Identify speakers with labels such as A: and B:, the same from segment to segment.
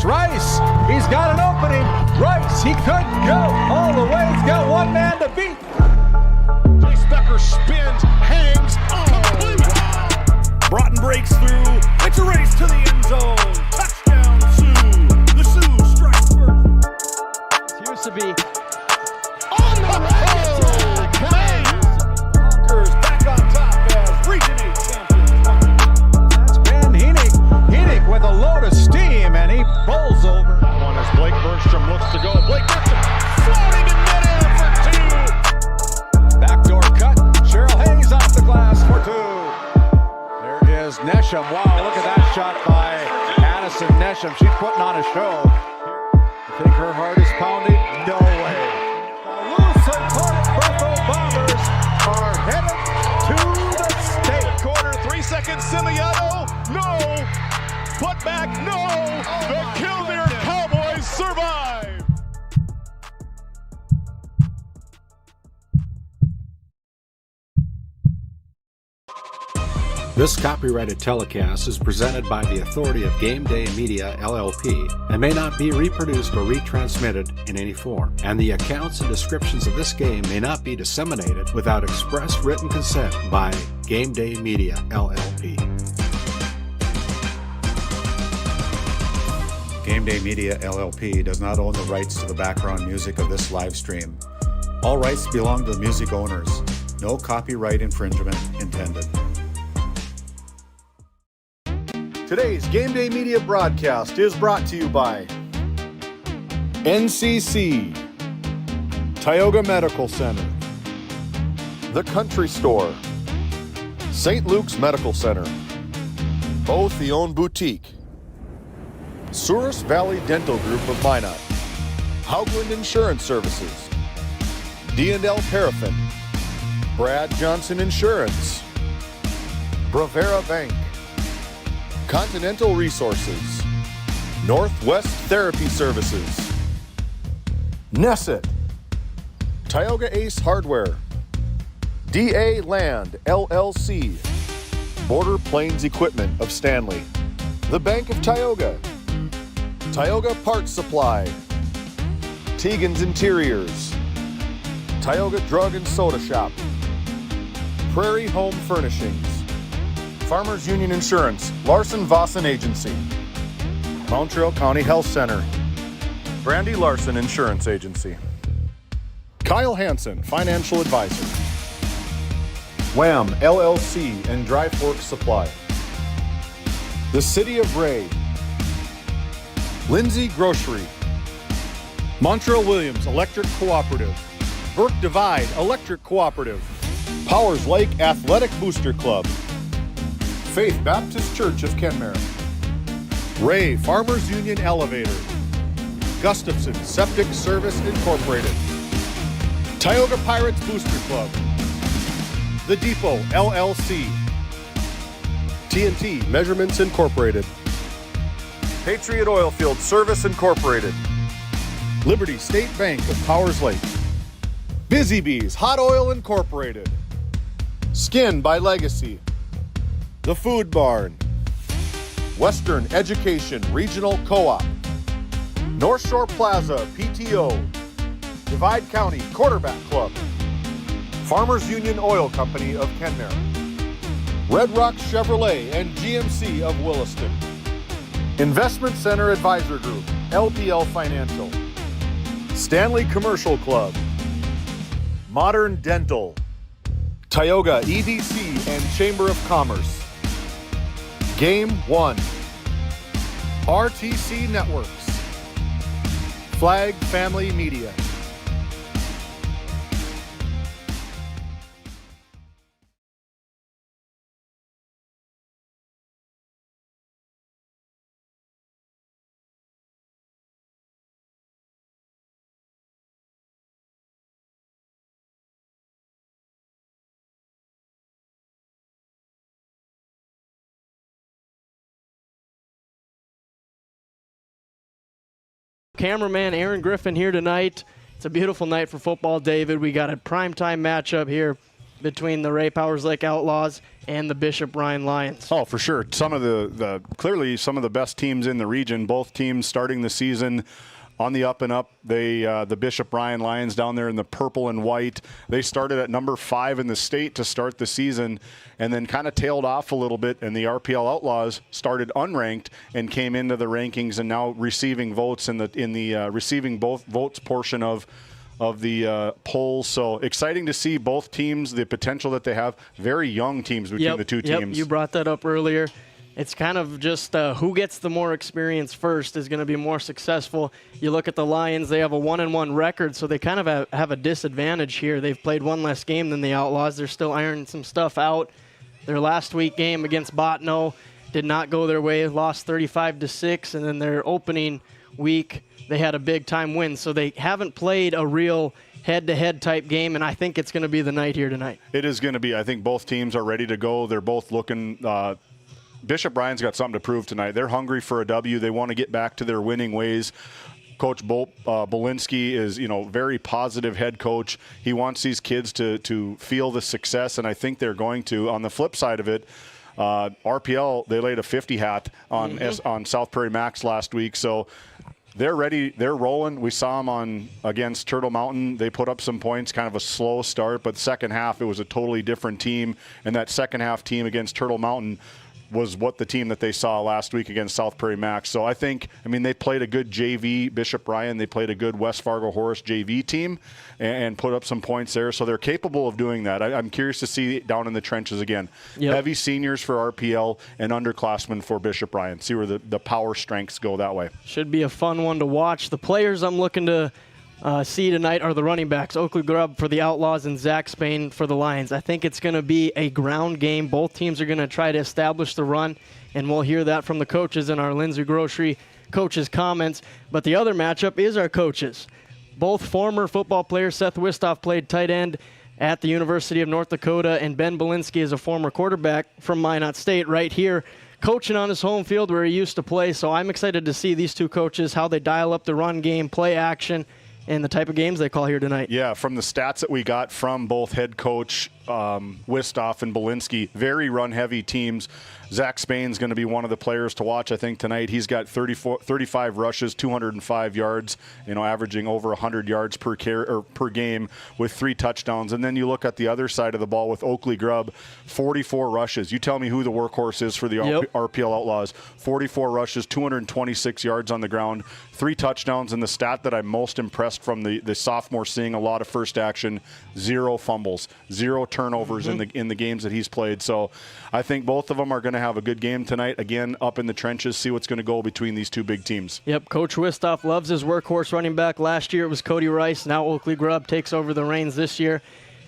A: Rice. He's got an opening. Rice, he could go all the way. He's got one man to beat.
B: Chase Becker spins, hangs, complete. Broughton breaks through. It's a race to the end zone. Touchdown, Sioux. The Sioux strike first.
C: It used to be
B: on the road. Conquers back on top as Region 8 champions.
A: That's Ben Heenick. Heenick with a load of steam, and he bowls over.
B: One as Blake Burnstrom looks to go. Blake Burnstrom floating in midair for two.
A: Backdoor cut. Cheryl Hayes off the glass for two. There is Nesham. Wow, look at that shot by Addison Nesham. She's putting on a show. You think her heart is pounding? No way. The loose opponent Bertho Bombers are headed to the state.
B: Quarter, 3 seconds, Simiano. No. Put back, no. The Killdeer Cowboys survive.
D: This copyrighted telecast is presented by the authority of GameDay Media, LLP, and may not be reproduced or retransmitted in any form. And the accounts and descriptions of this game may not be disseminated without express written consent by GameDay Media, LLP.
E: GameDay Media, LLP does not own the rights to the background music of this live stream. All rights belong to the music owners. No copyright infringement intended.
F: Today's GameDay Media broadcast is brought to you by NCC, Tioga Medical Center, The Country Store, St. Luke's Medical Center, Both the Own Boutique, Souris Valley Dental Group of Minot, Haugland Insurance Services, D&L Paraffin, Brad Johnson Insurance, Bravera Bank, Continental Resources, Northwest Therapy Services, Nesset, Tioga Ace Hardware, DA Land, LLC, Border Plains Equipment of Stanley, The Bank of Tioga, Tioga Parts Supply, Tegan's Interiors, Tioga Drug and Soda Shop, Prairie Home Furnishings, Farmers Union Insurance, Larson Vossen Agency, Montreal County Health Center, Brandy Larson Insurance Agency, Kyle Hansen, Financial Advisor, Wham! LLC and Dry Fork Supply, the City of Ray, Lindsay Grocery, Montreal Williams Electric Cooperative, Burke Divide Electric Cooperative, Powers Lake Athletic Booster Club, Faith Baptist Church of Kenmare, Ray Farmers Union Elevator, Gustafson Septic Service Incorporated, Tioga Pirates Booster Club, The Depot LLC, TNT Measurements Incorporated, Patriot Oilfield Service Incorporated, Liberty State Bank of Powers Lake, Busy Bees Hot Oil Incorporated, Skin by Legacy, The Food Barn, Western Education Regional Co-op, North Shore Plaza PTO, Divide County Quarterback Club, Farmers Union Oil Company of Kenmare, Red Rock Chevrolet and GMC of Williston, Investment Center Advisor Group, LPL Financial, Stanley Commercial Club, Modern Dental, Tioga EDC and Chamber of Commerce, Game 1, RTC Networks, Flag Family Media.
C: Cameraman Aaron Griffin here tonight. It's a beautiful night for football, David. We got a primetime matchup here between the Ray Powers Lake Outlaws and the Bishop Ryan Lions.
B: Oh, for sure. Some of the clearly some of the best teams in the region. Both teams starting the season on the up and up. They the Bishop Ryan Lions down there in the purple and white. They started at number 5 in the state to start the season, and then kind of tailed off a little bit. And the RPL Outlaws started unranked and came into the rankings, and now receiving votes in the receiving both votes portion of the polls. So exciting to see both teams, the potential that they have. Very young teams between the two teams.
C: You brought that up earlier. It's kind of just who gets the more experience first is going to be more successful. You look at the Lions, they have a 1-1 record, so they kind of have a disadvantage here. They've played one less game than the Outlaws. They're still ironing some stuff out. Their last week game against Botno did not go their way, lost 35-6, and then their opening week they had a big-time win. So they haven't played a real head-to-head type game, and I think it's going to be the night here tonight.
B: It is going to be. I think both teams are ready to go. They're both looking Bishop Ryan's got something to prove tonight. They're hungry for a W. They want to get back to their winning ways. Coach Bolinski is, very positive head coach. He wants these kids to feel the success, and I think they're going to. On the flip side of it, RPL, they laid a 50 hat on South Prairie Max last week, so they're ready. They're rolling. We saw them against Turtle Mountain. They put up some points, kind of a slow start, but the second half it was a totally different team, and that second half team against Turtle Mountain was what the team that they saw last week against South Prairie Max. So they played a good JV, Bishop Ryan. They played a good West Fargo Horace JV team and put up some points there. So they're capable of doing that. I'm curious to see down in the trenches again. Yep. Heavy seniors for RPL and underclassmen for Bishop Ryan. See where the power strengths go that way.
C: Should be a fun one to watch. The players I'm looking to see tonight are the running backs, Oakley Grubb for the Outlaws and Zach Spain for the Lions. I think it's going to be a ground game. Both teams are going to try to establish the run, and we'll hear that from the coaches in our Lindsay Grocery coaches' comments. But the other matchup is our coaches. Both former football players. Seth Wistoff played tight end at the University of North Dakota, and Ben Belinsky is a former quarterback from Minot State right here, coaching on his home field where he used to play. So I'm excited to see these two coaches, how they dial up the run game, play action, and the type of games they call here tonight.
B: Yeah, from the stats that we got from both head coach Wistoff and Belinsky, very run-heavy teams. Zach Spain's going to be one of the players to watch, I think, tonight. He's got 35 rushes, 205 yards, averaging over 100 yards per game with 3 touchdowns. And then you look at the other side of the ball with Oakley Grubb, 44 rushes. You tell me who the workhorse is for the RPL Outlaws. 44 rushes, 226 yards on the ground, 3 touchdowns. And the stat that I'm most impressed from the sophomore, seeing a lot of first action, 0 fumbles, 0 turnovers in the games that he's played. So I think both of them are going to have a good game tonight. Again, up in the trenches, see what's going to go between these two big teams.
C: Yep, Coach Wistoff loves his workhorse running back. Last year it was Cody Rice. Now Oakley Grubb takes over the reins this year.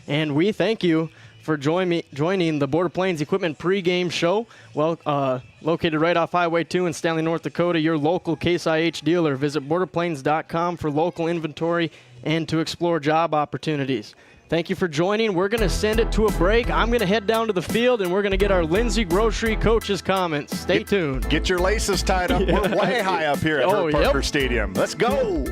C: And we thank you for joining the Border Plains Equipment pregame show. Well, located right off Highway 2 in Stanley, North Dakota, your local Case IH dealer. Visit borderplains.com for local inventory and to explore job opportunities. Thank you for joining. We're going to send it to a break. I'm going to head down to the field, and we're going to get our Lindsay Grocery coaches' comments. Stay tuned.
B: Get your laces tied up. We're way high up here at Herb Parker Stadium. Let's go.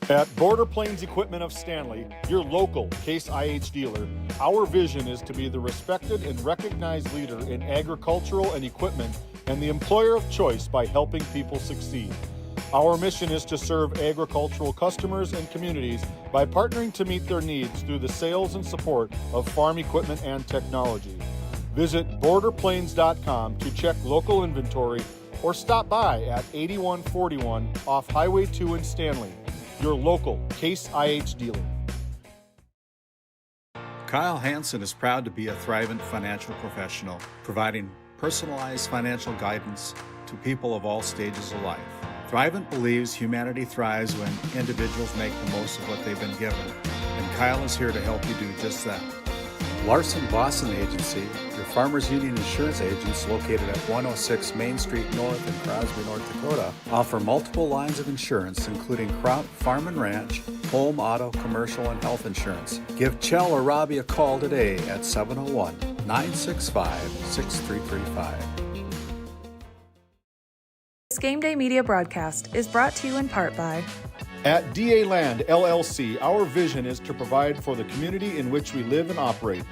F: At Border Plains Equipment of Stanley, your local Case IH dealer, our vision is to be the respected and recognized leader in agricultural and equipment and the employer of choice by helping people succeed. Our mission is to serve agricultural customers and communities by partnering to meet their needs through the sales and support of farm equipment and technology. Visit borderplains.com to check local inventory or stop by at 8141 off Highway 2 in Stanley. Your local Case IH dealer.
E: Kyle Hansen is proud to be a thrivent financial professional, providing personalized financial guidance to people of all stages of life. Thrivent believes humanity thrives when individuals make the most of what they've been given, and Kyle is here to help you do just that. Larson Boston Agency, your Farmers Union insurance agents located at 106 Main Street North in Crosby, North Dakota, offer multiple lines of insurance including crop, farm and ranch, home, auto, commercial, and health insurance. Give Chell or Robbie a call today at 701-965-6335.
G: This Game Day media broadcast is brought to you in part by
F: At DA Land LLC, our vision is to provide for the community in which we live and operate,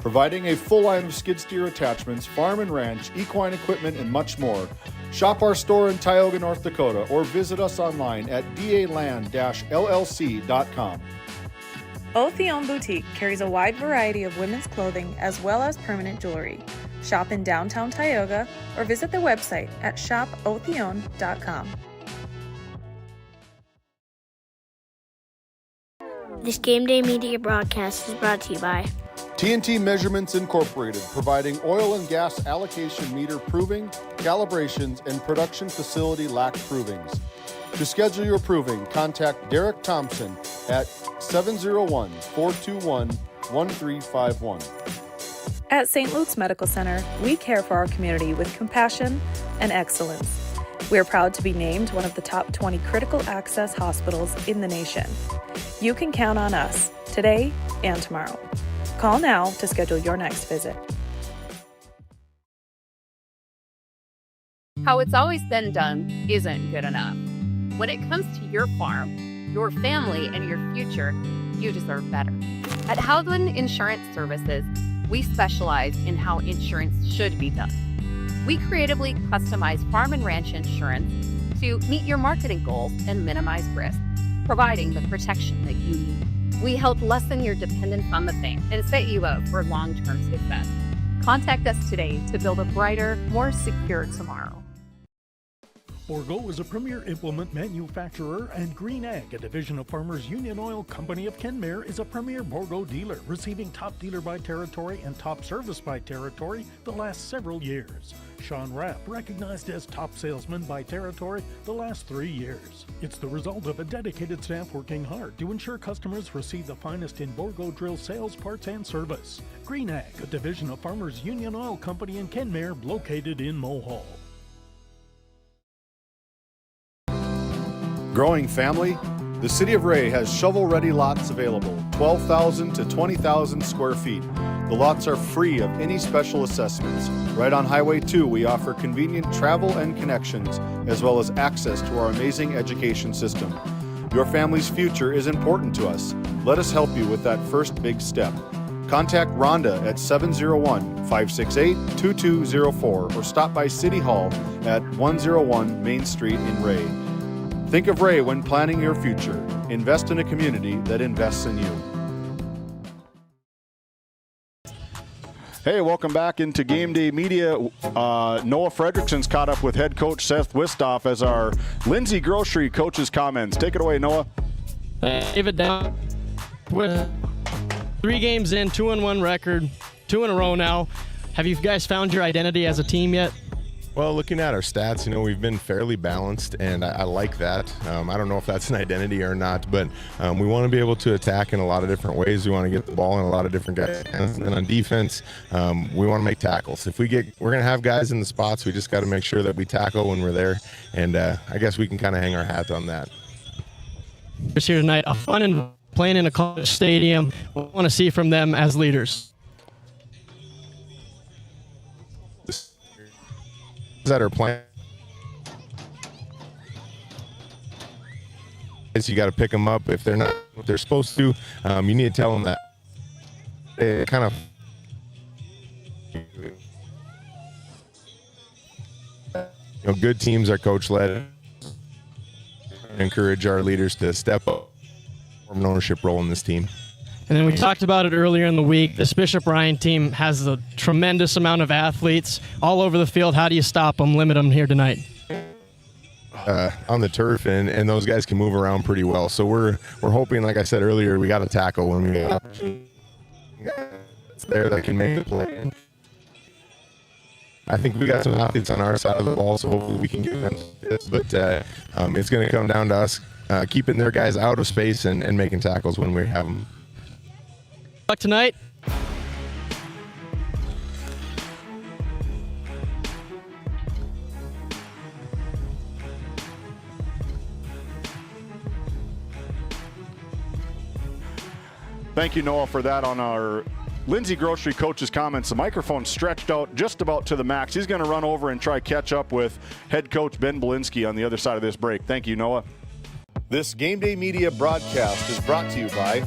F: providing a full line of skid steer attachments, farm and ranch, equine equipment, and much more. Shop our store in Tioga, North Dakota, or visit us online at daland-llc.com.
G: Otheon Boutique carries a wide variety of women's clothing as well as permanent jewelry. Shop in downtown Tioga or visit their website at shopotheon.com.
H: This Game Day media broadcast is brought to you by
F: TNT Measurements Incorporated, providing oil and gas allocation meter proving, calibrations, and production facility lac provings. To schedule your proving, contact Derek Thompson at 701-421-1351.
G: At St. Luke's Medical Center, we care for our community with compassion and excellence. We are proud to be named one of the top 20 critical access hospitals in the nation. You can count on us today and tomorrow. Call now to schedule your next visit.
I: How it's always been done isn't good enough. When it comes to your farm, your family, and your future, you deserve better. At Howland Insurance Services, we specialize in how insurance should be done. We creatively customize farm and ranch insurance to meet your marketing goals and minimize risk, providing the protection that you need. We help lessen your dependence on the bank and set you up for long-term success. Contact us today to build a brighter, more secure tomorrow.
B: Bourgault is a premier implement manufacturer, and Green Ag, a division of Farmers Union Oil Company of Kenmare, is a premier Bourgault dealer, receiving top dealer by territory and top service by territory the last several years. Sean Rapp, recognized as top salesman by territory the last 3 years. It's the result of a dedicated staff working hard to ensure customers receive the finest in Bourgault drill sales, parts, and service. Green Ag, a division of Farmers Union Oil Company in Kenmare, located in Mohall.
F: Growing family? The City of Ray has shovel-ready lots available, 12,000 to 20,000 square feet. The lots are free of any special assessments. Right on Highway 2, we offer convenient travel and connections, as well as access to our amazing education system. Your family's future is important to us. Let us help you with that first big step. Contact Rhonda at 701-568-2204 or stop by City Hall at 101 Main Street in Ray. Think of Ray when planning your future. Invest in a community that invests in you. Hey, welcome back into Game Day Media. Noah Fredrickson's caught up with head coach Seth Wistoff as our Lindsay Grocery coaches comments. Take it away, Noah.
C: David down with 3 games in, 2-1 record, 2 in a row now. Have you guys found your identity as a team yet?
J: Well, looking at our stats, we've been fairly balanced, and I like that. I don't know if that's an identity or not, but we want to be able to attack in a lot of different ways. We want to get the ball in a lot of different guys' hands. And on defense, we want to make tackles. We're going to have guys in the spots. We just got to make sure that we tackle when we're there, and I guess we can kind of hang our hat on that.
C: Just here tonight, a fun and playing in a college stadium. We want to see from them as leaders.
J: That are playing, you got to pick them up if they're not what they're supposed to. You need to tell them that. It kind of, good teams are coach led. Encourage our leaders to step up, form an ownership role in this team.
C: And then we talked about it earlier in the week. This Bishop Ryan team has a tremendous amount of athletes all over the field. How do you stop them, limit them here tonight?
J: On the turf, and those guys can move around pretty well. So we're hoping, like I said earlier, we got to tackle when we get it's there that can make the play. I think we got some athletes on our side of the ball, so hopefully we can get them. But it's going to come down to us keeping their guys out of space and making tackles when we have them.
C: Good luck tonight.
F: Thank you, Noah, for that on our Lindsay Grocery coach's comments. The microphone stretched out just about to the max. He's going to run over and try catch up with head coach Ben Belinsky on the other side of this break. Thank you, Noah. This Game Day Media broadcast is brought to you by...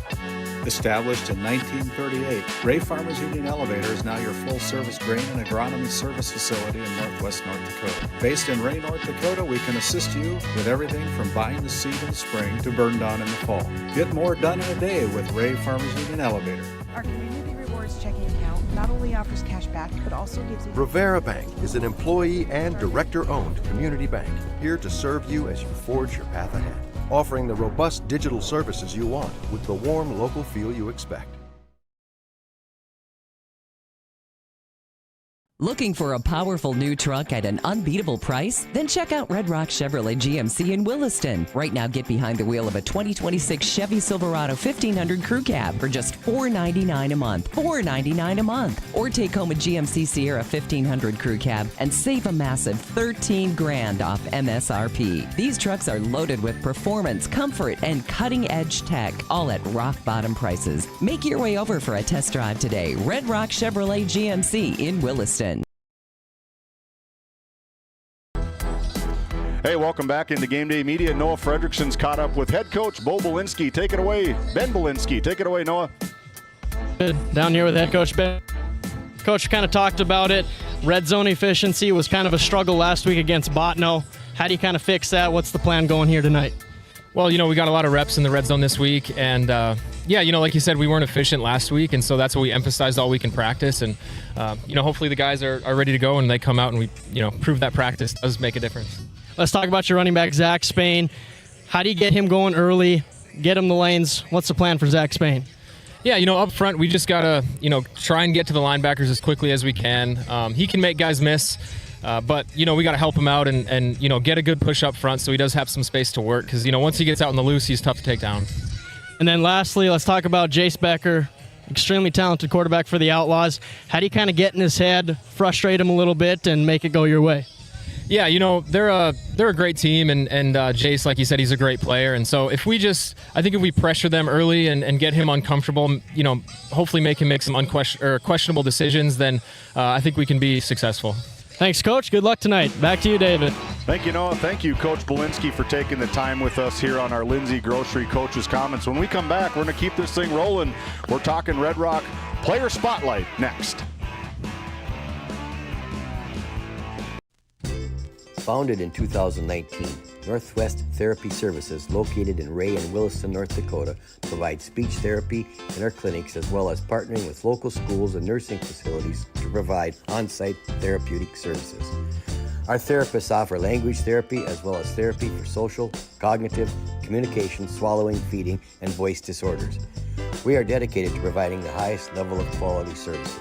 E: Established in 1938, Ray Farmers Union Elevator is now your full-service grain and agronomy service facility in northwest North Dakota. Based in Ray, North Dakota, we can assist you with everything from buying the seed in the spring to burn down in the fall. Get more done in a day with Ray Farmers Union Elevator.
K: Our Community Rewards checking account not only offers cash back, but also gives you...
L: Rivera Bank is an employee and director-owned community bank, here to serve you as you forge your path ahead, offering the robust digital services you want with the warm local feel you expect.
M: Looking for a powerful new truck at an unbeatable price? Then check out Red Rock Chevrolet GMC in Williston. Right now, get behind the wheel of a 2026 Chevy Silverado 1500 Crew Cab for just $499 a month. $499 a month. Or take home a GMC Sierra 1500 Crew Cab and save a massive $13,000 off MSRP. These trucks are loaded with performance, comfort, and cutting-edge tech, all at rock-bottom prices. Make your way over for a test drive today. Red Rock Chevrolet GMC in Williston.
F: Hey, welcome back into Game Day Media. Noah Fredrickson's caught up with head coach Bo Belinsky. Take it away, Ben Belinsky. Take it away, Noah.
C: Good. Down here with head coach Ben. Coach kind of talked about it. Red zone efficiency was kind of a struggle last week against Botno. How do you kind of fix that? What's the plan going here tonight?
N: Well, we got a lot of reps in the red zone this week, and like you said, we weren't efficient last week, and so that's what we emphasized all week in practice, and hopefully the guys are ready to go and they come out and we prove that practice does make a difference.
C: Let's talk about your running back, Zach Spain. How do you get him going early, get him the lanes? What's the plan for Zach Spain?
N: Yeah, up front, we just got to, try and get to the linebackers as quickly as we can. He can make guys miss, but, we got to help him out and get a good push up front so he does have some space to work because, once he gets out in the loose, he's tough to take down.
C: And then lastly, let's talk about Jace Becker, extremely talented quarterback for the Outlaws. How do you kind of get in his head, frustrate him a little bit, and make it go your way?
N: Yeah, they're a great team, and Jace, like you said, he's a great player. And so if we pressure them early and get him uncomfortable, hopefully make him make some questionable decisions, then I think we can be successful.
C: Thanks, Coach. Good luck tonight. Back to you, David.
F: Thank you, Noah. Thank you, Coach Belinsky, for taking the time with us here on our Lindsay Grocery Coach's Comments. When we come back, we're going to keep this thing rolling. We're talking Red Rock Player Spotlight next.
O: Founded in 2019, Northwest Therapy Services, located in Ray and Williston, North Dakota, provides speech therapy in our clinics as well as partnering with local schools and nursing facilities to provide on-site therapeutic services. Our therapists offer language therapy as well as therapy for social, cognitive, communication, swallowing, feeding, and voice disorders. We are dedicated to providing the highest level of quality services.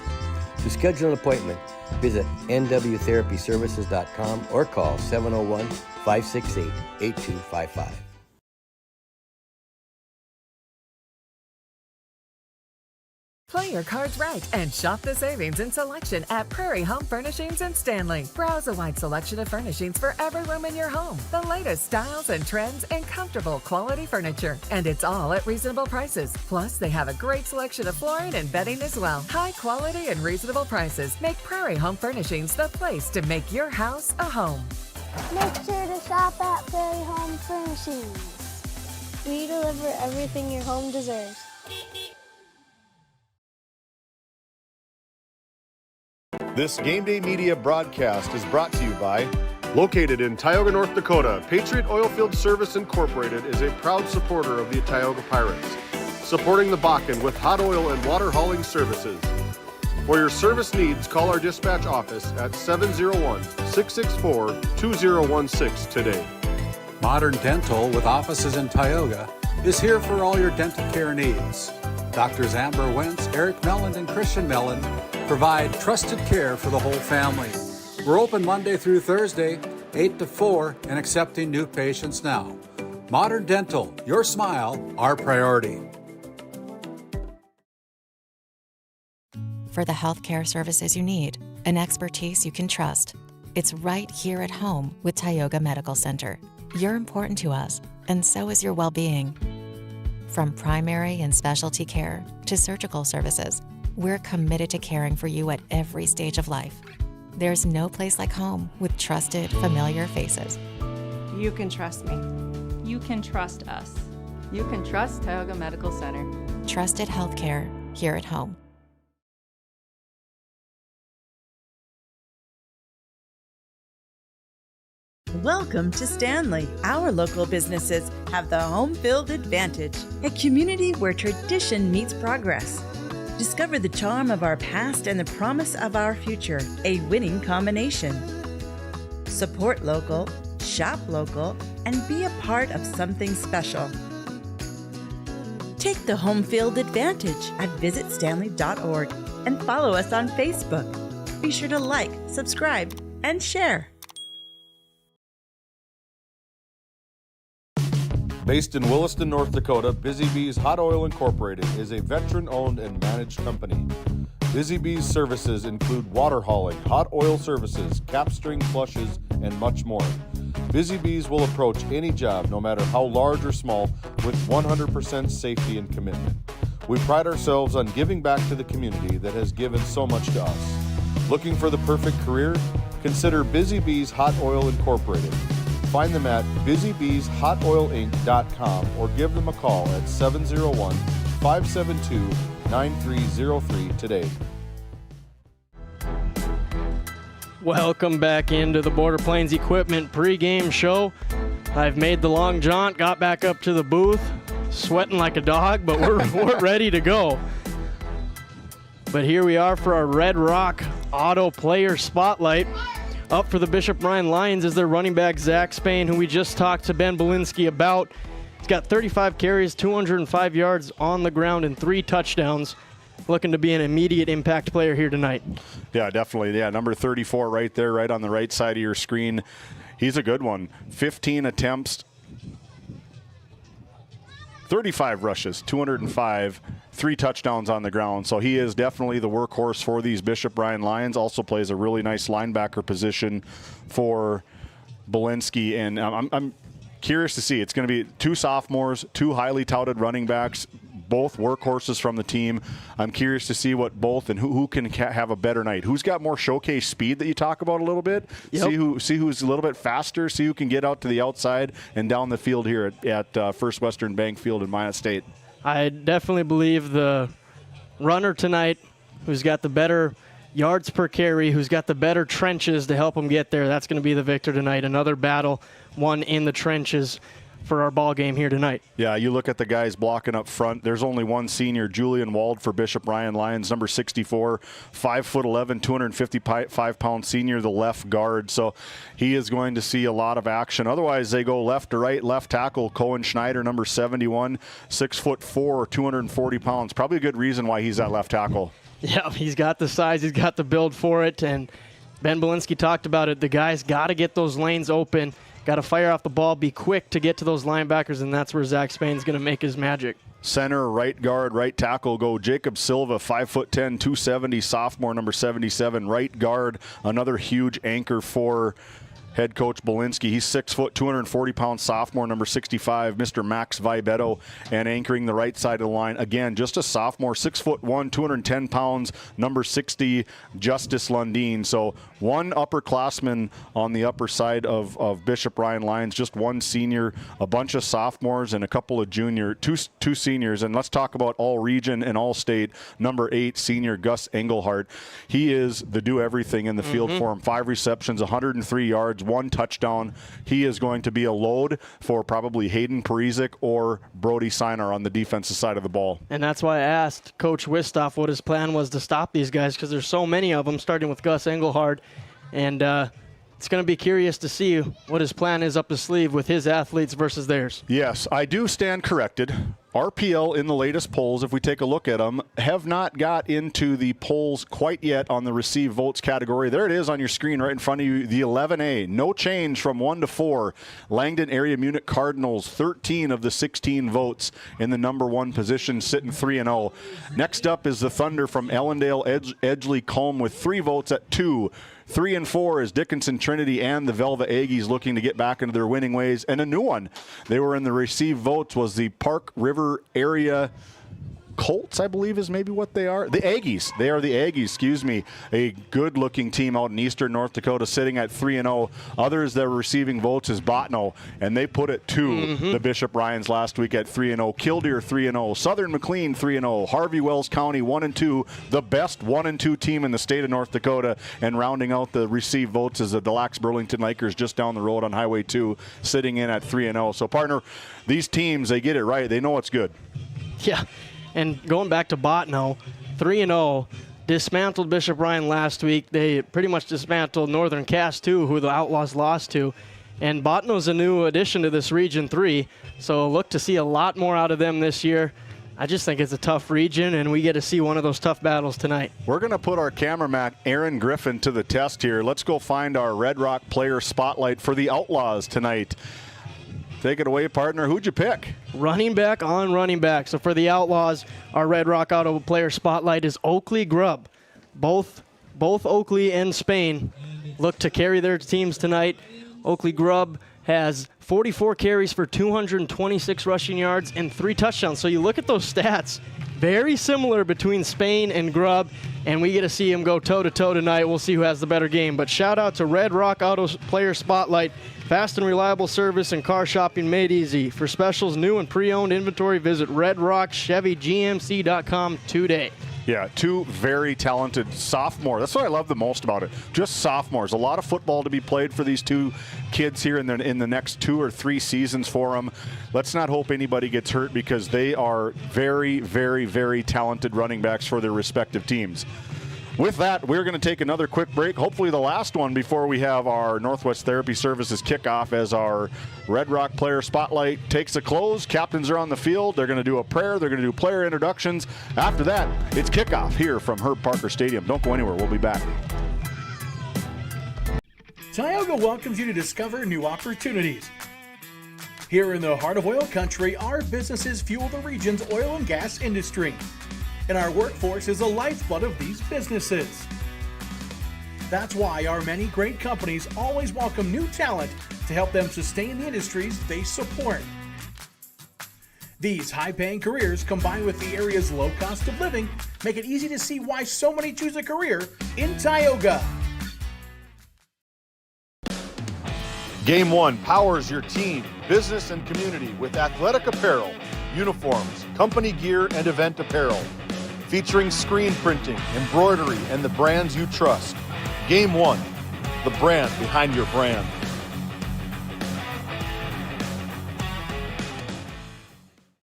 O: To schedule an appointment, visit nwtherapyservices.com or call 701-568-8255.
P: Play your cards right and shop the savings and selection at Prairie Home Furnishings in Stanley. Browse a wide selection of furnishings for every room in your home. The latest styles and trends and comfortable quality furniture. And it's all at reasonable prices. Plus, they have a great selection of flooring and bedding as well. High quality and reasonable prices make Prairie Home Furnishings the place to make your house a home.
Q: Make sure to shop at Prairie Home Furnishings. We deliver everything your home deserves.
F: This Game Day Media broadcast is brought to you by, located in Tioga, North Dakota, Patriot Oilfield Service Incorporated is a proud supporter of the Tioga Pirates, supporting the Bakken with hot oil and water hauling services. For your service needs, call our dispatch office at 701-664-2016 today.
E: Modern Dental, with offices in Tioga, is here for all your dental care needs. Doctors Amber Wentz, Eric Melland, and Christian Melland provide trusted care for the whole family. We're open Monday through Thursday, 8 to 4, and accepting new patients now. Modern Dental, your smile, our priority.
R: For the healthcare services you need, an expertise you can trust, it's right here at home with Tioga Medical Center. You're important to us, and so is your well-being. From primary and specialty care to surgical services, we're committed to caring for you at every stage of life. There's no place like home with trusted, familiar faces.
S: You can trust me. You can trust us. You can trust Tioga Medical Center.
R: Trusted healthcare here at home.
T: Welcome to Stanley. Our local businesses have the home field advantage, a community where tradition meets progress. Discover the charm of our past and the promise of our future, a winning combination. Support local, shop local, and be a part of something special. Take the home field advantage at visitstanley.org and follow us on Facebook. Be sure to like, subscribe, and share.
F: Based in Williston, North Dakota, Busy Bees Hot Oil Incorporated is a veteran-owned and managed company. Busy Bees services include water hauling, hot oil services, cap string flushes, and much more. Busy Bees will approach any job, no matter how large or small, with 100% safety and commitment. We pride ourselves on giving back to the community that has given so much to us. Looking for the perfect career? Consider Busy Bees Hot Oil Incorporated. Find them at busybeeshotoilinc.com or give them a call at 701-572-9303 today.
C: Welcome back into the Border Plains Equipment pregame show. I've made the long jaunt, got back up to the booth, sweating like a dog, but we're ready to go. But here we are for our Red Rock Auto Player Spotlight. Up for the Bishop Ryan Lions is their running back, Zach Spain, who we just talked to Ben Belinsky about. He's got 35 carries, 205 yards on the ground, and 3 touchdowns. Looking to be an immediate impact player here tonight.
U: Yeah, definitely. Yeah, number 34 right there, right on the right side of your screen. He's a good one. 15 attempts, 35 rushes, 205, 3 touchdowns on the ground. So he is definitely the workhorse for these Bishop Ryan Lions. Also plays a really nice linebacker position for Belinsky. And I'm curious to see. It's going to be 2 sophomores, 2 highly touted running backs, both workhorses from the team. I'm curious to see what both and who can have a better night. Who's got more showcase speed that you talk about a little bit? Yep. See who's a little bit faster. See who can get out to the outside and down the field here at First Western Bank Field in Minot State.
C: I definitely believe the runner tonight, who's got the better yards per carry, who's got the better trenches to help him get there, that's going to be the victor tonight. Another battle won in the trenches for our ball game here tonight.
U: Yeah, you look at the guys blocking up front. There's only one senior, Julian Wald for Bishop Ryan Lions, number 64, 5'11", 255-pound senior, the left guard. So he is going to see a lot of action. Otherwise, they go left to right. Left tackle, Cohen Schneider, number 71, 6'4", 240 pounds. Probably a good reason why he's at left tackle.
C: Yeah, he's got the size, he's got the build for it, and Ben Belinsky talked about it. The guys got to get those lanes open. Got to fire off the ball, be quick to get to those linebackers, and that's where Zach Spain's going to make his magic.
U: Center, right guard, right tackle go Jacob Silva, 5'10", 270, sophomore, number 77. Right guard, another huge anchor for head coach Belinsky. He's 6 foot, 240-pound sophomore, number 65, Mr. Max Vibetto, and anchoring the right side of the line. Again, just a sophomore, 6'1", 210 pounds, number 60, Justice Lundeen. So one upperclassman on the upper side of Bishop Ryan Lions, just one senior, a bunch of sophomores, and a couple of two seniors. And let's talk about all region and all state, number 8, senior Gus Engelhardt. He is the do-everything in the field for him. 5 receptions, 103 yards, 1 touchdown. He is going to be a load for probably Hayden Perizic or Brody Sinar on the defensive side of the ball.
C: And that's why I asked Coach Wistoff what his plan was to stop these guys, because there's so many of them, starting with Gus Engelhardt. And it's going to be curious to see what his plan is up his sleeve with his athletes versus theirs.
U: Yes, I do stand corrected. RPL in the latest polls, if we take a look at them, have not got into the polls quite yet on the received votes category. There it is on your screen right in front of you, the 11A. No change from 1 to 4. Langdon Area Munich Cardinals, 13 of the 16 votes in the number 1 position, sitting 3-0. Next up is the Thunder from Ellendale Edgeley Culm with 3 votes at 2. 3 and 4 is Dickinson Trinity and the Velva Aggies looking to get back into their winning ways. And a new one, they were in the received votes, was the Park River Area Colts, I believe is maybe what they are. The Aggies. They are the Aggies, excuse me. A good-looking team out in eastern North Dakota sitting at 3-0. Others that were receiving votes is Botno, and they put it to the Bishop Ryans last week at 3-0. Killdeer 3-0. Southern McLean 3-0. Harvey Wells County 1-2. The best 1-2 team in the state of North Dakota. And rounding out the received votes is the Des Lacs Burlington Lakers just down the road on Highway 2, sitting in at 3-0. So, partner, these teams, they get it right. They know it's good.
C: Yeah. And going back to Botno, 3-0, dismantled Bishop Ryan last week. They pretty much dismantled Northern Cass, too, who the Outlaws lost to. And Botno's a new addition to this Region 3, so look to see a lot more out of them this year. I just think it's a tough region, and we get to see one of those tough battles tonight.
U: We're going to put our cameraman, Aaron Griffin, to the test here. Let's go find our Red Rock player spotlight for the Outlaws tonight. Take it away, partner. Who'd you pick?
C: Running back on running back. So for the Outlaws, our Red Rock Auto player spotlight is Oakley Grubb. Both Oakley and Spain look to carry their teams tonight. Oakley Grubb has 44 carries for 226 rushing yards and 3 touchdowns. So you look at those stats, very similar between Spain and Grubb, and we get to see him go toe-to-toe tonight. We'll see who has the better game. But shout out to Red Rock Auto player spotlight. Fast and reliable service and car shopping made easy. For specials, new and pre-owned inventory, visit redrockchevygmc.com today.
U: Yeah, 2 very talented sophomores. That's what I love the most about it. Just sophomores. A lot of football to be played for these 2 kids here in the next 2 or 3 seasons for them. Let's not hope anybody gets hurt because they are very, very, very talented running backs for their respective teams. With that, we're going to take another quick break, hopefully the last one before we have our Northwest Therapy Services kickoff as our Red Rock player spotlight takes a close. Captains are on the field. They're going to do a prayer. They're going to do player introductions. After that, it's kickoff here from Herb Parker Stadium. Don't go anywhere. We'll be back.
B: Tioga welcomes you to discover new opportunities. Here in the heart of oil country, our businesses fuel the region's oil and gas industry. And our workforce is the lifeblood of these businesses. That's why our many great companies always welcome new talent to help them sustain the industries they support. These high-paying careers, combined with the area's low cost of living, make it easy to see why so many choose a career in Tioga.
F: Game 1 powers your team, business, and community with athletic apparel, uniforms, company gear, and event apparel. Featuring screen printing, embroidery, and the brands you trust. Game 1, the brand behind your brand.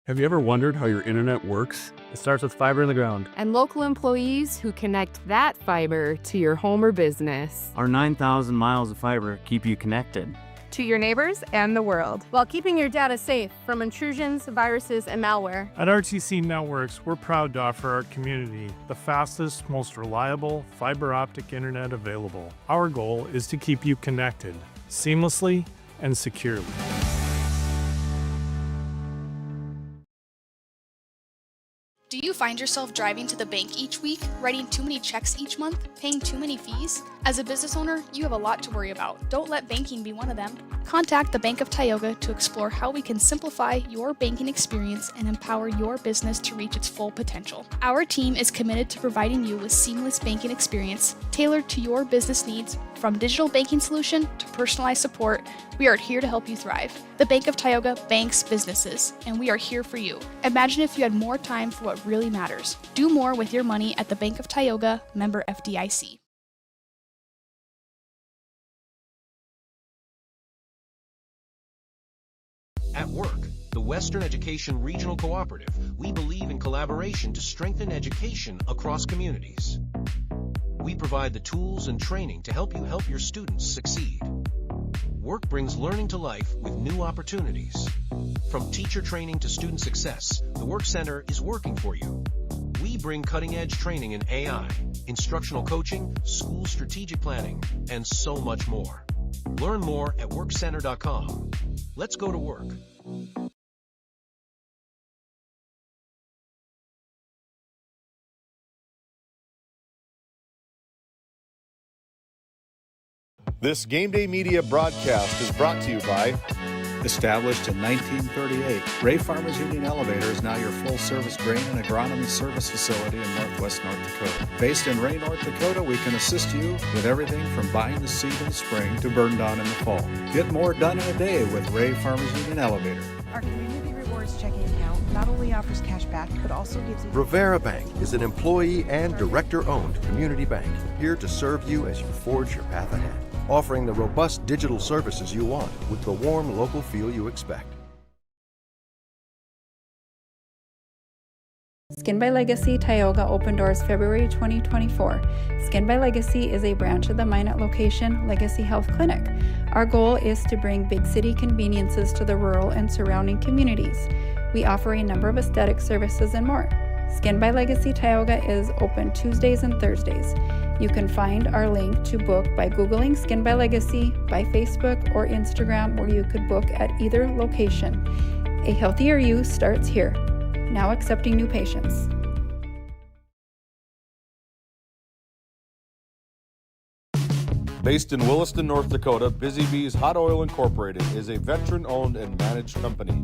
A: Have you ever wondered how your internet works? It starts with fiber in the ground.
I: And local employees who connect that fiber to your home or business.
A: Our 9,000 miles of fiber keep you connected.
V: To your neighbors and the world, while keeping your data safe from intrusions, viruses, and malware.
W: At RTC Networks, we're proud to offer our community the fastest, most reliable fiber optic internet available. Our goal is to keep you connected seamlessly and securely.
X: Do you find yourself driving to the bank each week, writing too many checks each month, paying too many fees? As a business owner, you have a lot to worry about. Don't let banking be one of them. Contact the Bank of Tioga to explore how we can simplify your banking experience and empower your business to reach its full potential. Our team is committed to providing you with seamless banking experience tailored to your business needs. From digital banking solution to personalized support, we are here to help you thrive. The Bank of Tioga banks businesses, and we are here for you. Imagine if you had more time for what really matters. Do more with your money at the Bank of Tioga, member FDIC.
Y: At work, the Western Education Regional Cooperative, we believe in collaboration to strengthen education across communities. We provide the tools and training to help you help your students succeed. work brings learning to life with new opportunities. From teacher training to student success, the Work Center is working for you. We bring cutting-edge training in AI, instructional coaching, school strategic planning, and so much more. Learn more at workcenter.com. Let's go to work.
F: This Game Day Media broadcast is brought to you by...
E: Established in 1938, Ray Farmers Union Elevator is now your full-service grain and agronomy service facility in northwest North Dakota. Based in Ray, North Dakota, we can assist you with everything from buying the seed in the spring to burn down in the fall. Get more done in a day with Ray Farmers Union Elevator.
D: Our Community Rewards checking account not only offers cash back, but also gives you...
L: Rivera Bank is an employee and director-owned community bank here to serve you as you forge your path ahead, offering the robust digital services you want with the warm local feel you expect.
G: Skin by Legacy Tioga opened doors February 2024. Skin by Legacy is a branch of the Minot location Legacy Health Clinic. Our goal is to bring big city conveniences to the rural and surrounding communities. We offer a number of aesthetic services and more. Skin by Legacy Tioga is open Tuesdays and Thursdays. You can find our link to book by Googling Skin by Legacy, by Facebook or Instagram, where you could book at either location. A healthier you starts here. Now accepting new patients.
F: Based in Williston, North Dakota, Busy Bees Hot Oil Incorporated is a veteran-owned and managed company.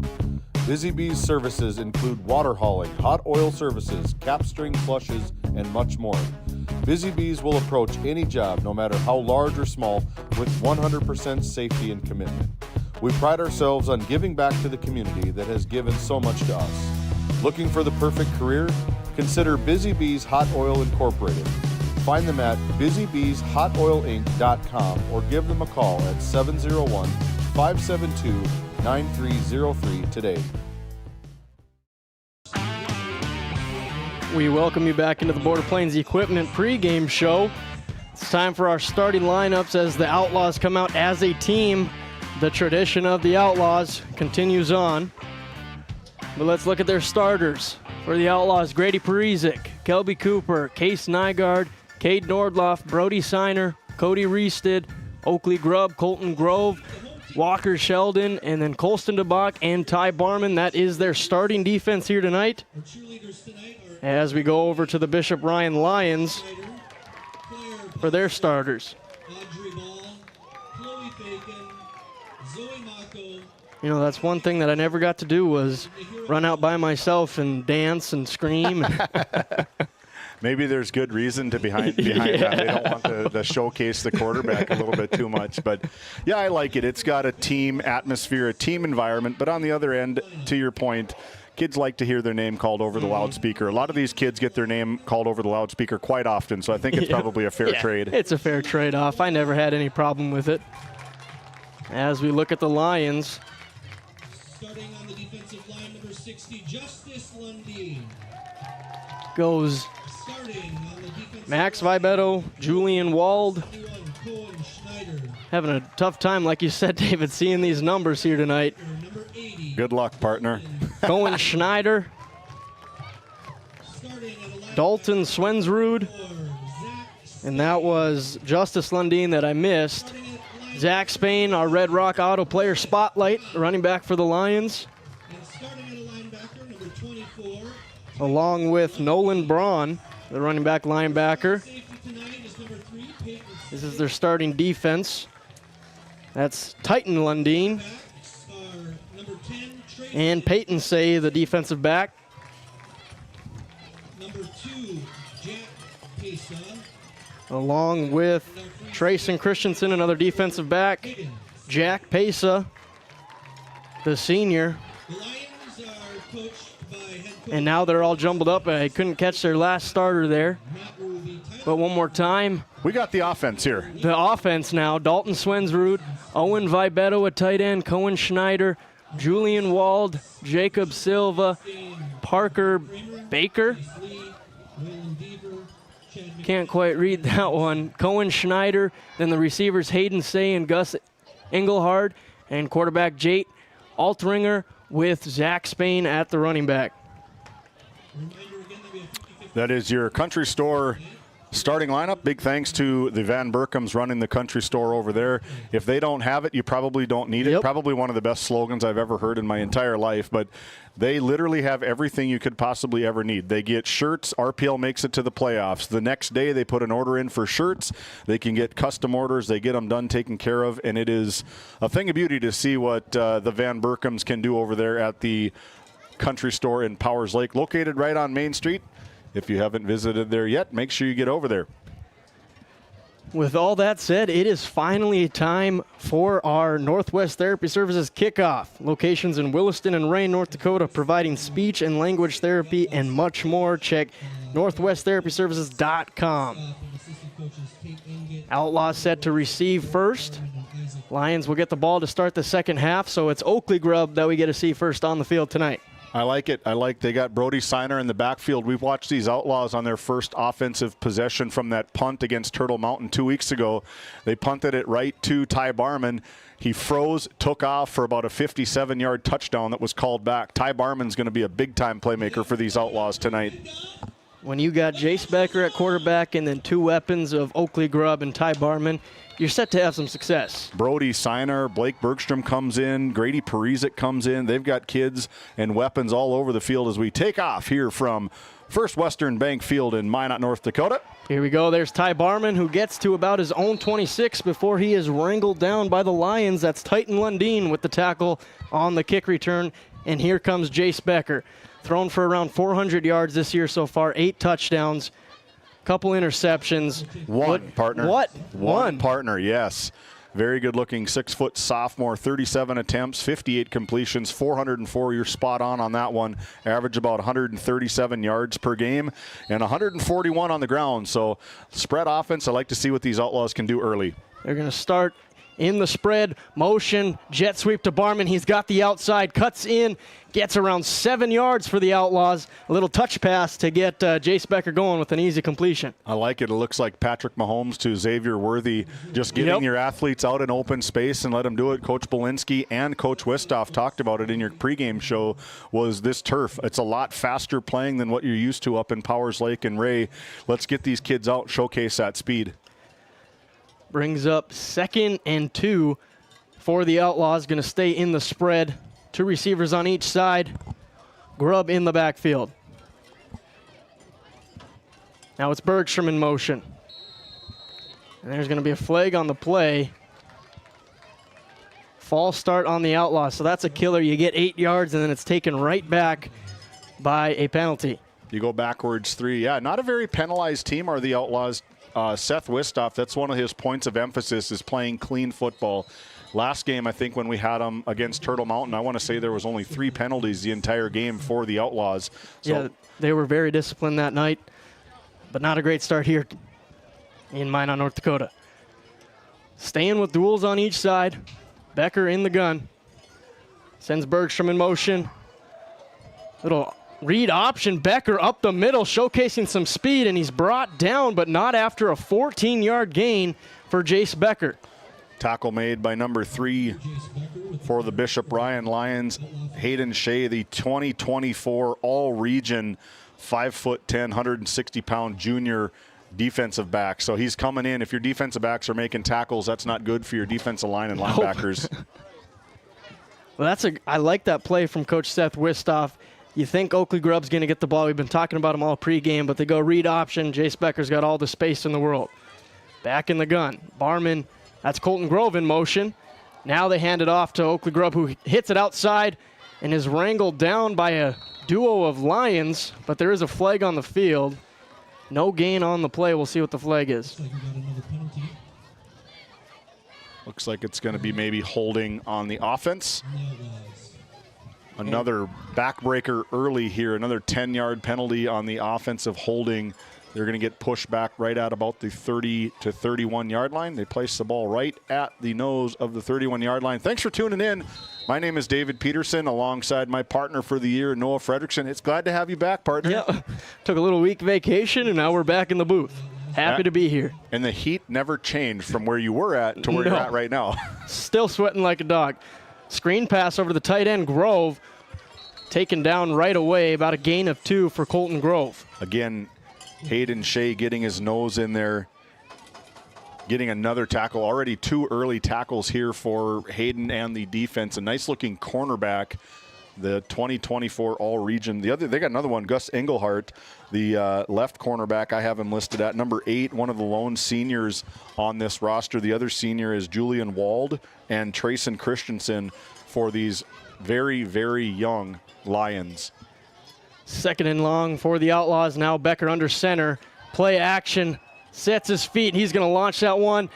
F: Busy Bees services include water hauling, hot oil services, cap string flushes, and much more. Busy Bees will approach any job, no matter how large or small, with 100% safety and commitment. We pride ourselves on giving back to the community that has given so much to us. Looking for the perfect career? Consider Busy Bees Hot Oil Incorporated. Find them at busybeeshotoilinc.com or give them a call at 701-572-9303 today.
C: We welcome you back into the Border Plains Equipment pregame show. It's time for our starting lineups as the Outlaws come out as a team. The tradition of the Outlaws continues on. But let's look at their starters. For the Outlaws, Grady Parizek, Kelby Cooper, Case Nygaard, Cade Nordloff, Brody Siner, Cody Reested, Oakley Grubb, Colton Grove, Walker Sheldon, and then Colston DeBach and Ty Barman. That is their starting defense here tonight. As we go over to the Bishop Ryan Lions for their starters. You know, that's one thing that I never got to do was run out by myself and dance and scream.
U: Maybe there's good reason to behind that. They don't want to showcase the quarterback a little bit too much. But, yeah, I like it. It's got a team atmosphere, a team environment. But on the other end, to your point, kids like to hear their name called over the loudspeaker. A lot of these kids get their name called over the loudspeaker quite often, so I think it's probably a fair trade.
C: It's a fair trade-off. I never had any problem with it. As we look at the Lions.
H: Starting on the defensive line, number 60, Justice Lundeen.
C: Goes Max Vibetto, Julian Wald. Having a tough time, like you said, David, seeing these numbers here tonight.
U: Good luck, partner.
C: Cohen Schneider. Dalton Swensrud. And that was Justice Lundeen that I missed. Zach Spain, our Red Rock Auto Player Spotlight, running back for the Lions. Along with Nolan Braun, the running back linebacker. This is their starting defense. That's Titan Lundeen. And Peyton Say, the defensive back. Along with Trayson Christensen, another defensive back. Jack Pesa, the senior. And now they're all jumbled up. I couldn't catch their last starter there. But one more time.
U: We got the offense here.
C: The offense now. Dalton Swensrud, Owen Vibetto at tight end, Cohen Schneider, Julian Wald, Jacob Silva, Parker Baker. Can't quite read that one. Cohen Schneider, then the receivers Hayden Say and Gus Engelhard, and quarterback Jate Altringer with Zach Spain at the running back.
U: That is your Country Store starting lineup. Big thanks to the Van Berkums running the Country Store over there. If they don't have it, you probably don't need it. Probably one of the best slogans I've ever heard in my entire life, but they literally have everything you could possibly ever need. They get shirts. RPL makes it to the playoffs. The next day they put an order in for shirts. They can get custom orders. They get them done, taken care of, and it is a thing of beauty to see what the Van Berkums can do over there at the Country Store in Powers Lake, located right on Main Street. If you haven't visited there yet, make sure you get over there.
C: With all that said, it is finally time for our Northwest Therapy Services kickoff. Locations in Williston and Ray, North Dakota, providing speech and language therapy and much more. Check northwesttherapyservices.com. Outlaws set to receive first. Lions will get the ball to start the second half, so it's Oakley Grubb that we get to see first on the field tonight.
U: I like it. They got Brody Signer in the backfield. We've watched these Outlaws on their first offensive possession from that punt against Turtle Mountain 2 weeks ago. They punted it right to Ty Barman. He froze, took off for about a 57-yard touchdown that was called back. Ty Barman's going to be a big-time playmaker for these Outlaws tonight.
C: When you got Jace Becker at quarterback and then two weapons of Oakley Grubb and Ty Barman, you're set to have some success.
U: Brody Signer, Blake Bergstrom comes in, Grady Parizek comes in. They've got kids and weapons all over the field as we take off here from First Western Bank Field in Minot, North Dakota.
C: Here we go. There's Ty Barman, who gets to about his own 26 before he is wrangled down by the Lions. That's Titan Lundeen with the tackle on the kick return. And here comes Jace Becker. Thrown for around 400 yards this year so far, 8 touchdowns. Couple interceptions.
U: One partner.
C: What?
U: One partner, yes. Very good-looking 6-foot sophomore, 37 attempts, 58 completions, 404. You're spot on that one. Average about 137 yards per game and 141 on the ground. So spread offense, I like to see what these Outlaws can do early.
C: They're going to start in the spread, motion, jet sweep to Barman. He's got the outside, cuts in, gets around 7 yards for the Outlaws. A little touch pass to get Jace Becker going with an easy completion.
U: I like it. It looks like Patrick Mahomes to Xavier Worthy, just getting your athletes out in open space and let them do it. Coach Belinsky and Coach Wistoff talked about it in your pregame show, was this turf. It's a lot faster playing than what you're used to up in Powers Lake and Ray. Let's get these kids out, showcase that speed.
C: Brings up 2nd and 2 for the Outlaws. Going to stay in the spread. 2 receivers on each side. Grubb in the backfield. Now it's Bergstrom in motion. And there's going to be a flag on the play. False start on the Outlaws. So that's a killer. You get 8 yards, and then it's taken right back by a penalty.
U: You go backwards 3. Yeah, not a very penalized team are the Outlaws. Seth Wistoff, that's one of his points of emphasis, is playing clean football. Last game, I think, when we had them against Turtle Mountain, I want to say there was only 3 penalties the entire game for the Outlaws. So
C: yeah, they were very disciplined that night, but not a great start here in Minot, North Dakota. Staying with duels on each side. Becker in the gun. Sends Bergstrom in motion. Little read option, Becker up the middle, showcasing some speed, and he's brought down, but not after a 14-yard gain for Jace Becker.
U: Tackle made by number 3 for the Bishop Ryan Lions, Hayden Shea, the 2024 All-Region 5'10", 160-pound junior defensive back. So he's coming in. If your defensive backs are making tackles, that's not good for your defensive line and linebackers.
C: Well, I like that play from Coach Seth Wistoff. You think Oakley Grubb's going to get the ball. We've been talking about him all pregame, but they go read option. Jace Becker's got all the space in the world. Back in the gun. Barman, that's Colton Grove in motion. Now they hand it off to Oakley Grubb, who hits it outside and is wrangled down by a duo of Lions, but there is a flag on the field. No gain on the play. We'll see what the flag is.
U: Looks like it's going to be maybe holding on the offense. Another backbreaker early here, another 10-yard penalty on the offensive holding. They're going to get pushed back right at about the 30 to 31-yard line. They place the ball right at the nose of the 31-yard line. Thanks for tuning in. My name is David Peterson, alongside my partner for the year, Noah Fredrickson. It's glad to have you back, partner.
C: Yeah, took a little week vacation, and now we're back in the booth. Happy to be here.
U: And the heat never changed from where you were at to where you're at right now.
C: Still sweating like a dog. Screen pass over to the tight end, Grove. Taken down right away, about a gain of 2 for Colton Grove.
U: Again, Hayden Shea getting his nose in there, getting another tackle. Already 2 early tackles here for Hayden and the defense. A nice-looking cornerback, the 2024 All-Region. They got another one, Gus Engelhart, the left cornerback. I have him listed at number 8, one of the lone seniors on this roster. The other senior is Julian Wald and Trayson Christensen for these very, very young Lions.
C: Second and long for the Outlaws. Now Becker under center. Play action. Sets his feet. He's going to launch that one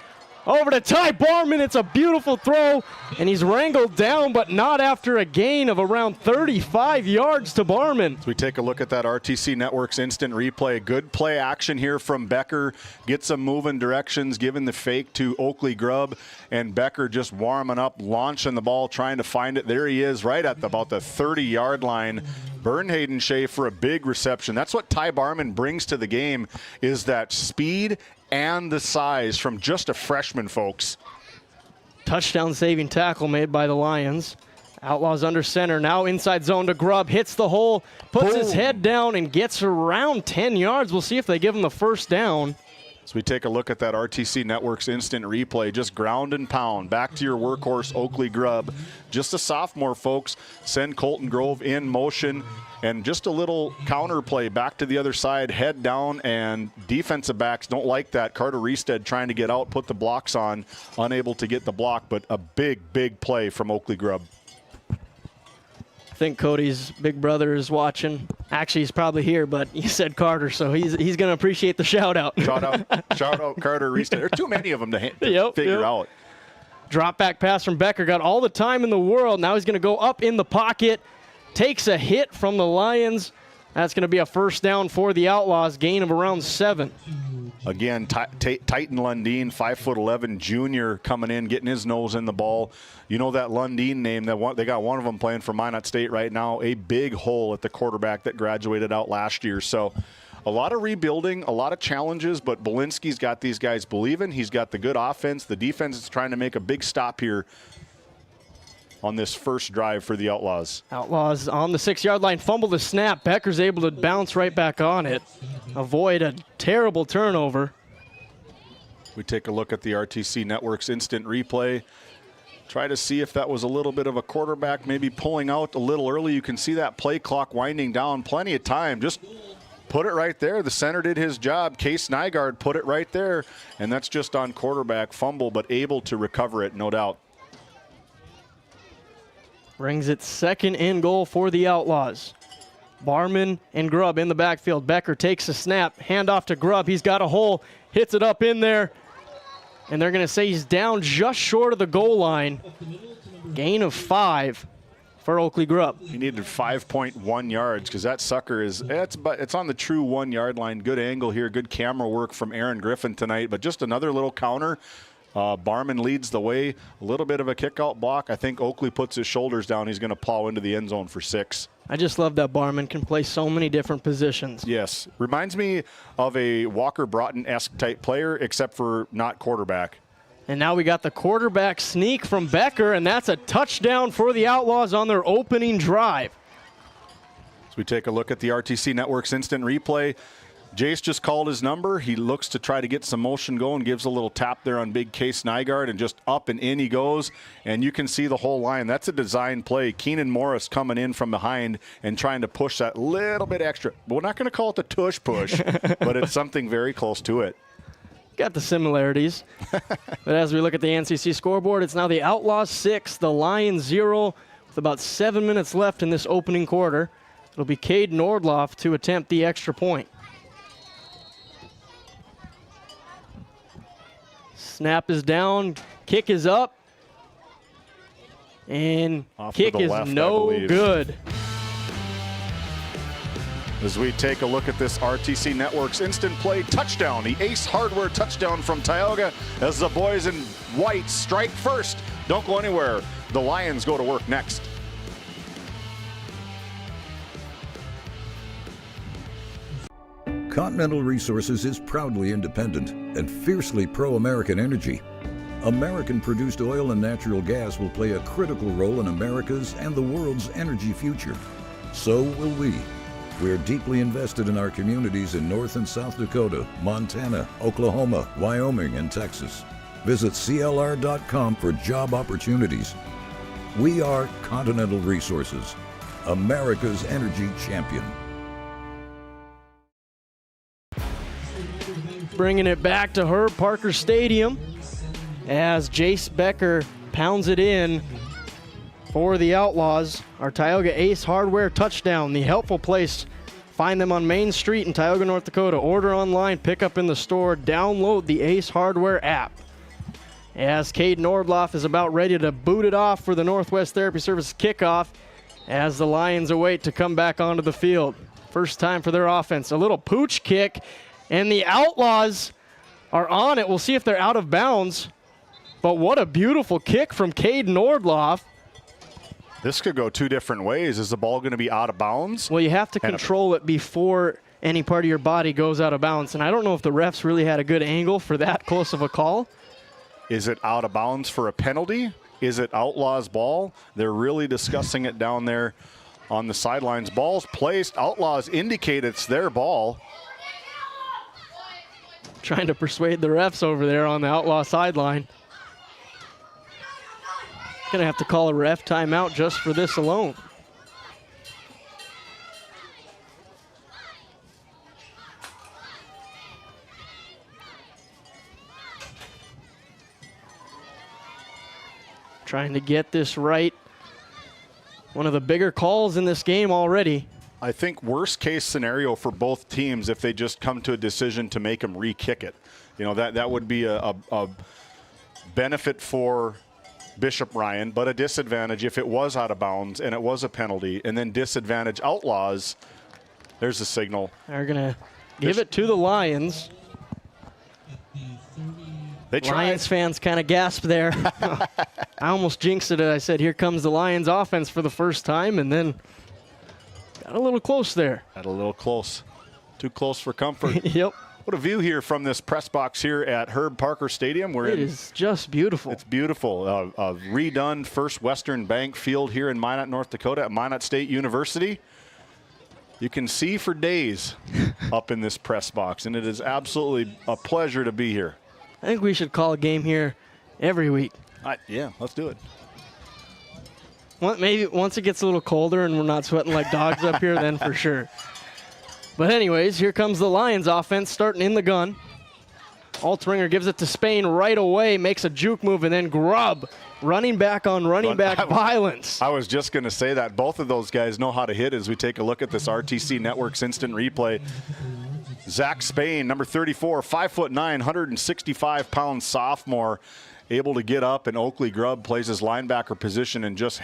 C: over to Ty Barman. It's a beautiful throw, and he's wrangled down, but not after a gain of around 35 yards to Barman.
U: So we take a look at that RTC Network's instant replay. Good play action here from Becker. Gets some moving directions, giving the fake to Oakley Grubb, and Becker just warming up, launching the ball, trying to find it. There he is, right at about the 30-yard line. Burn Hayden Shea for a big reception. That's what Ty Barman brings to the game, is that speed and the size from just a freshman, folks.
C: Touchdown saving tackle made by the Lions. Outlaws under center, now inside zone to Grubb, hits the hole, puts his head down and gets around 10 yards. We'll see if they give him the first down.
U: So we take a look at that RTC Network's instant replay, just ground and pound. Back to your workhorse, Oakley Grubb. Just a sophomore, folks. Send Colton Grove in motion, and just a little counter play back to the other side, head down, and defensive backs don't like that. Carter Reestead trying to get out, put the blocks on, unable to get the block, but a big, big play from Oakley Grubb.
C: I think Cody's big brother is watching. Actually, he's probably here, but he said Carter, so he's going to appreciate the shout-out.
U: Shout out Carter Reestead. There's too many of them to figure out.
C: Drop back pass from Becker. Got all the time in the world. Now he's going to go up in the pocket. Takes a hit from the Lions. That's going to be a first down for the Outlaws. Gain of around 7.
U: Again, Titan Lundeen, 5'11" junior, coming in, getting his nose in the ball. You know that Lundeen name, they got one of them playing for Minot State right now. A big hole at the quarterback that graduated out last year. So a lot of rebuilding, a lot of challenges, but Belinsky's got these guys believing. He's got the good offense. The defense is trying to make a big stop here on this first drive for the Outlaws.
C: Outlaws on the 6-yard line, fumble the snap. Becker's able to bounce right back on it, avoid a terrible turnover.
U: We take a look at the RTC Network's instant replay. Try to see if that was a little bit of a quarterback maybe pulling out a little early. You can see that play clock winding down. Plenty of time. Just put it right there. The center did his job. Case Nygaard put it right there. And that's just on quarterback fumble, but able to recover it, no doubt.
C: Brings it second and goal for the Outlaws. Barman and Grubb in the backfield. Becker takes a snap, handoff to Grubb. He's got a hole, hits it up in there, and they're going to say he's down just short of the goal line. Gain of 5 for Oakley Grubb.
U: He needed 5.1 yards because that sucker it's on the true 1 yard line. Good angle here, good camera work from Aaron Griffin tonight, but just another little counter. Barman leads the way. A little bit of a kick-out block. I think Oakley puts his shoulders down. He's going to plow into the end zone for 6.
C: I just love that Barman can play so many different positions.
U: Yes. Reminds me of a Walker Broughton-esque type player, except for not quarterback.
C: And now we got the quarterback sneak from Becker, and that's a touchdown for the Outlaws on their opening drive.
U: So we take a look at the RTC Network's instant replay. Jace just called his number. He looks to try to get some motion going, gives a little tap there on big Case Nygaard, and just up and in he goes. And you can see the whole line. That's a design play. Keenan Morris coming in from behind and trying to push that little bit extra. We're not going to call it the tush push, but it's something very close to it.
C: Got the similarities. But as we look at the NCC scoreboard, it's now the Outlaws 6, the Lions 0, with about 7 minutes left in this opening quarter. It'll be Cade Nordloff to attempt the extra point. Snap is down, kick is up, and kick is no good.
U: As we take a look at this RTC Network's instant play touchdown, the Ace Hardware touchdown from Tioga as the boys in white strike first. Don't go anywhere. The Lions go to work next.
J: Continental Resources is proudly independent and fiercely pro-American energy. American-produced oil and natural gas will play a critical role in America's and the world's energy future. So will we. We're deeply invested in our communities in North and South Dakota, Montana, Oklahoma, Wyoming, and Texas. Visit CLR.com for job opportunities. We are Continental Resources, America's energy champion.
C: Bringing it back to Herb Parker Stadium as Jace Becker pounds it in for the Outlaws. Our Tioga Ace Hardware touchdown, the helpful place. Find them on Main Street in Tioga, North Dakota. Order online, pick up in the store, download the Ace Hardware app. As Cade Nordloff is about ready to boot it off for the Northwest Therapy Services kickoff as the Lions await to come back onto the field. First time for their offense. A little pooch kick, and the Outlaws are on it. We'll see if they're out of bounds. But what a beautiful kick from Cade Nordloff.
U: This could go two different ways. Is the ball going to be out of bounds?
C: Well, you have to control it before any part of your body goes out of bounds. And I don't know if the refs really had a good angle for that close of a call.
U: Is it out of bounds for a penalty? Is it Outlaws ball? They're really discussing it down there on the sidelines. Ball's placed. Outlaws indicate it's their ball.
C: Trying to persuade the refs over there on the Outlaw sideline. Going to have to call a ref timeout just for this alone. Trying to get this right. One of the bigger calls in this game already.
U: I think worst case scenario for both teams if they just come to a decision to make them re-kick it. You know, that would be a benefit for Bishop Ryan, but a disadvantage if it was out of bounds and it was a penalty, and then disadvantage Outlaws. There's the signal.
C: They're going to give it to the Lions. Lions fans kind of gasped there. I almost jinxed it. I said, here comes the Lions offense for the first time, and then got a little close there.
U: Got a little close. Too close for comfort.
C: Yep.
U: What a view here from this press box here at Herb Parker Stadium.
C: It is just beautiful.
U: It's beautiful. A redone First Western Bank field here in Minot, North Dakota at Minot State University. You can see for days up in this press box, and it is absolutely a pleasure to be here.
C: I think we should call a game here every week.
U: Yeah, let's do it.
C: Maybe once it gets a little colder and we're not sweating like dogs up here, then for sure. But anyways, here comes the Lions offense starting in the gun. Altringer gives it to Spain right away, makes a juke move, and then Grubb running back on running back violence.
U: I was just going to say that. Both of those guys know how to hit as we take a look at this RTC Network's instant replay. Zach Spain, number 34, 5'9", 165-pound sophomore, able to get up, and Oakley Grubb plays his linebacker position and just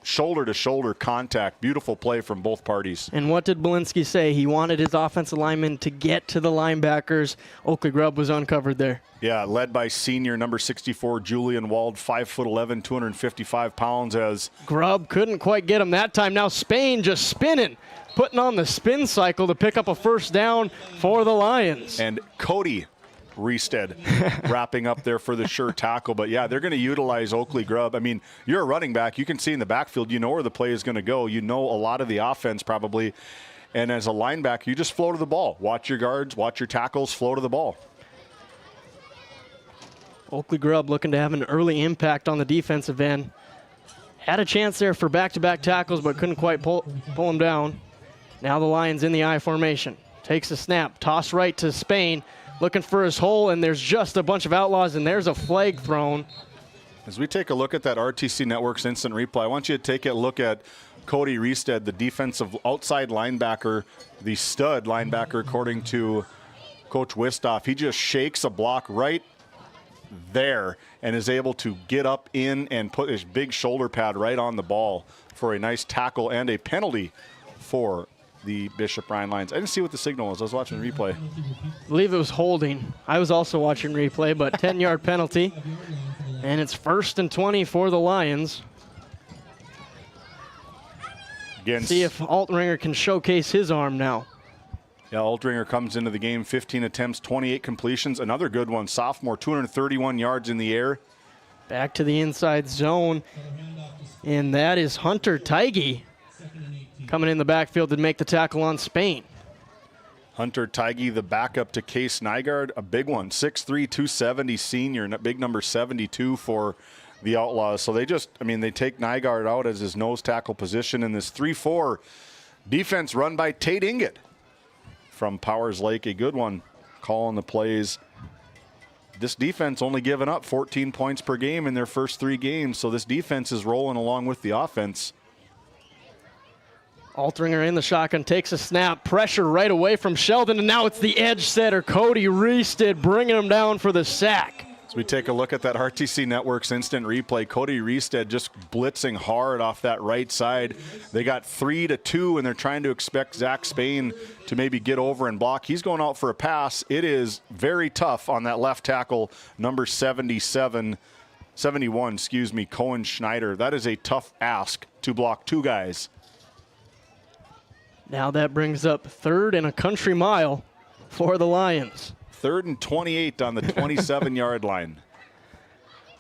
U: shoulder-to-shoulder contact. Beautiful play from both parties.
C: And what did Belinsky say? He wanted his offensive linemen to get to the linebackers. Oakley Grubb was uncovered there.
U: Yeah, led by senior number 64, Julian Wald, 5'11", 255 pounds. As
C: Grubb couldn't quite get him that time. Now Spain just spinning, putting on the spin cycle to pick up a first down for the Lions.
U: And Cody Reestead wrapping up there for the sure tackle. But yeah, they're going to utilize Oakley Grubb. I mean, you're a running back. You can see in the backfield, you know where the play is going to go. You know a lot of the offense probably. And as a linebacker, you just flow to the ball. Watch your guards, watch your tackles, flow to the ball.
C: Oakley Grubb looking to have an early impact on the defensive end. Had a chance there for back-to-back tackles, but couldn't quite pull him down. Now the Lions in the I formation. Takes a snap, toss right to Spain. Looking for his hole, and there's just a bunch of Outlaws, and there's a flag thrown.
U: As we take a look at that RTC Network's instant replay, I want you to take a look at Cody Reestead, the defensive outside linebacker, the stud linebacker, according to Coach Wistoff. He just shakes a block right there and is able to get up in and put his big shoulder pad right on the ball for a nice tackle and a penalty for the Bishop Ryan Lions. I didn't see what the signal was. I was watching the replay.
C: I believe it was holding. I was also watching replay, but 10-yard penalty. And it's 1st and 20 for the Lions.
U: Again,
C: see if Altringer can showcase his arm now.
U: Yeah, Altringer comes into the game, 15 attempts, 28 completions. Another good one, sophomore, 231 yards in the air.
C: Back to the inside zone, and that is Hunter Tigey coming in the backfield to make the tackle on Spain.
U: Hunter Tigey, the backup to Case Nygaard, a big one, 6'3", 270 senior, big number 72 for the Outlaws. So they take Nygaard out as his nose tackle position in this 3-4 defense run by Tate Inget from Powers Lake. A good one, calling the plays. This defense only given up 14 points per game in their first 3 games, so this defense is rolling along with the offense.
C: Altringer in the shotgun, takes a snap, pressure right away from Sheldon, and now it's the edge setter, Cody Reested, bringing him down for the sack.
U: As we take a look at that RTC Network's instant replay, Cody Reested just blitzing hard off that right side. They got 3-2, and they're trying to expect Zach Spain to maybe get over and block. He's going out for a pass. It is very tough on that left tackle, number 71, Cohen Schneider. That is a tough ask to block 2 guys.
C: Now that brings up 3rd and a country mile for the Lions.
U: 3rd and 28 on the 27-yard line.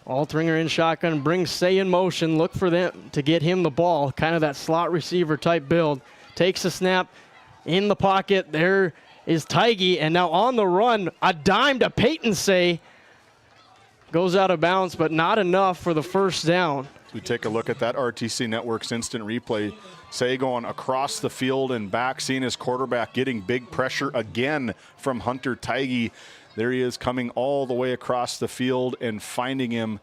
C: Altringer in shotgun, brings Say in motion, look for them to get him the ball, kind of that slot receiver type build. Takes a snap in the pocket. There is Tigey, and now on the run, a dime to Peyton Say. Goes out of bounds, but not enough for the first down.
U: We take a look at that RTC Network's instant replay. Say going across the field and back, seeing his quarterback getting big pressure again from Hunter Tigey. There he is coming all the way across the field and finding him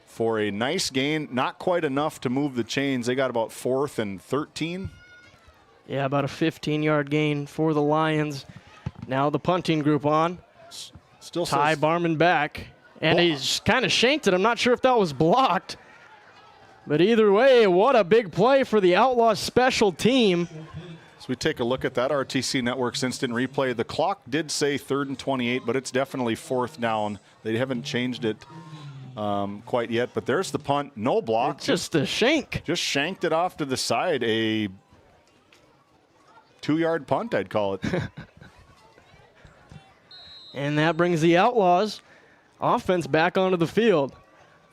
U: for a nice gain. Not quite enough to move the chains. They got about 4th and 13.
C: Yeah, about a 15-yard gain for the Lions. Now the punting group on.
U: Still
C: Ty Barman back. And he's kind of shanked it. I'm not sure if that was blocked. But either way, what a big play for the Outlaws special team.
U: So we take a look at that RTC Network's instant replay. The clock did say 3rd and 28, but it's definitely 4th down. They haven't changed it quite yet, but there's the punt. No block.
C: It's just a shank.
U: Just shanked it off to the side. A 2-yard punt, I'd call it.
C: And that brings the Outlaws offense back onto the field.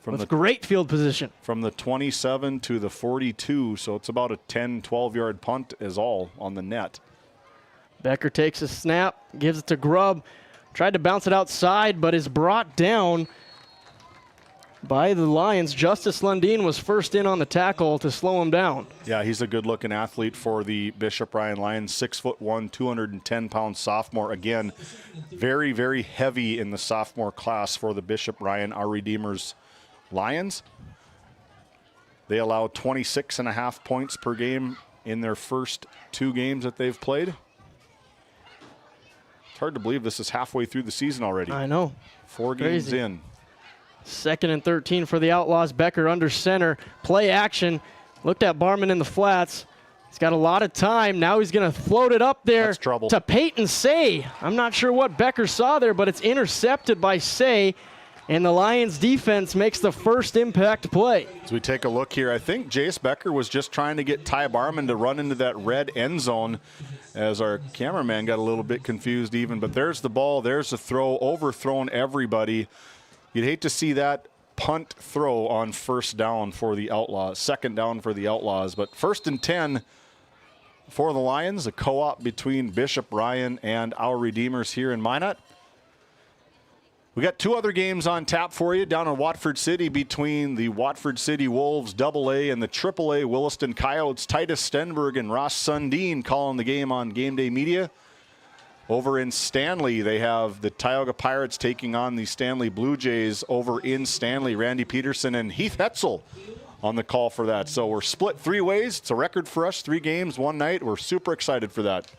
C: With great field position.
U: From the 27 to the 42, so it's about a 10, 12-yard punt is all on the net.
C: Becker takes a snap, gives it to Grubb. Tried to bounce it outside, but is brought down by the Lions. Justice Lundeen was first in on the tackle to slow him down.
U: Yeah, he's a good-looking athlete for the Bishop Ryan Lions. 6'1", 210-pound sophomore. Again, very, very heavy in the sophomore class for the Bishop Ryan, our Redeemers Lions. They allow 26.5 points per game in their first 2 games that they've played. It's hard to believe this is halfway through the season already.
C: I know.
U: 4 games in.
C: 2nd and 13 for the Outlaws. Becker under center. Play action. Looked at Barman in the flats. He's got a lot of time. Now he's going to float it up there to Peyton Say. I'm not sure what Becker saw there, but it's intercepted by Say. And the Lions defense makes the first impact play.
U: As we take a look here, I think Jace Becker was just trying to get Ty Barman to run into that red end zone, as our cameraman got a little bit confused even. But there's the ball, there's the throw, overthrown everybody. You'd hate to see that punt throw on 1st down for the Outlaws, 2nd down for the Outlaws. But 1st and 10 for the Lions, a co-op between Bishop Ryan and our Redeemers here in Minot. We got 2 other games on tap for you down in Watford City between the Watford City Wolves AA and the AAA Williston Coyotes. Titus Stenberg and Ross Sundin calling the game on GameDay Media. Over in Stanley, they have the Tioga Pirates taking on the Stanley Blue Jays over in Stanley. Randy Peterson and Heath Hetzel on the call for that. So we're split 3 ways. It's a record for us, 3 games, 1 night. We're super excited for that.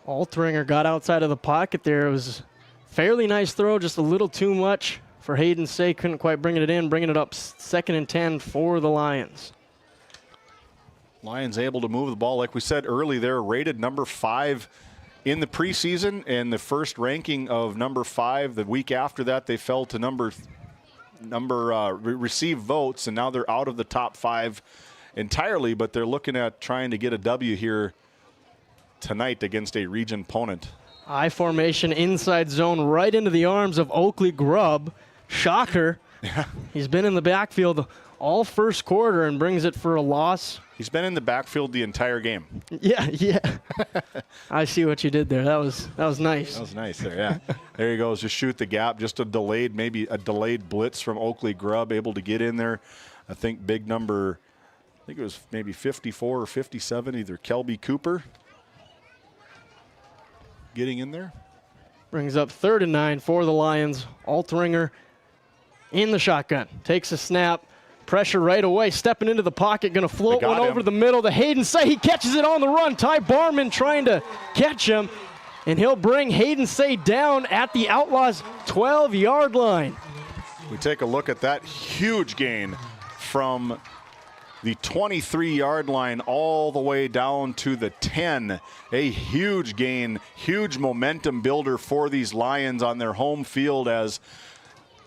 C: Altringer got outside of the pocket there. It was fairly nice throw, just a little too much for Hayden Say. Couldn't quite bring it in, bringing it up 2nd and 10 for the Lions.
U: Lions able to move the ball. Like we said early, they're rated number 5 in the preseason, and the first ranking of number 5. The week after that, they fell to received votes, and now they're out of the top 5 entirely, but they're looking at trying to get a W here tonight against a region opponent.
C: I formation inside zone right into the arms of Oakley Grubb. Shocker.
U: Yeah.
C: He's been in the backfield all first quarter and brings it for a loss.
U: He's been in the backfield the entire game.
C: Yeah. I see what you did there. That was nice.
U: That was nice there, yeah. There he goes, just shoot the gap. Just maybe a delayed blitz from Oakley Grubb, able to get in there. I think big number, I think it was maybe 54 or 57, either Kelby Cooper getting in there.
C: Brings up 3rd and 9 for the Lions. Altringer in the shotgun. Takes a snap. Pressure right away. Stepping into the pocket. Going to float one over the middle to Hayden Say. He catches it on the run. Ty Barman trying to catch him. And he'll bring Hayden Say down at the Outlaws 12-yard line.
U: We take a look at that huge gain from the 23-yard line all the way down to the 10. A huge gain, huge momentum builder for these Lions on their home field as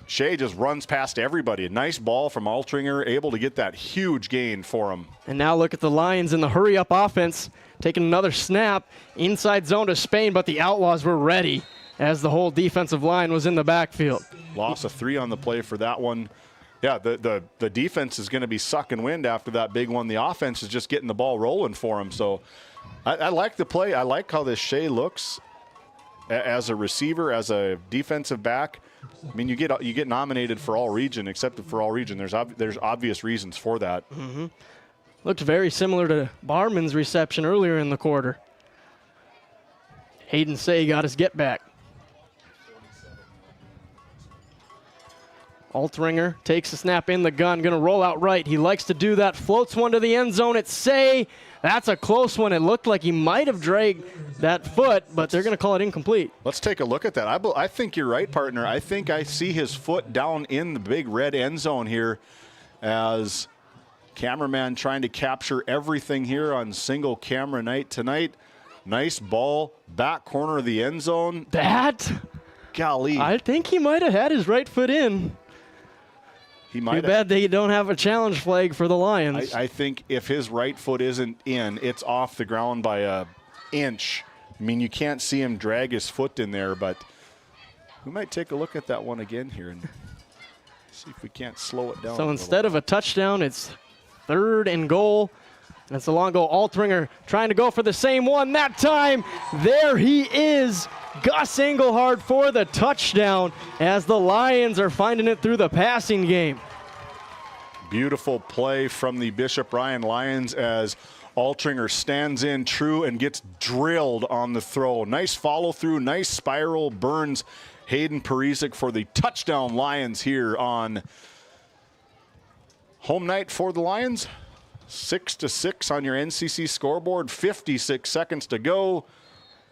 U: Shea just runs past everybody. A nice ball from Altringer, able to get that huge gain for him.
C: And now look at the Lions in the hurry-up offense, taking another snap inside zone to Spain, but the Outlaws were ready as the whole defensive line was in the backfield.
U: Loss of 3 on the play for that one. Yeah, the defense is going to be sucking wind after that big one. The offense is just getting the ball rolling for him. So I like the play. I like how this Shea looks as a receiver, as a defensive back. I mean, you get nominated for all region, accepted for all region. There's obvious reasons for that.
C: Mm-hmm. Looked very similar to Barman's reception earlier in the quarter. Hayden Say got his get back. Altringer takes the snap in the gun, going to roll out right. He likes to do that. Floats one to the end zone. It's Say. That's a close one. It looked like he might have dragged that foot, but they're going to call it incomplete.
U: Let's take a look at that. I think you're right, partner. I think I see his foot down in the big red end zone here as cameraman trying to capture everything here on single camera night tonight. Nice ball, back corner of the end zone.
C: That?
U: Golly.
C: I think he might have had his right foot in.
U: He might.
C: Too bad they don't have a challenge flag for the Lions.
U: I think if his right foot isn't in, it's off the ground by a inch. I mean, you can't see him drag his foot in there, but we might take a look at that one again here and see if we can't slow it down.
C: So instead of a touchdown, it's 3rd and goal. And it's a long goal. Altringer trying to go for the same one that time. There he is. Gus Engelhard for the touchdown as the Lions are finding it through the passing game.
U: Beautiful play from the Bishop Ryan Lions as Altringer stands in true and gets drilled on the throw. Nice follow through, nice spiral, burns Hayden Parizek for the touchdown Lions here on home night for the Lions. 6-6 on your NCC scoreboard, 56 seconds to go.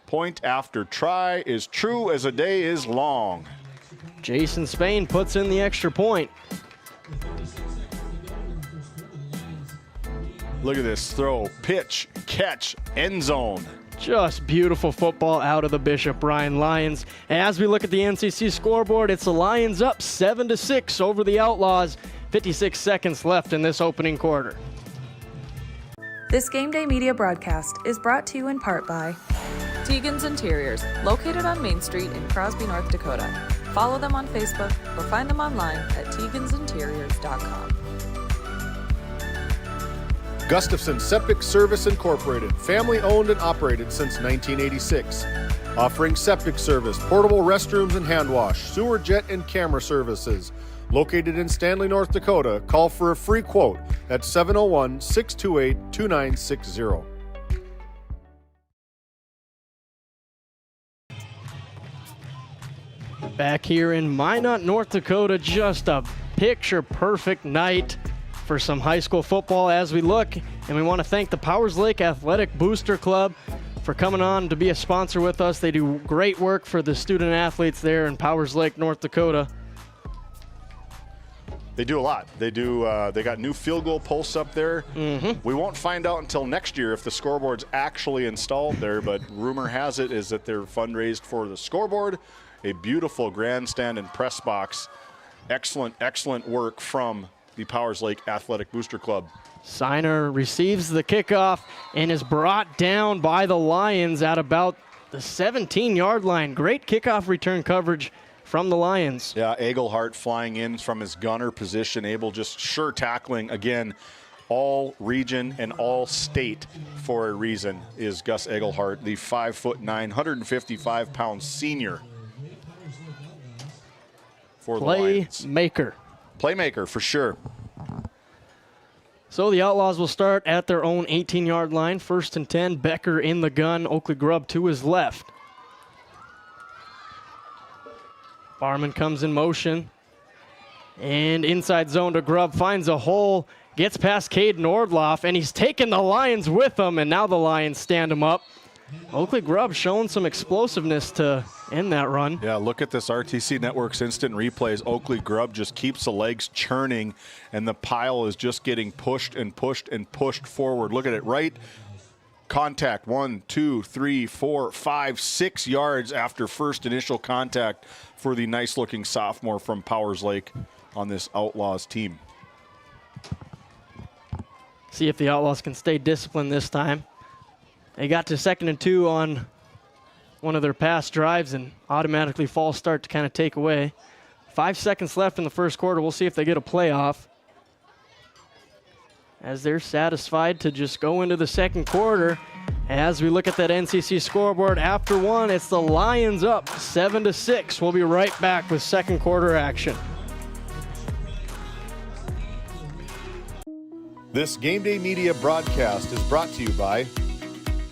U: Point after try is true as a day is long.
C: Jason Spain puts in the extra point.
U: Look at this throw, pitch, catch, end zone.
C: Just beautiful football out of the Bishop Ryan Lions. As we look at the NCC scoreboard, it's the Lions up 7-6 over the Outlaws. 56 seconds left in this opening quarter.
K: This Game Day media broadcast is brought to you in part by Tegan's Interiors, located on Main Street in Crosby, North Dakota. Follow them on Facebook or find them online at tegansinteriors.com.
F: Gustafson Septic Service Incorporated, family owned and operated since 1986. Offering septic service, portable restrooms and hand wash, sewer jet and camera services. Located in Stanley, North Dakota, call for a free quote at 701-628-2960.
C: Back here in Minot, North Dakota, just a picture-perfect night for some high school football as we look. And we want to thank the Powers Lake Athletic Booster Club for coming on to be a sponsor with us. They do great work for the student athletes there in Powers Lake, North Dakota.
U: They do a lot. They do. They got new field goal posts up there.
C: Mm-hmm.
U: We won't find out until next year if the scoreboard's actually installed there, but rumor has it is that they're fundraised for the scoreboard, a beautiful grandstand and press box. Excellent, excellent work from the Powers Lake Athletic Booster Club.
C: Signer receives the kickoff and is brought down by the Lions at about the 17-yard line. Great kickoff return coverage from the Lions.
U: Yeah, Egelhart flying in from his gunner position, able just sure tackling. Again, all region and all state for a reason is Gus Egelhart, the 5'9", 155-pound senior for the Lions. Playmaker for sure.
C: So the Outlaws will start at their own 18-yard line. 1st and 10, Becker in the gun, Oakley Grubb to his left. Barman comes in motion. And inside zone to Grubb, finds a hole, gets past Caden Ordloff, and he's taking the Lions with him, and now the Lions stand him up. Oakley Grubb showing some explosiveness to end that run.
U: Yeah, look at this RTC Network's instant replays. Oakley Grubb just keeps the legs churning, and the pile is just getting pushed and pushed and pushed forward. Look at it, right? Contact 1, 2, 3, 4, 5, 6 yards after first initial contact for the nice-looking sophomore from Powers Lake on this Outlaws team.
C: See if the Outlaws can stay disciplined this time. They got to 2nd and 2 on one of their past drives and automatically false start to kind of take away. 5 seconds left in the first quarter. We'll see if they get a playoff, as they're satisfied to just go into the second quarter. As we look at that NCC scoreboard, after one, it's the Lions up 7-6. We'll be right back with second quarter action.
F: This Game Day Media broadcast is brought to you by...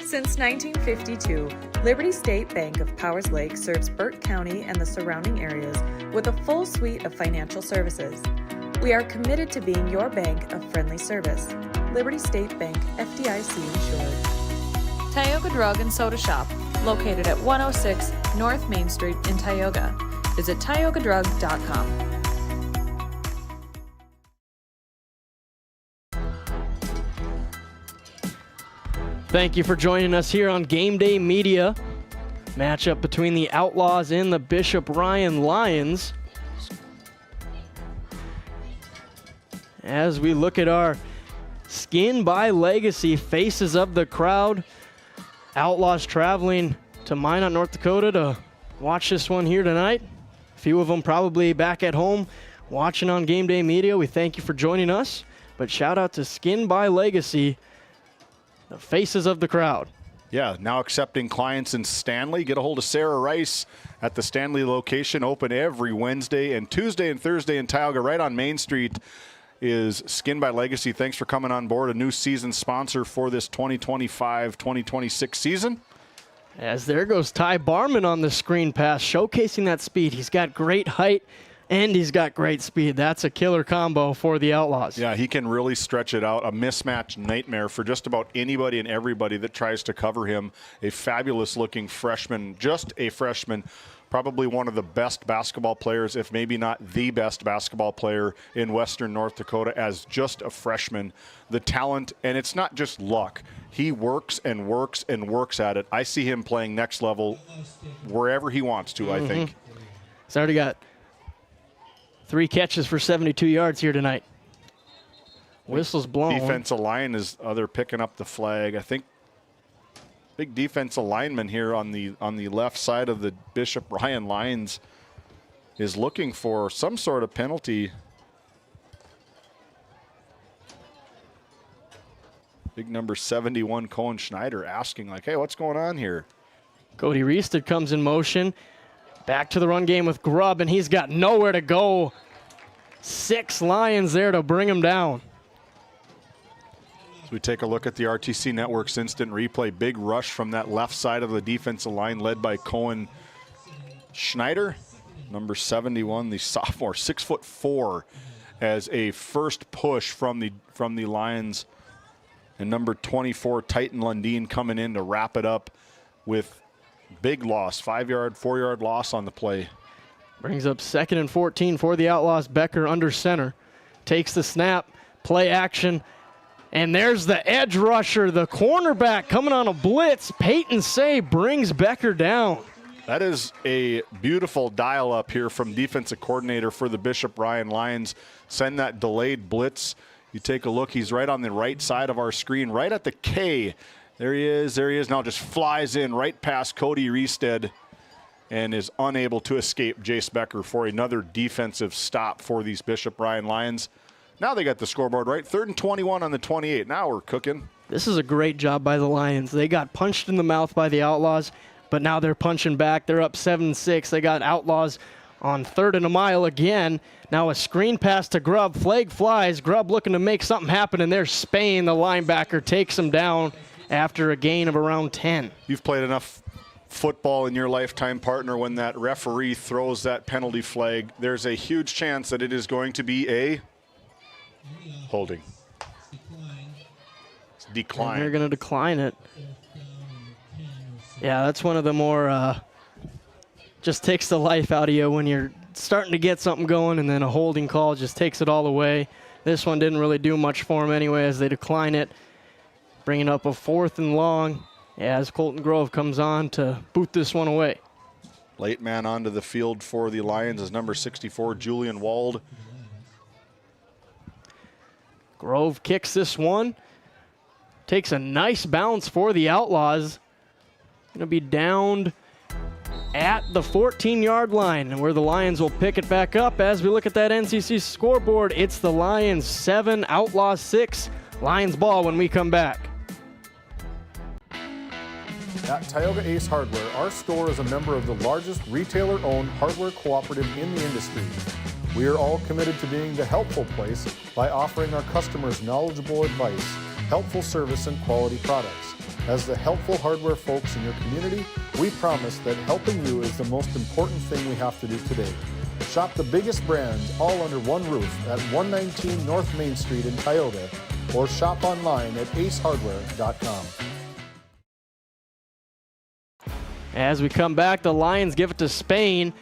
K: Since 1952, Liberty State Bank of Powers Lake serves Burt County and the surrounding areas with a full suite of financial services. We are committed to being your bank of friendly service. Liberty State Bank, FDIC insured. Tioga Drug and Soda Shop, located at 106 North Main Street in Tioga. Visit tiogadrug.com.
C: Thank you for joining us here on Game Day Media. Matchup between the Outlaws and the Bishop Ryan Lions. As we look at our Skin by Legacy faces of the crowd. Outlaws traveling to Minot, North Dakota to watch this one here tonight. A few of them probably back at home watching on Game Day Media. We thank you for joining us. But shout out to Skin by Legacy, the faces of the crowd.
U: Yeah, now accepting clients in Stanley. Get a hold of Sarah Rice at the Stanley location. Open every Wednesday and Tuesday and Thursday in Tioga. Right on Main Street is Skin by Legacy. Thanks for coming on board. A new season sponsor for this 2025-2026 season.
C: As there goes Ty Barman on the screen pass, showcasing that speed. He's got great height and he's got great speed. That's a killer combo for the Outlaws.
U: Yeah, he can really stretch it out. A mismatch nightmare for just about anybody and everybody that tries to cover him. A fabulous-looking freshman, just a freshman, probably one of the best basketball players, if maybe not the best basketball player in Western North Dakota as just a freshman. The talent, and it's not just luck. He works and works and works at it. I see him playing next level wherever he wants to, I think.
C: He's already got 3 catches for 72 yards here tonight. Whistle's blown.
U: Defensive line is they're picking up the flag. I think big defensive lineman here on the left side of the Bishop Ryan Lions is looking for some sort of penalty. Big number 71, Cohen Schneider, asking like, hey, what's going on here?
C: Cody Reested comes in motion. Back to the run game with Grubb, and he's got nowhere to go. 6 Lions there to bring him down.
U: As we take a look at the RTC Network's instant replay, big rush from that left side of the defensive line led by Cohen Schneider, number 71, the sophomore, 6'4", as a first push from the Lions. And number 24, Titan Lundeen, coming in to wrap it up with big loss, 5-yard, 4-yard loss on the play.
C: Brings up 2nd and 14 for the Outlaws. Becker under center. Takes the snap, play action, and there's the edge rusher, the cornerback coming on a blitz. Peyton Say brings Becker down.
U: That is a beautiful dial-up here from defensive coordinator for the Bishop Ryan Lions. Send that delayed blitz You take a look, he's right on the right side of our screen, right at the K. There he is, now just flies in right past Cody Riestead and is unable to escape Jace Becker for another defensive stop for these Bishop Ryan Lions. Now they got the scoreboard right. 3rd and 21 on the 28. Now we're cooking.
C: This is a great job by the Lions. They got punched in the mouth by the Outlaws, but now they're punching back. They're up 7-6. They got Outlaws on 3rd and a mile again. Now a screen pass to Grubb. Flag flies. Grubb looking to make something happen, and there's Spain, the linebacker, takes him down after a gain of around 10.
U: You've played enough football in your lifetime, partner. When that referee throws that penalty flag, there's a huge chance that it is going to be a holding. It's decline.
C: And they're going to decline it. Yeah, that's one of the more just takes the life out of you when you're starting to get something going, and then a holding call just takes it all away. This one didn't really do much for them anyway as they decline it, bringing up a 4th and long as Colton Grove comes on to boot this one away.
U: Late man onto the field for the Lions is number 64, Julian Wald.
C: Grove kicks this one. Takes a nice bounce for the Outlaws. Going to be downed at the 14-yard line, and where the Lions will pick it back up. As we look at that NCC scoreboard, it's the Lions 7, Outlaws 6. Lions ball when we come back.
F: At Tioga Ace Hardware, our store is a member of the largest retailer-owned hardware cooperative in the industry. We are all committed to being the helpful place by offering our customers knowledgeable advice, helpful service, and quality products. As the helpful hardware folks in your community, we promise that helping you is the most important thing we have to do today. Shop the biggest brands all under one roof at 119 North Main Street in Tioga, or shop online at acehardware.com.
C: As we come back, the Lions give it to Spain.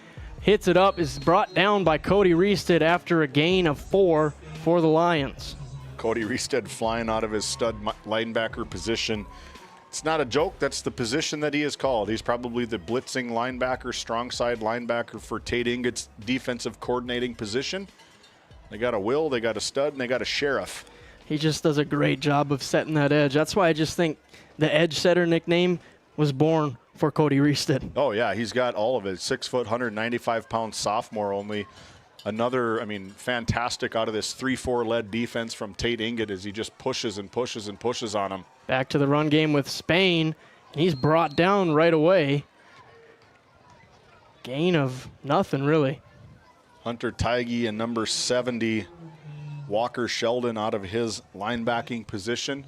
C: Hits it up, is brought down by Cody Riestead after a gain of 4 for the Lions.
U: Cody Riestead flying out of his stud linebacker position. It's not a joke, that's the position that he is called. He's probably the blitzing linebacker, strong side linebacker for Tate Ingott's defensive coordinating position. They got a Will, they got a Stud, and they got a Sheriff.
C: He just does a great job of setting that edge. That's why I just think the edge setter nickname was born for Cody Riestead.
U: Oh, yeah, he's got all of it. 6 foot, 195-pound sophomore only. Another, fantastic out of this 3-4 led defense from Tate Ingott as he just pushes and pushes and pushes on him.
C: Back to the run game with Spain. He's brought down right away. Gain of nothing, really.
U: Hunter Tighe and number 70, Walker Sheldon, out of his linebacking position.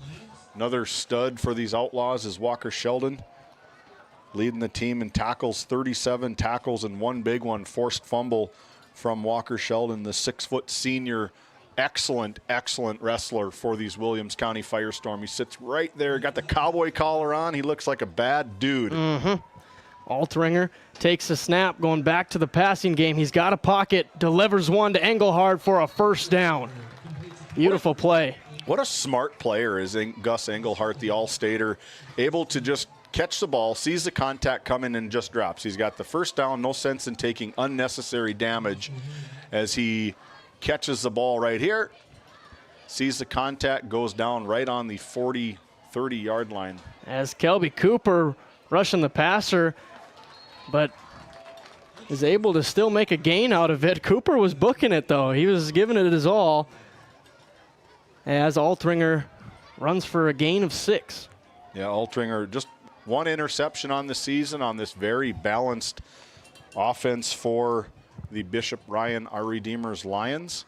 U: Another stud for these Outlaws is Walker Sheldon, leading the team in tackles, 37 tackles and one big one, forced fumble from Walker Sheldon, the 6-foot senior. Excellent wrestler for these Williams County Firestorm. He sits right there, got the cowboy collar on. He looks like a bad dude.
C: Altringer takes a snap, going back to the passing game. He's got a pocket, delivers one to Engelhardt for a first down. Beautiful play.
U: What a smart player is Gus Engelhardt, the All-Stater, able to just catch the ball, sees the contact coming, and just drops. He's got the first down, no sense in taking unnecessary damage as he catches the ball right here, sees the contact, goes down right on the 40, 30-yard line.
C: As Kelby Cooper rushing the passer, but is able to still make a gain out of it. Cooper was booking it, though. He was giving it his all as Altringer runs for a gain of 6.
U: Yeah, Altringer just one interception on the season on this very balanced offense for the Bishop Ryan, our Redeemers Lions.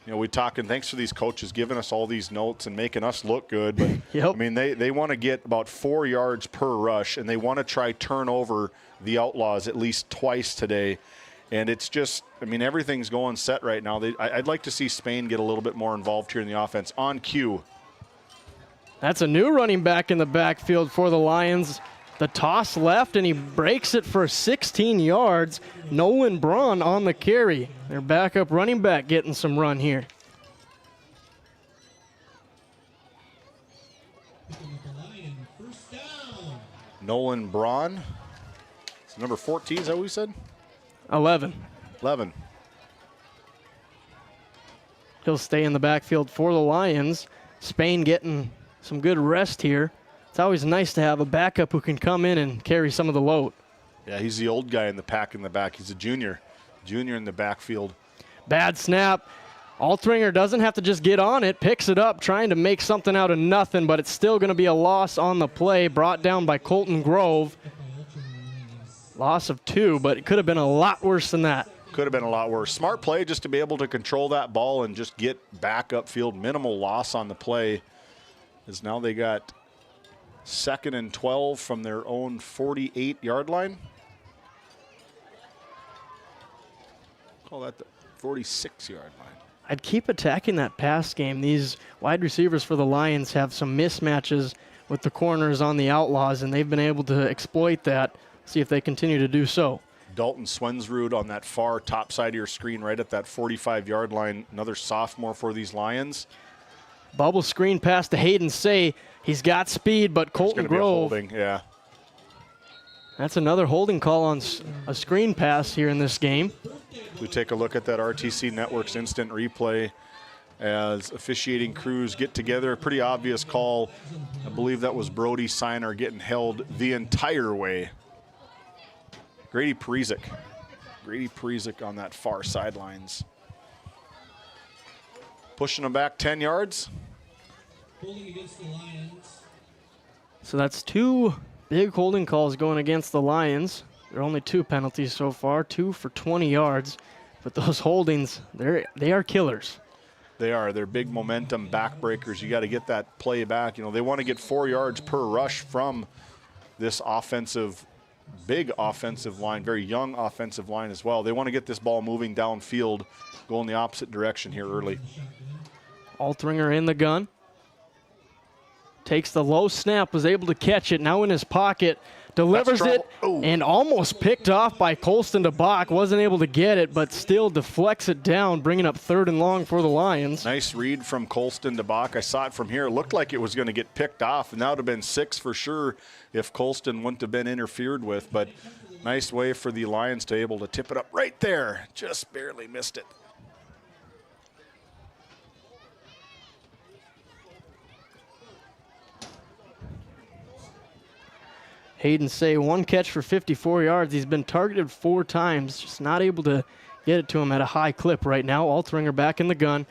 U: You know, we talking, thanks for these coaches giving us all these notes and making us look good. But
C: yep.
U: They want to get about 4 yards per rush, and they want to try turn over the Outlaws at least twice today. And it's just, everything's going set right now. I'd like to see Spain get a little bit more involved here in the offense. On cue.
C: That's a new running back in the backfield for the Lions. The toss left, and he breaks it for 16 yards. Nolan Braun on the carry. Their backup running back getting some run here.
U: Nolan Braun. It's number 14, is that what we said?
C: 11. He'll stay in the backfield for the Lions. Spain getting some good rest here. It's always nice to have a backup who can come in and carry some of the load.
U: Yeah, he's the old guy in the pack in the back. He's a junior in the backfield.
C: Bad snap. Altringer doesn't have to just get on it, picks it up, trying to make something out of nothing, but it's still going to be a loss on the play, brought down by Colton Grove. Loss of 2, but it could have been a lot worse than that.
U: Could have been a lot worse. Smart play just to be able to control that ball and just get back upfield. Minimal loss on the play, as now they got 2nd and 12 from their own 48-yard line. Call that the 46-yard line.
C: I'd keep attacking that pass game. These wide receivers for the Lions have some mismatches with the corners on the Outlaws, and they've been able to exploit that. See if they continue to do so.
U: Dalton Swensrud on that far top side of your screen right at that 45-yard line. Another sophomore for these Lions.
C: Bubble screen pass to Hayden Say. He's got speed, but Colton Grove.
U: Holding, yeah.
C: That's another holding call on a screen pass here in this game.
U: We take a look at that RTC Network's instant replay as officiating crews get together. A pretty obvious call. I believe that was Brody Siner getting held the entire way. Grady Parizek on that far sidelines. Pushing him back 10 yards.
H: Holding against the Lions.
C: So that's 2 big holding calls going against the Lions. There are only 2 penalties so far, 2 for 20 yards. But those holdings, they are killers.
U: They are. They're big momentum backbreakers. You got to get that play back. You know, they want to get 4 yards per rush from this big offensive line, very young offensive line as well. They want to get this ball moving downfield, go in the opposite direction here early.
C: Altringer in the gun. Takes the low snap, was able to catch it, now in his pocket, delivers it, and almost picked off by Colston DeBach. Wasn't able to get it, but still deflects it down, bringing up 3rd and long for the Lions.
U: Nice read from Colston DeBach. I saw it from here. It looked like it was going to get picked off, and that would have been 6 for sure if Colston wouldn't have been interfered with. But nice way for the Lions to be able to tip it up right there. Just barely missed it.
C: Hayden Say, 1 catch for 54 yards. He's been targeted 4 times, just not able to get it to him at a high clip right now. Altringer back in the gun.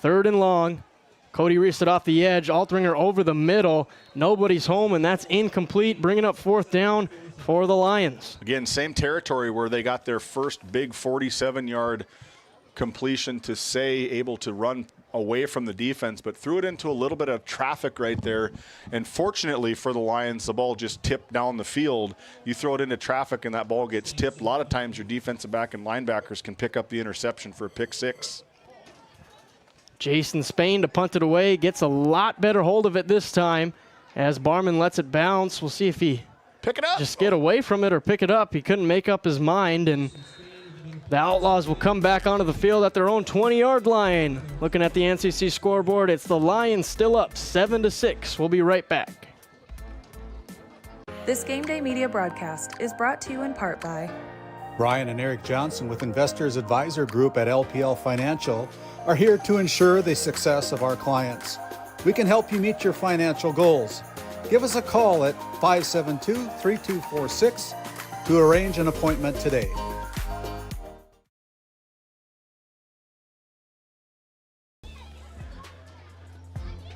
C: 3rd and long. Cody Reese it off the edge. Altringer over the middle. Nobody's home, and that's incomplete, bringing up 4th down for the Lions.
U: Again, same territory where they got their first big 47-yard completion to Say, able to run away from the defense, but threw it into a little bit of traffic right there. And fortunately for the Lions, the ball just tipped down the field. You throw it into traffic and that ball gets tipped. A lot of times your defensive back and linebackers can pick up the interception for a pick 6.
C: Jason Spain to punt it away, gets a lot better hold of it this time as Barman lets it bounce. We'll see if he
U: pick it up,
C: just get away from it or pick it up. He couldn't make up his mind, and the Outlaws will come back onto the field at their own 20-yard line. Looking at the NCC scoreboard, it's the Lions still up 7-6. We'll be right back.
K: This Game Day media broadcast is brought to you in part by
E: Brian and Eric Johnson with Investors Advisor Group at LPL Financial are here to ensure the success of our clients. We can help you meet your financial goals. Give us a call at 572-3246 to arrange an appointment today.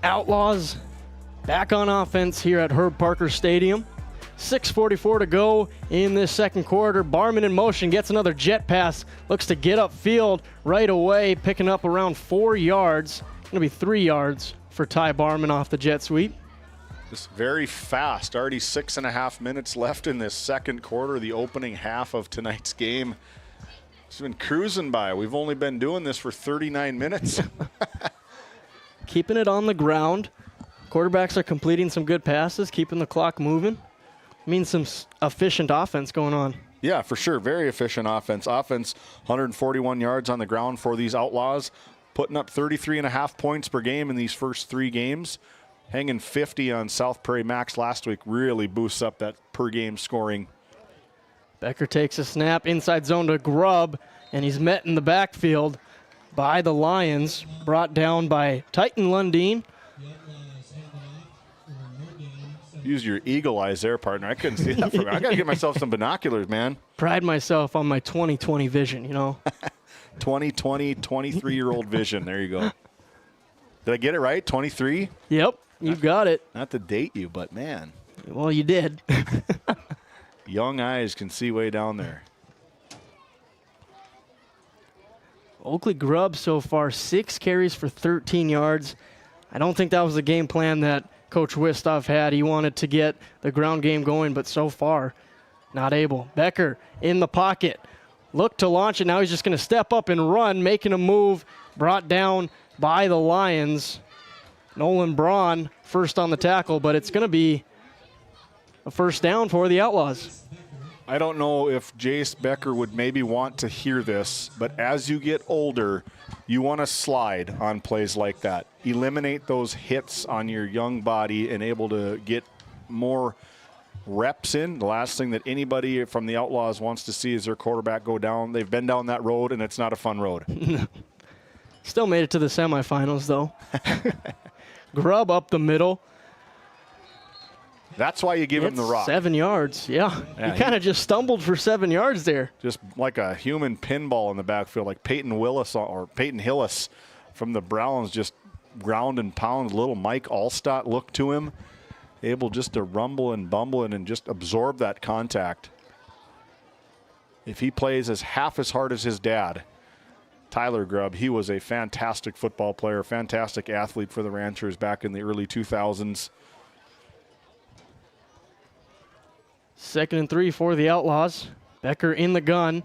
C: Outlaws back on offense here at Herb Parker Stadium. 6:44 to go in this second quarter. Barman in motion, gets another jet pass, looks to get upfield right away, picking up around 4 yards. Going to be 3 yards for Ty Barman off the jet sweep.
U: Just very fast. Already 6.5 minutes left in this second quarter, the opening half of tonight's game. It's been cruising by. We've only been doing this for 39 minutes.
C: Keeping it on the ground. Quarterbacks are completing some good passes, keeping the clock moving. Means some efficient offense going on.
U: Yeah, for sure. Very efficient offense. 141 yards on the ground for these Outlaws, putting up 33.5 points per game in these first 3 games. Hanging 50 on South Prairie Max last week really boosts up that per game scoring.
C: Becker takes a snap inside zone to Grubb, and he's met in the backfield. by the Lions, brought down by Titan Lundeen.
U: Use your eagle eyes there, partner. I couldn't see that. I got to get myself some binoculars, man.
C: Pride myself on my 20/20 vision, you know.
U: 20/20, 23-year-old vision. There you go. Did I get it right? 23?
C: Yep, you got it.
U: Not to date you, but man.
C: Well, you did.
U: Young eyes can see way down there.
C: Oakley Grubb so far, 6 carries for 13 yards. I don't think that was the game plan that Coach Wistoff had. He wanted to get the ground game going, but so far, not able. Becker in the pocket. Looked to launch it. Now he's just going to step up and run, making a move. Brought down by the Lions. Nolan Braun first on the tackle, but it's going to be a first down for the Outlaws.
U: I don't know if Jace Becker would maybe want to hear this, but as you get older, you want to slide on plays like that. Eliminate those hits on your young body and able to get more reps in. The last thing that anybody from the Outlaws wants to see is their quarterback go down. They've been down that road, and it's not a fun road.
C: Still made it to the semifinals, though. Grubb up the middle.
U: That's why you give him the rock.
C: 7 yards, yeah. He kind of just stumbled for 7 yards there.
U: Just like a human pinball in the backfield, like Peyton Hillis from the Browns, just ground and pound. Little Mike Allstott looked to him, able just to rumble and bumble and just absorb that contact. If he plays as half as hard as his dad, Tyler Grubb, he was a fantastic football player, fantastic athlete for the Ranchers back in the early 2000s.
C: 2nd and 3 for the Outlaws. Becker in the gun.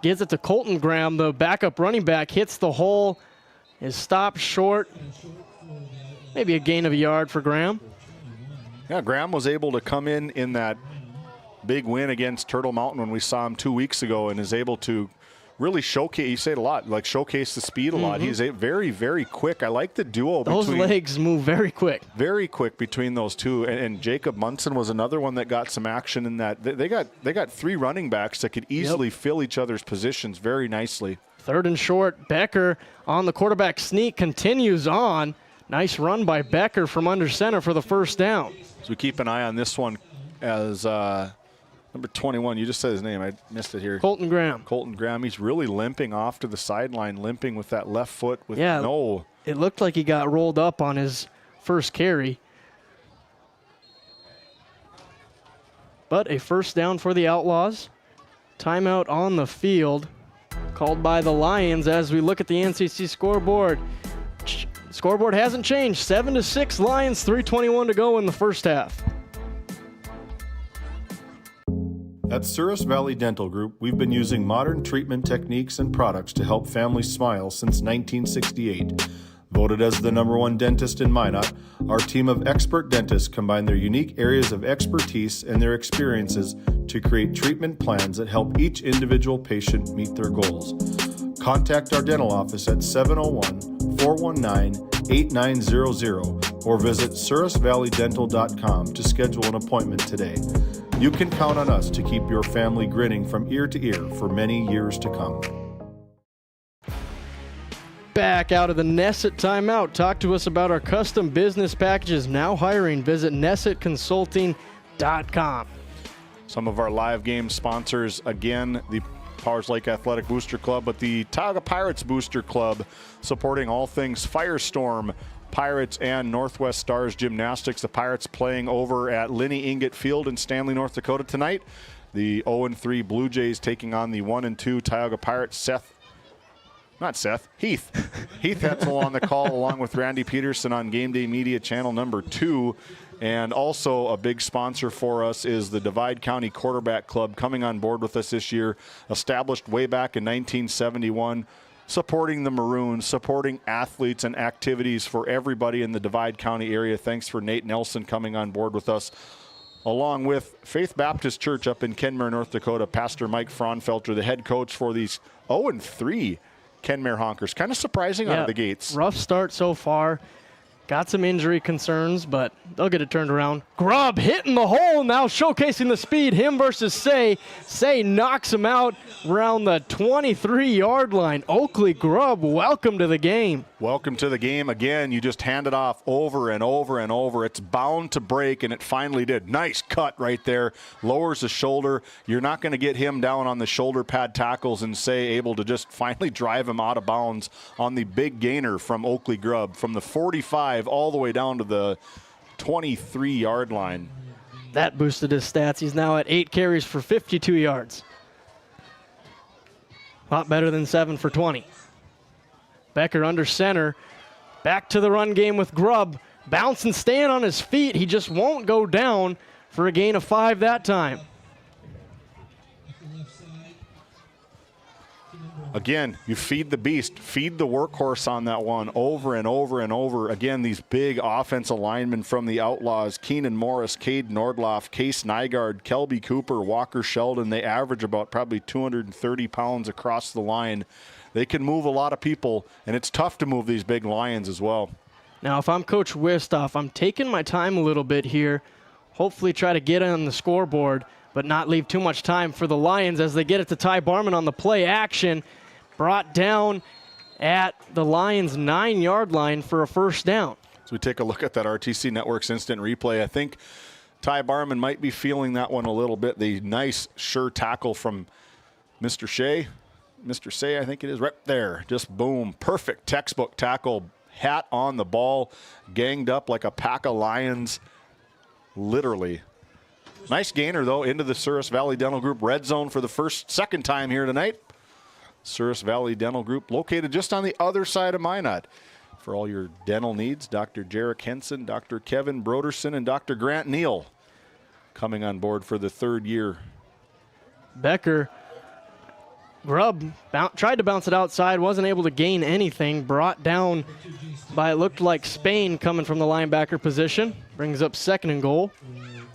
C: Gives it to Colton Graham. The backup running back hits the hole. Is stopped short. Maybe a gain of a yard for Graham.
U: Yeah, Graham was able to come in that big win against Turtle Mountain when we saw him 2 weeks ago, and is able to really showcase, you say it a lot, like showcase the speed a lot. He's very, very quick. I like the duo.
C: Those legs move very quick.
U: Very quick between those two. And Jacob Munson was another one that got some action in that. They got 3 running backs that could easily fill each other's positions very nicely.
C: 3rd and short. Becker on the quarterback sneak, continues on. Nice run by Becker from under center for the first down.
U: So we keep an eye on this one as number 21, you just said his name. I missed it here.
C: Colton Graham.
U: Colton Graham. He's really limping off to the sideline, limping with that left foot.
C: It looked like he got rolled up on his first carry. But a first down for the Outlaws. Timeout on the field called by the Lions as we look at the NCC scoreboard. Scoreboard hasn't changed. 7-6 Lions, 3:21 to go in the first half.
F: At Souris Valley Dental Group, we've been using modern treatment techniques and products to help families smile since 1968. Voted as the #1 dentist in Minot, our team of expert dentists combine their unique areas of expertise and their experiences to create treatment plans that help each individual patient meet their goals. Contact our dental office at 701-419-8900 or visit sourisvalleydental.com to schedule an appointment today. You can count on us to keep your family grinning from ear to ear for many years to come.
C: Back out of the Nesset timeout. Talk to us about our custom business packages now hiring. Visit nessetconsulting.com.
U: Some of our live game sponsors, again, the Powers Lake Athletic Booster Club, but the Tioga Pirates Booster Club, supporting all things Firestorm, Pirates, and Northwest Stars Gymnastics. The Pirates playing over at Linney Ingot Field in Stanley, North Dakota tonight. The 0-3 Blue Jays taking on the 1-2 Tioga Pirates. Heath. Heath Hetzel on the call along with Randy Peterson on Game Day Media Channel number 2. And also a big sponsor for us is the Divide County Quarterback Club, coming on board with us this year, established way back in 1971. Supporting the Maroons, supporting athletes and activities for everybody in the Divide County area. Thanks for Nate Nelson coming on board with us, along with Faith Baptist Church up in Kenmare, North Dakota. Pastor Mike Fraunfelter, the head coach for these 0-3 Kenmare Honkers. Kind of surprising out of the gates.
C: Rough start so far. Got some injury concerns, but they'll get it turned around. Grubb hitting the hole, now showcasing the speed. Him versus Say. Say knocks him out around the 23-yard line. Oakley Grubb, welcome to the game.
U: Welcome to the game. Again, you just hand it off over and over and over. It's bound to break, and it finally did. Nice cut right there. Lowers the shoulder. You're not going to get him down on the shoulder pad tackles and Say able to just finally drive him out of bounds on the big gainer from Oakley Grubb from the 45 all the way down to the 23-yard line.
C: That boosted his stats. He's now at 8 carries for 52 yards. A lot better than 7 for 20. Becker under center. Back to the run game with Grubb. Bouncing, staying on his feet. He just won't go down for a gain of 5 that time.
U: Again, you feed the beast, feed the workhorse on that one over and over and over. Again, these big offensive linemen from the Outlaws, Keenan Morris, Cade Nordloff, Case Nygaard, Kelby Cooper, Walker Sheldon, they average about probably 230 pounds across the line. They can move a lot of people, and it's tough to move these big Lions as well.
C: Now, if I'm Coach Wistoff, I'm taking my time a little bit here. Hopefully try to get on the scoreboard, but not leave too much time for the Lions as they get it to Ty Barman on the play action. Brought down at the Lions' 9-yard line for a first down.
U: So we take a look at that RTC Network's instant replay. I think Ty Barman might be feeling that one a little bit. The nice, sure tackle from Mr. Shea. Mr. Say, I think it is, right there. Just boom. Perfect textbook tackle. Hat on the ball. Ganged up like a pack of lions. Literally. Nice gainer, though, into the Souris Valley Dental Group red zone for the second time here tonight. Souris Valley Dental Group, located just on the other side of Minot. For all your dental needs, Dr. Jarek Henson, Dr. Kevin Broderson, and Dr. Grant Neal coming on board for the 3rd year.
C: Becker, Grubb tried to bounce it outside, wasn't able to gain anything. Brought down by, it looked like Spain coming from the linebacker position. Brings up 2nd and goal.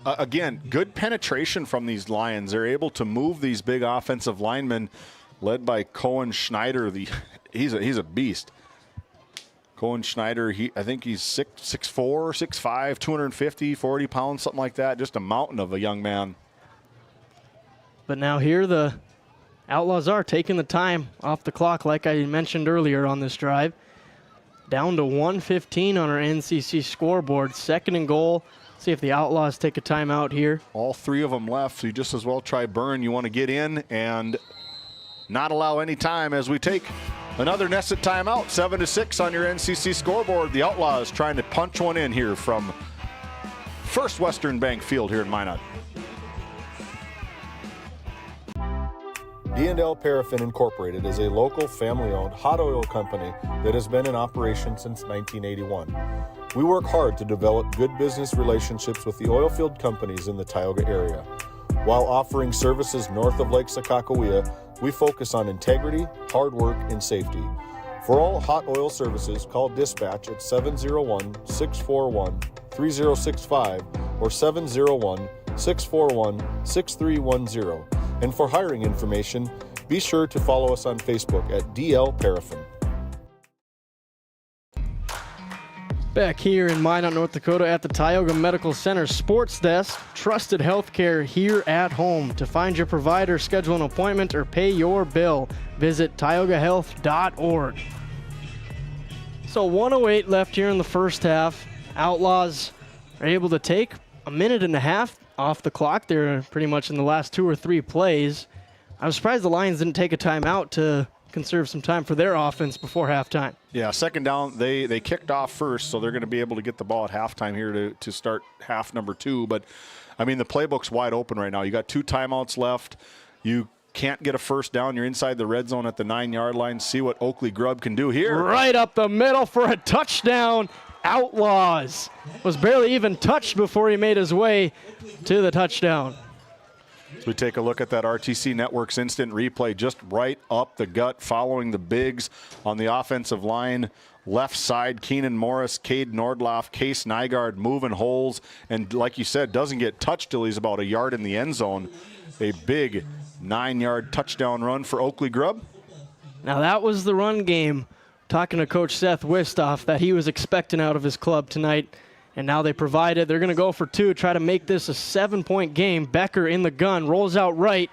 U: Again, good penetration from these Lions. They're able to move these big offensive linemen, led by Cohen Schneider. He's a beast. Cohen Schneider, I think he's 6'4", 6'5", 250, 40 pounds, something like that. Just a mountain of a young man.
C: But now here the Outlaws are taking the time off the clock, like I mentioned earlier on this drive. Down to 1:15 on our NCC scoreboard. 2nd and goal. See if the Outlaws take a timeout here.
U: All 3 of them left, so you just as well try burn. You want to get in and not allow any time as we take another nested timeout. 7-6 on your NCC scoreboard. The Outlaws trying to punch one in here from First Western Bank Field here in Minot.
F: D&L Paraffin Incorporated is a local family-owned hot oil company that has been in operation since 1981. We work hard to develop good business relationships with the oilfield companies in the Tioga area. While offering services north of Lake Sakakawea, we focus on integrity, hard work, and safety. For all hot oil services, call dispatch at 701-641-3065 or 701-641-6310. And for hiring information, be sure to follow us on Facebook at DL Paraffin.
C: Back here in Minot, North Dakota at the Tioga Medical Center Sports Desk. Trusted healthcare here at home. To find your provider, schedule an appointment, or pay your bill, visit tiogahealth.org. So 1:08 left here in the first half. Outlaws are able to take a minute and a half off the clock. They're pretty much in the last 2 or 3 plays. I was surprised the Lions didn't take a timeout to conserve some time for their offense before halftime.
U: Yeah, 2nd down, they kicked off first, so they're going to be able to get the ball at halftime here to start half number 2. But, I mean, the playbook's wide open right now. You got 2 timeouts left. You can't get a first down. You're inside the red zone at the 9-yard line. See what Oakley Grubb can do here.
C: Right up the middle for a touchdown. Outlaws was barely even touched before he made his way to the touchdown.
U: So we take a look at that RTC Network's instant replay, just right up the gut, following the bigs on the offensive line. Left side, Keenan Morris, Cade Nordloff, Case Nygaard moving holes, and like you said, doesn't get touched till he's about a yard in the end zone. A big 9-yard touchdown run for Oakley Grubb.
C: Now that was the run game talking to Coach Seth Wistoff that he was expecting out of his club tonight, and now they provide it. They're going to go for 2, try to make this a 7-point game. Becker in the gun, rolls out right.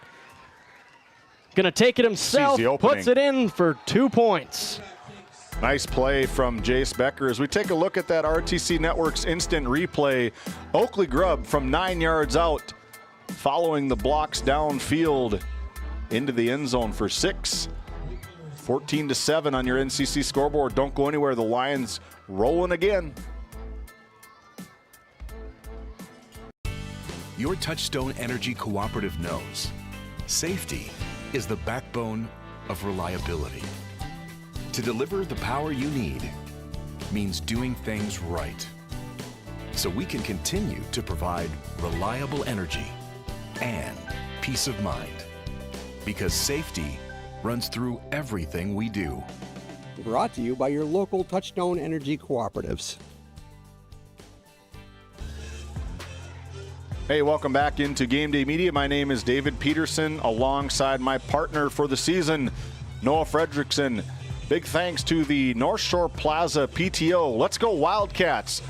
C: Going to take it himself, puts it in for 2 points.
U: Nice play from Jace Becker. As we take a look at that RTC Network's instant replay, Oakley Grubb from 9 yards out, following the blocks downfield into the end zone for 6. 14-7 on your NCC scoreboard. Don't go anywhere. The Lions rolling again.
M: Your Touchstone Energy Cooperative knows safety is the backbone of reliability. To deliver the power you need means doing things right, so we can continue to provide reliable energy and peace of mind, because safety runs through everything we do.
N: Brought to you by your local Touchstone Energy Cooperatives.
U: Hey, welcome back into Game Day Media. My name is David Peterson, alongside my partner for the season, Noah Fredrickson. Big thanks to the North Shore Plaza PTO. Let's go Wildcats,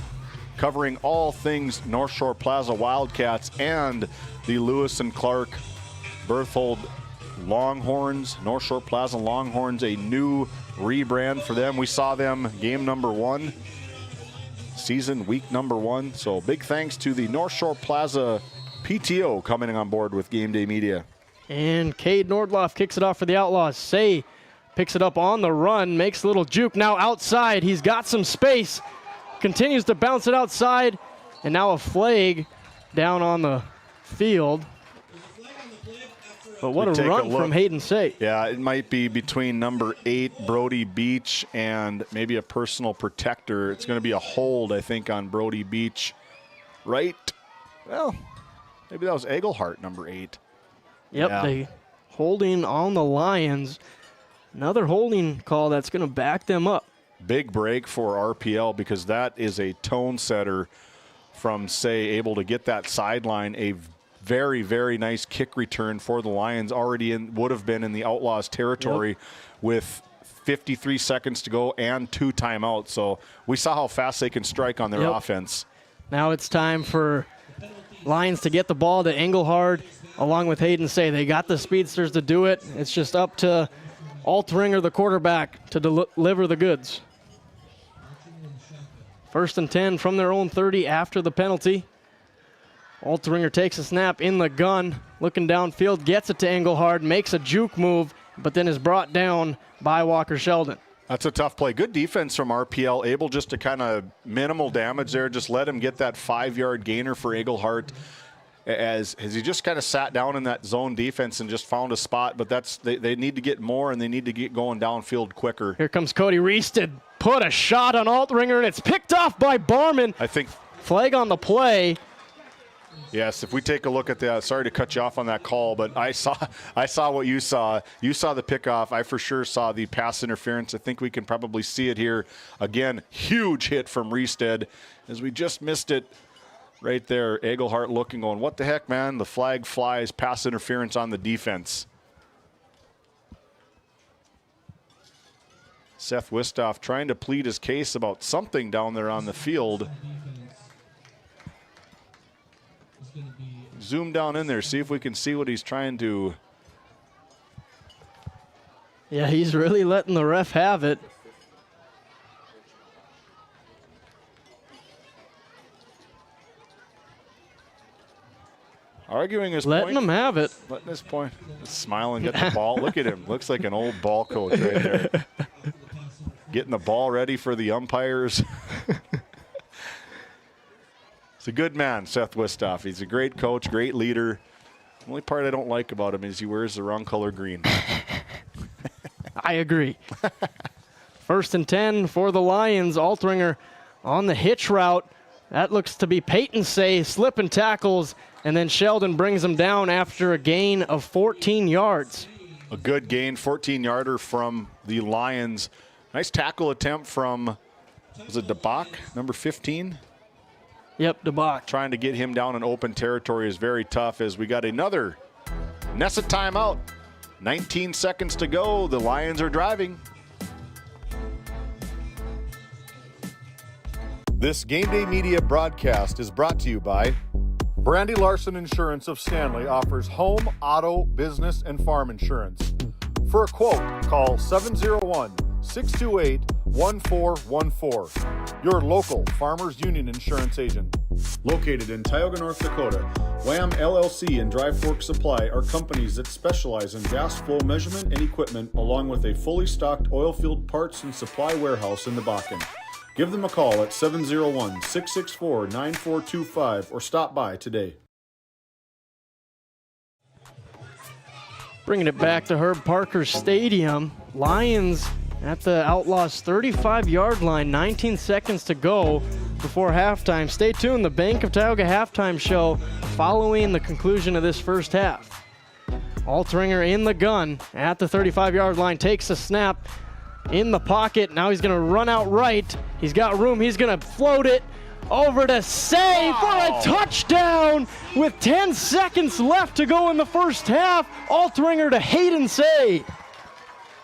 U: covering all things North Shore Plaza Wildcats and the Lewis and Clark Berthold Longhorns. North Shore Plaza Longhorns, a new rebrand for them. We saw them game number 1, season week number 1. So big thanks to the North Shore Plaza PTO coming on board with Game Day Media.
C: And Cade Nordloff kicks it off for the Outlaws. Say picks it up on the run, makes a little juke. Now outside, he's got some space. Continues to bounce it outside. And now a flag down on the field. But what a run from Hayden Say.
U: Yeah, it might be between number 8, Brody Beach, and maybe a personal protector. It's going to be a hold, I think, on Brody Beach. Right? Well, maybe that was Egelhart, number 8.
C: Yep,
U: yeah.
C: They holding on the Lions. Another holding call that's going to back them up.
U: Big break for RPL, because that is a tone setter from Say, able to get that sideline. A very, very nice kick return for the Lions, already would have been in the Outlaws territory with 53 seconds to go and 2 timeouts. So we saw how fast they can strike on their offense.
C: Now it's time for Lions to get the ball to Engelhard along with Hayden Say. They got the speedsters to do it. It's just up to Altringer, the quarterback, to deliver the goods. 1st and 10 from their own 30 after the penalty. Altringer takes a snap in the gun, looking downfield, gets it to Engelhard, makes a juke move, but then is brought down by Walker Sheldon.
U: That's a tough play. Good defense from RPL, able just to kind of minimal damage there, just let him get that 5-yard gainer for Engelhard as he just kind of sat down in that zone defense and just found a spot. But that's they need to get more, and they need to get going downfield quicker.
C: Here comes Cody Reested, put a shot on Altringer, and it's picked off by Barman.
U: I think
C: flag on the play.
U: Yes, if we take a look at that, sorry to cut you off on that call, but I saw what you saw. You saw the pickoff. I for sure saw the pass interference. I think we can probably see it here. Again, huge hit from Reested as we just missed it right there. Egelhart looking, going, what the heck, man? The flag flies, pass interference on the defense. Seth Wistoff trying to plead his case about something down there on the field. Zoom down in there, see if we can see what he's trying to.
C: Yeah, he's really letting the ref have it.
U: Arguing his
C: letting
U: point.
C: Him have it.
U: Letting his point. Smiling, getting the ball. Look at him. Looks like an old ball coach right there. Getting the ball ready for the umpires. He's a good man, Seth Wistoff. He's a great coach, great leader. The only part I don't like about him is he wears the wrong color green.
C: I agree. 1st and 10 for the Lions. Altringer on the hitch route. That looks to be Peyton Say slipping tackles, and then Sheldon brings him down after a gain of 14 yards.
U: A good gain, 14-yarder from the Lions. Nice tackle attempt from, was it DeBach, number 15?
C: Yep, DeBach.
U: Trying to get him down in open territory is very tough as we got another Nessa timeout. 19 seconds to go. The Lions are driving.
F: This Game Day Media broadcast is brought to you by Brandy Larson Insurance of Stanley offers home, auto, business, and farm insurance. For a quote, call 701-628-1414. Your local Farmers Union Insurance agent. Located in Tioga, North Dakota, Wham LLC and Dry Fork Supply are companies that specialize in gas flow measurement and equipment, along with a fully stocked oil field parts and supply warehouse in the Bakken. Give them a call at 701-664-9425 or stop by today.
C: Bringing it back to Herb Parker Stadium. Lions at the Outlaws 35-yard line, 19 seconds to go before halftime. Stay tuned, the Bank of Tioga halftime show following the conclusion of this first half. Altringer in the gun at the 35-yard line, takes a snap in the pocket. Now he's going to run out right. He's got room. He's going to float it over to Say for a touchdown with 10 seconds left to go in the first half. Altringer to Hayden Say.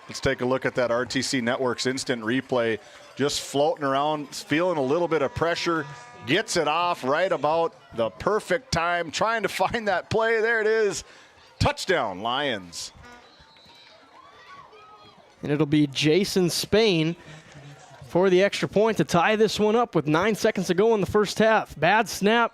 U: Let's take a look at that RTC Network's instant replay. Just floating around, feeling a little bit of pressure. Gets it off right about the perfect time. Trying to find that play. There it is. Touchdown, Lions.
C: And it'll be Jason Spain for the extra point to tie this one up with 9 seconds to go in the first half. Bad snap.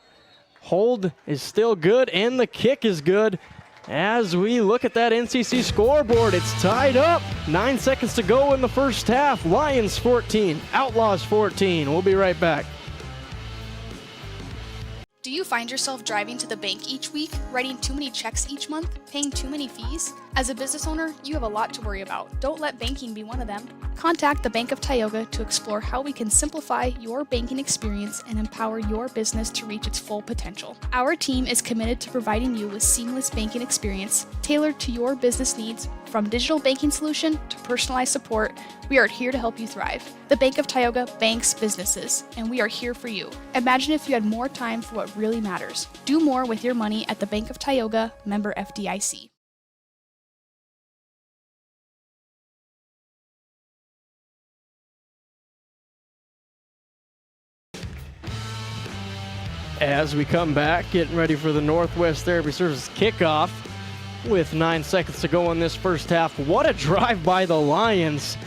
C: Hold is still good, and the kick is good. As we look at that NCC scoreboard, it's tied up. 9 seconds to go in the first half. Lions 14, Outlaws 14. We'll be right back.
X: Do you find yourself driving to the bank each week, writing too many checks each month, paying too many fees? As a business owner, you have a lot to worry about. Don't let banking be one of them. Contact the Bank of Tioga to explore how we can simplify your banking experience and empower your business to reach its full potential. Our team is committed to providing you with seamless banking experience tailored to your business needs. From digital banking solution to personalized support, we are here to help you thrive. The Bank of Tioga banks businesses, and we are here for you. Imagine if you had more time for what really matters. Do more with your money at the Bank of Tioga, member FDIC.
C: As we come back, getting ready for the Northwest Therapy Services kickoff with 9 seconds to go in this first half. What a drive by the Lions.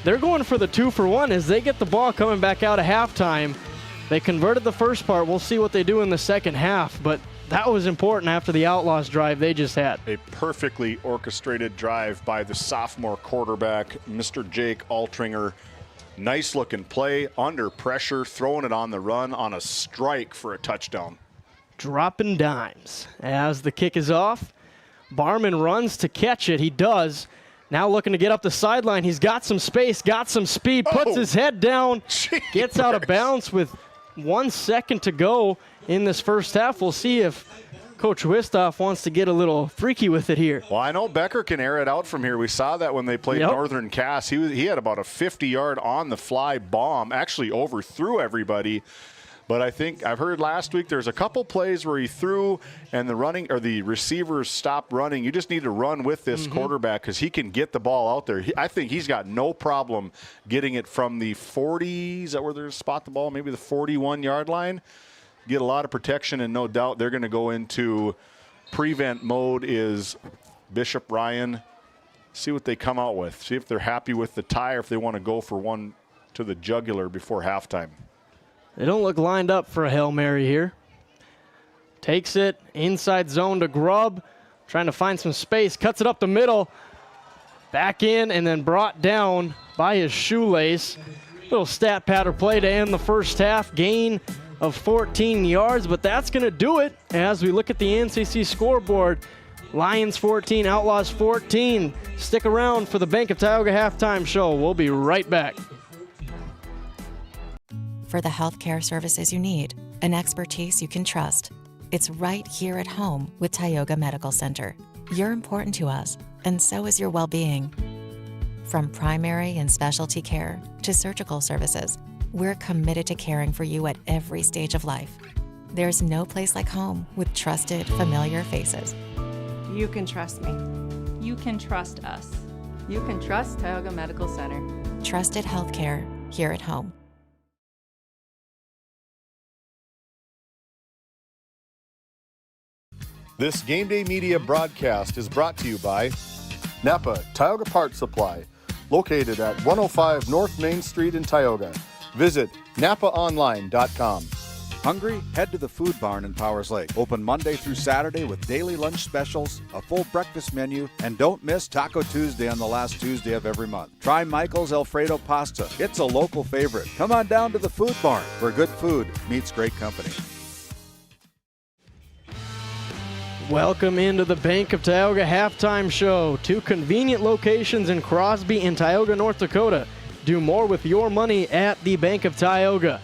C: They're going for the 2-for-1 as they get the ball coming back out of halftime. They converted the first part. We'll see what they do in the second half, but that was important after the Outlaws drive they just had.
U: A perfectly orchestrated drive by the sophomore quarterback, Mr. Jake Altringer. Nice looking play, under pressure, throwing it on the run on a strike for a touchdown.
C: Dropping dimes as the kick is off. Barman runs to catch it. He does. Now looking to get up the sideline. He's got some space, got some speed, puts his head down, gets out of bounds with 1 second to go in this first half. We'll see if Coach Wistoff wants to get a little freaky with it here.
U: Well, I know Becker can air it out from here. We saw that when they played Northern Cass. He had about a 50-yard on-the-fly bomb, actually overthrew everybody. But I think I've heard last week there's a couple plays where he threw and the receivers stopped running. You just need to run with this quarterback because he can get the ball out there. I think he's got no problem getting it from the 40, is that where they're spot the ball? Maybe the 41-yard line. Get a lot of protection, and no doubt they're going to go into prevent mode is Bishop Ryan. See what they come out with. See if they're happy with the tie or if they want to go for one to the jugular before halftime.
C: They don't look lined up for a Hail Mary here. Takes it inside zone to Grubb, trying to find some space, cuts it up the middle, back in, and then brought down by his shoelace. Little stat pattern play to end the first half. Gain of 14 yards, but that's going to do it as we look at the NCC scoreboard. Lions 14, Outlaws 14. Stick around for the Bank of Tioga halftime show. We'll be right back.
O: For the healthcare services you need, an expertise you can trust. It's right here at home with Tioga Medical Center. You're important to us, and so is your well-being. From primary and specialty care to surgical services, we're committed to caring for you at every stage of life. There's no place like home with trusted, familiar faces.
P: You can trust me. You can trust us. You can trust Tioga Medical Center.
O: Trusted healthcare here at home.
F: This Game Day Media broadcast is brought to you by Napa Tioga Parts Supply, located at 105 North Main Street in Tioga. Visit napaonline.com.
B: Hungry? Head to the Food Barn in Powers Lake. Open Monday through Saturday with daily lunch specials, a full breakfast menu, and don't miss Taco Tuesday on the last Tuesday of every month. Try Michael's Alfredo Pasta. It's a local favorite. Come on down to the Food Barn, where good food meets great company.
C: Welcome into the Bank of Tioga halftime show. 2 convenient locations in Crosby and Tioga, North Dakota. Do more with your money at the Bank of Tioga.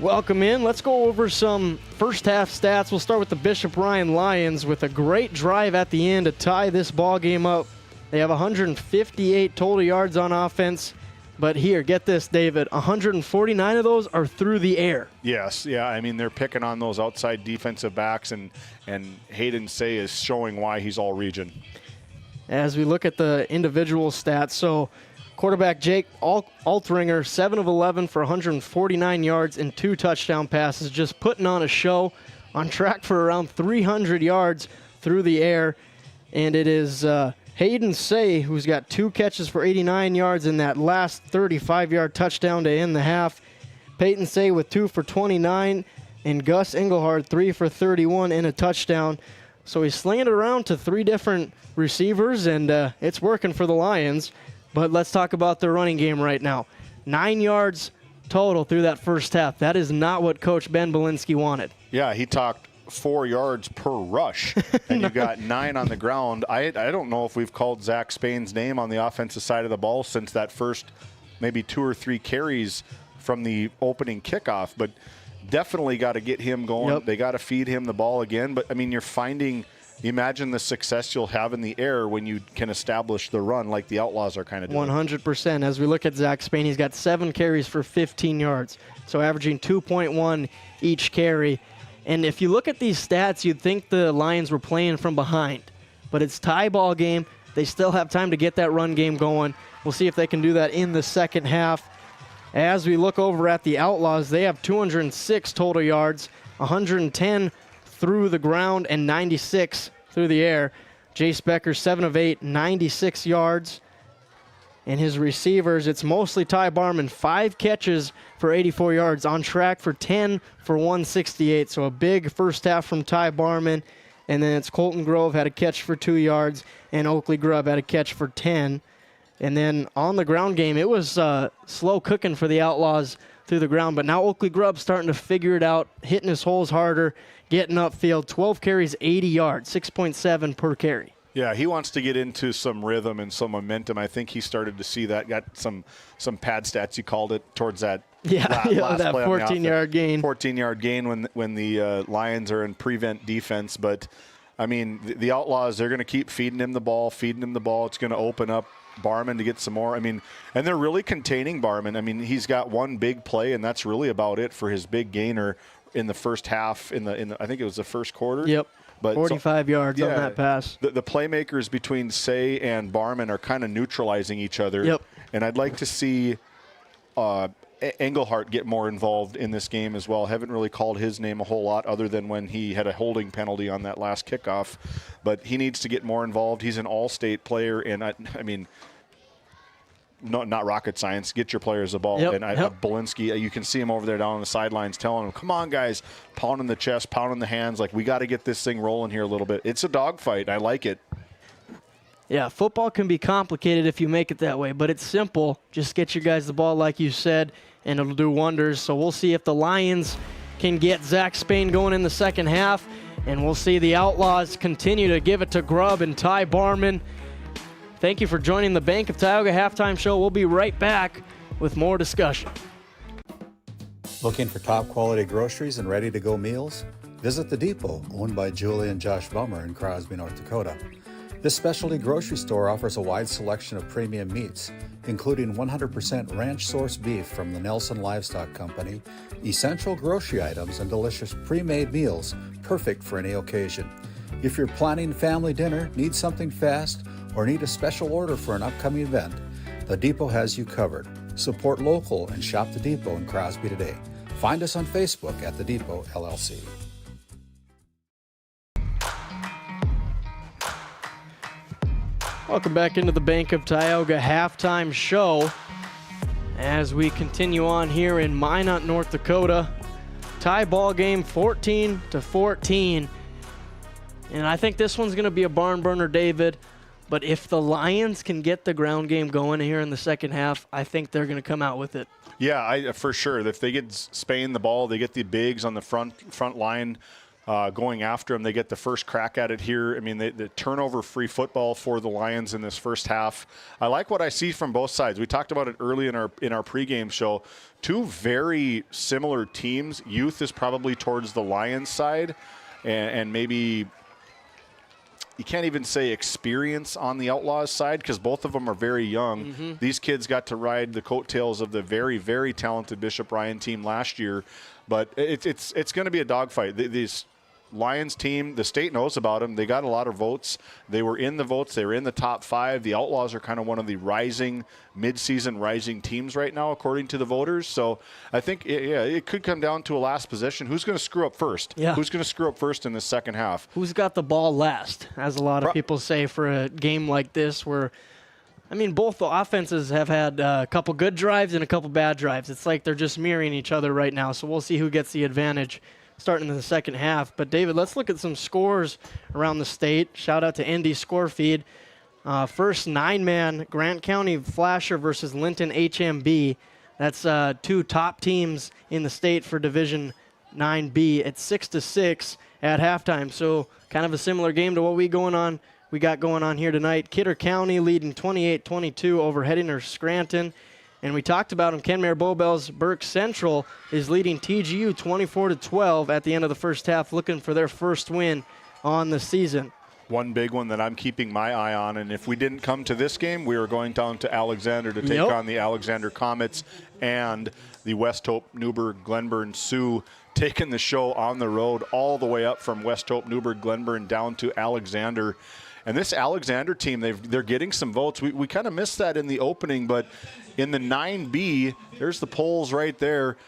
C: Welcome in. Let's go over some first half stats. We'll start with the Bishop Ryan Lions with a great drive at the end to tie this ball game up. They have 158 total yards on offense. But here, get this, David, 149 of those are through the air.
U: Yes, yeah. I mean, they're picking on those outside defensive backs, and Hayden Say is showing why he's all region.
C: As we look at the individual stats, so quarterback Jake Altringer, 7 of 11 for 149 yards and 2 touchdown passes, just putting on a show, on track for around 300 yards through the air. And it is Hayden Say, who's got 2 catches for 89 yards in that last 35-yard touchdown to end the half. Peyton Say with 2 for 29, and Gus Engelhardt 3 for 31 and a touchdown. So he's slinging it around to 3 different receivers, and it's working for the Lions. But let's talk about their running game right now. 9 yards total through that first half. That is not what Coach Ben Belinsky wanted.
U: Yeah, he talked 4 yards per rush, and you got 9 on the ground. I don't know if we've called Zach Spain's name on the offensive side of the ball since that first maybe 2 or 3 carries from the opening kickoff, but definitely got to get him going. Yep. They got to feed him the ball again. But, I mean, you're finding – imagine the success you'll have in the air when you can establish the run like the Outlaws are kind of doing.
C: 100%. As we look at Zach Spain, he's got 7 carries for 15 yards, so averaging 2.1 each carry. And if you look at these stats, you'd think the Lions were playing from behind. But it's tie ball game. They still have time to get that run game going. We'll see if they can do that in the second half. As we look over at the Outlaws, they have 206 total yards, 110 through the ground and 96 through the air. Jace Becker, 7 of 8, 96 yards. And his receivers, it's mostly Ty Barman, 5 catches for 84 yards, on track for 10 for 168. So a big first half from Ty Barman. And then it's Colton Grove had a catch for 2 yards, and Oakley Grubb had a catch for 10. And then on the ground game, it was slow cooking for the Outlaws through the ground. But now Oakley Grubb starting to figure it out, hitting his holes harder, getting upfield. 12 carries, 80 yards, 6.7 per carry.
U: Yeah, he wants to get into some rhythm and some momentum. I think he started to see that. Got some pad stats, he called it, towards that.
C: Last that 14-yard gain.
U: 14-yard gain when the Lions are in prevent defense. But, I mean, the Outlaws, they're going to keep feeding him the ball. It's going to open up Barman to get some more. I mean, and they're really containing Barman. I mean, he's got one big play, and that's really about it for his big gainer in the first half. In the I think it was the first quarter.
C: Yep. But 45 yards on that pass.
U: The playmakers between Say and Barman are kind of neutralizing each other.
C: Yep.
U: And I'd like to see Engelhardt get more involved in this game as well. Haven't really called his name a whole lot other than when he had a holding penalty on that last kickoff. But he needs to get more involved. He's an all-state player, and I mean, not rocket science. Get your players the ball.
C: Yep.
U: And Belinsky, you can see him over there down on the sidelines telling him, come on, guys, pounding the chest, pounding the hands. Like, we got to get this thing rolling here a little bit. It's a dogfight. I like it.
C: Yeah, football can be complicated if you make it that way, but it's simple. Just get your guys the ball like you said, and it'll do wonders. So we'll see if the Lions can get Zach Spain going in the second half, and we'll see the Outlaws continue to give it to Grubb and Ty Barman. Thank you for joining the Bank of Tioga Halftime Show. We'll be right back with more discussion.
E: Looking for top quality groceries and ready-to-go meals? Visit The Depot, owned by Julie and Josh Bummer in Crosby, North Dakota. This specialty grocery store offers a wide selection of premium meats, including 100% ranch-sourced beef from the Nelson Livestock Company, essential grocery items, and delicious pre-made meals perfect for any occasion. If you're planning family dinner, need something fast, or need a special order for an upcoming event, The Depot has you covered. Support local and shop The Depot in Crosby today. Find us on Facebook at The Depot LLC.
C: Welcome back into the Bank of Tioga halftime show as we continue on here in Minot, North Dakota. Tie ball game 14-14. And I think this one's going to be a barn burner, David. But if the Lions can get the ground game going here in the second half, I think they're going to come out with it.
U: Yeah, for sure. If they get Spain the ball, they get the bigs on the front line going after them. They get the first crack at it here. I mean, the turnover-free football for the Lions in this first half. I like what I see from both sides. We talked about it early in our pregame show. Two very similar teams. Youth is probably towards the Lions side, and maybe you can't even say experience on the Outlaws side because both of them are very young.
C: Mm-hmm.
U: These kids got to ride the coattails of the very, very talented Bishop Ryan team last year. But it's going to be a dogfight. These Lions team, the state knows about them. They got a lot of votes. They were in the votes. They were in the top 5. The Outlaws are kind of one of the mid-season rising teams right now, according to the voters. So I think, it could come down to a last possession. Who's going to screw up first?
C: Yeah.
U: Who's going to screw up first in the second half?
C: Who's got the ball last, as a lot of people say for a game like this where, I mean, both the offenses have had a couple good drives and a couple bad drives. It's like they're just mirroring each other right now. So we'll see who gets the advantage starting in the second half. But, David, let's look at some scores around the state. Shout out to Indy Score Feed. First 9-man, Grant County Flasher versus Linton HMB. That's two top teams in the state for Division 9B. It's 6-6 at halftime. So kind of a similar game to what we got going on here tonight. Kidder County leading 28-22 over Hettinger Scranton. And we talked about him. Kenmare Bowbells Burke Central is leading TGU 24-12 at the end of the first half, looking for their first win on the season.
U: One big one that I'm keeping my eye on, and if we didn't come to this game, we were going down to Alexander to take on the Alexander Comets and the West Hope Newburgh Glenburn Sioux, taking the show on the road all the way up from West Hope Newburgh Glenburn down to Alexander. And this Alexander team, they're getting some votes. We kind of missed that in the opening, but in the 9B, there's the polls right there.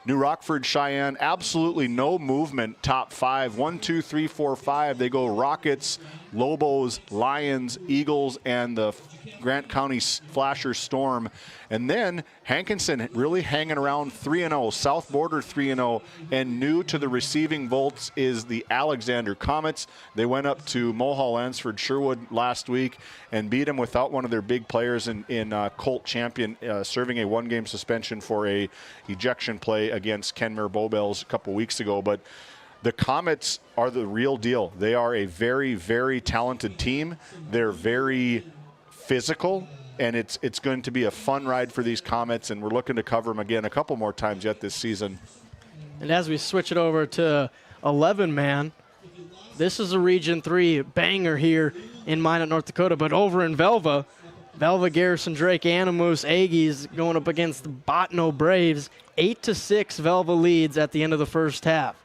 U: New Rockford, Cheyenne, absolutely no movement, top 5. 1, 2, 3, 4, 5. They go Rockets, Lobos, Lions, Eagles, and the Grant County Flasher Storm. And then Hankinson really hanging around 3-0, South Border 3-0, and new to the receiving votes is the Alexander Comets. They went up to Mulhall-Lansford Sherwood last week and beat them without one of their big players in Colt Champion, serving a 1-game suspension for a ejection play against Kenmare Bowbells a couple weeks ago. But the Comets are the real deal. They are a very, very talented team. They're very physical, and it's going to be a fun ride for these Comets, and we're looking to cover them again a couple more times yet this season.
C: And as we switch it over to 11-man, this is a Region 3 banger here in Minot, North Dakota, but over in Velva, Garrison Drake, Animus, Aggies going up against the Botno Braves. 8-6 Velva leads at the end of the first half.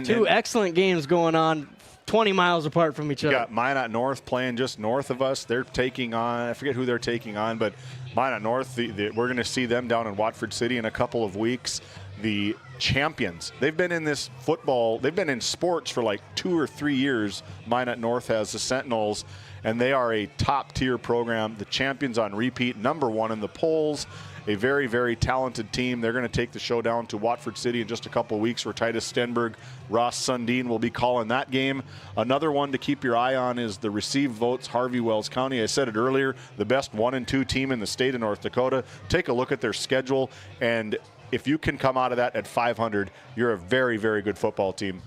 C: Two excellent games going on, 20 miles apart from each other.
U: You got Minot North playing just north of us. They're taking on, I forget who they're taking on, but Minot North, we're going to see them down in Watford City in a couple of weeks. The champions. They've been in this football, they've been in sports for like 2 or 3 years. Minot North has the Sentinels, and they are a top-tier program. The champions on repeat, #1 in the polls. A very, very talented team. They're going to take the show down to Watford City in just a couple of weeks, where Titus Stenberg, Ross Sundin will be calling that game. Another one to keep your eye on is the received votes, Harvey Wells County. I said it earlier, the best 1 and 2 team in the state of North Dakota. Take a look at their schedule, and if you can come out of that at 500, you're a very, very good football team.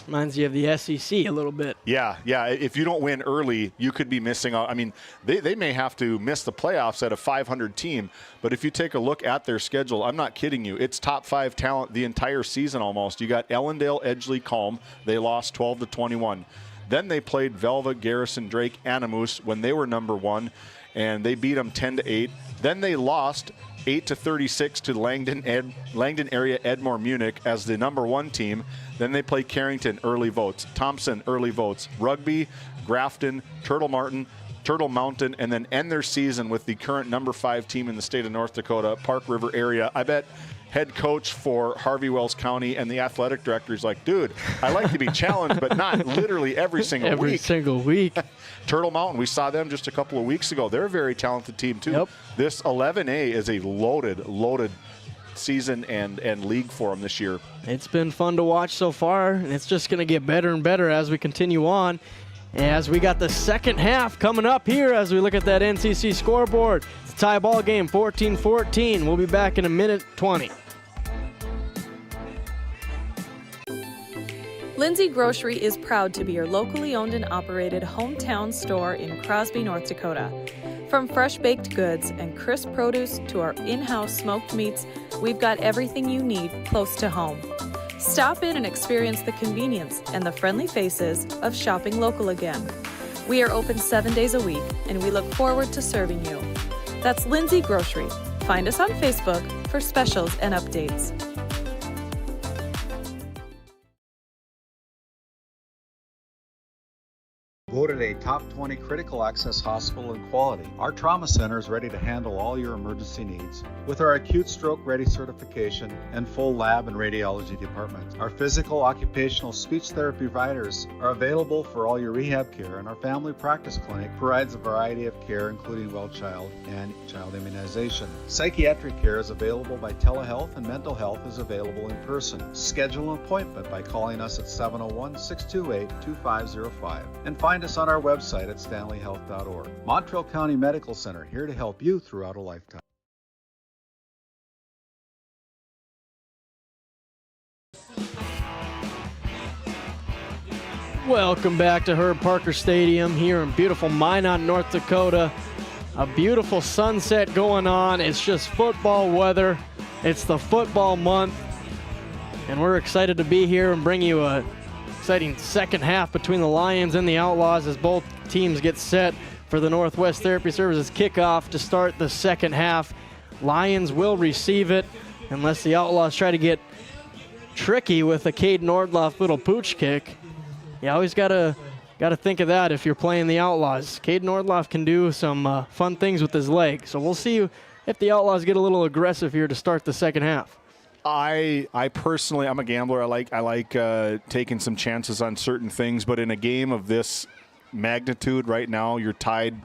C: Reminds you of the SEC a little bit.
U: Yeah. If you don't win early, you could be missing out. I mean, they may have to miss the playoffs at a 500 team, but if you take a look at their schedule, I'm not kidding you. It's top 5 talent the entire season almost. You got Ellendale, Edgeley, Calm. They lost 12-21. Then they played Velva, Garrison, Drake, Animus when they were #1, and they beat them 10-8. Then they lost 8-36 to Langdon area Edmore Munich as the #1 team. Then they play Carrington, early votes. Thompson, early votes. Rugby, Grafton, Turtle Mountain, and then end their season with the current #5 team in the state of North Dakota, Park River area. I bet head coach for Harvey Wells County, and the athletic director is like, dude, I like to be challenged, but not literally every single week.
C: Every single week.
U: Turtle Mountain, we saw them just a couple of weeks ago. They're a very talented team, too.
C: Yep.
U: This 11A is a loaded season and league for them this year.
C: It's been fun to watch so far, and it's just going to get better and better as we continue on. As we got the second half coming up here as we look at that NCC scoreboard. It's a tie ball game, 14-14. We'll be back in a minute 20.
K: Lindsay Grocery is proud to be your locally owned and operated hometown store in Crosby, North Dakota. From fresh baked goods and crisp produce to our in-house smoked meats, we've got everything you need close to home. Stop in and experience the convenience and the friendly faces of shopping local again. We are open 7 days a week, and we look forward to serving you. That's Lindsay Grocery. Find us on Facebook for specials and updates.
B: Voted a top 20 critical access hospital in quality, our trauma center is ready to handle all your emergency needs. With our acute stroke ready certification and full lab and radiology department, our physical, occupational, speech therapy providers are available for all your rehab care, and our family practice clinic provides a variety of care, including well child and child immunization. Psychiatric care is available by telehealth, and mental health is available in person. Schedule an appointment by calling us at 701-628-2505 and find us on our website at stanleyhealth.org. Montreal County Medical Center, here to help you throughout a lifetime.
C: Welcome back to Herb Parker Stadium here in beautiful Minot, North Dakota. A beautiful sunset going on. It's just football weather. It's the football month. And we're excited to be here and bring you a exciting second half between the Lions and the Outlaws as both teams get set for the Northwest Therapy Services kickoff to start the second half. Lions will receive it unless the Outlaws try to get tricky with a Cade Nordloff little pooch kick. You always gotta think of that if you're playing the Outlaws. Cade Nordloff can do some fun things with his leg, so we'll see if the Outlaws get a little aggressive here to start the second half.
U: I personally, I'm a gambler. I like taking some chances on certain things, but in a game of this magnitude right now, you're tied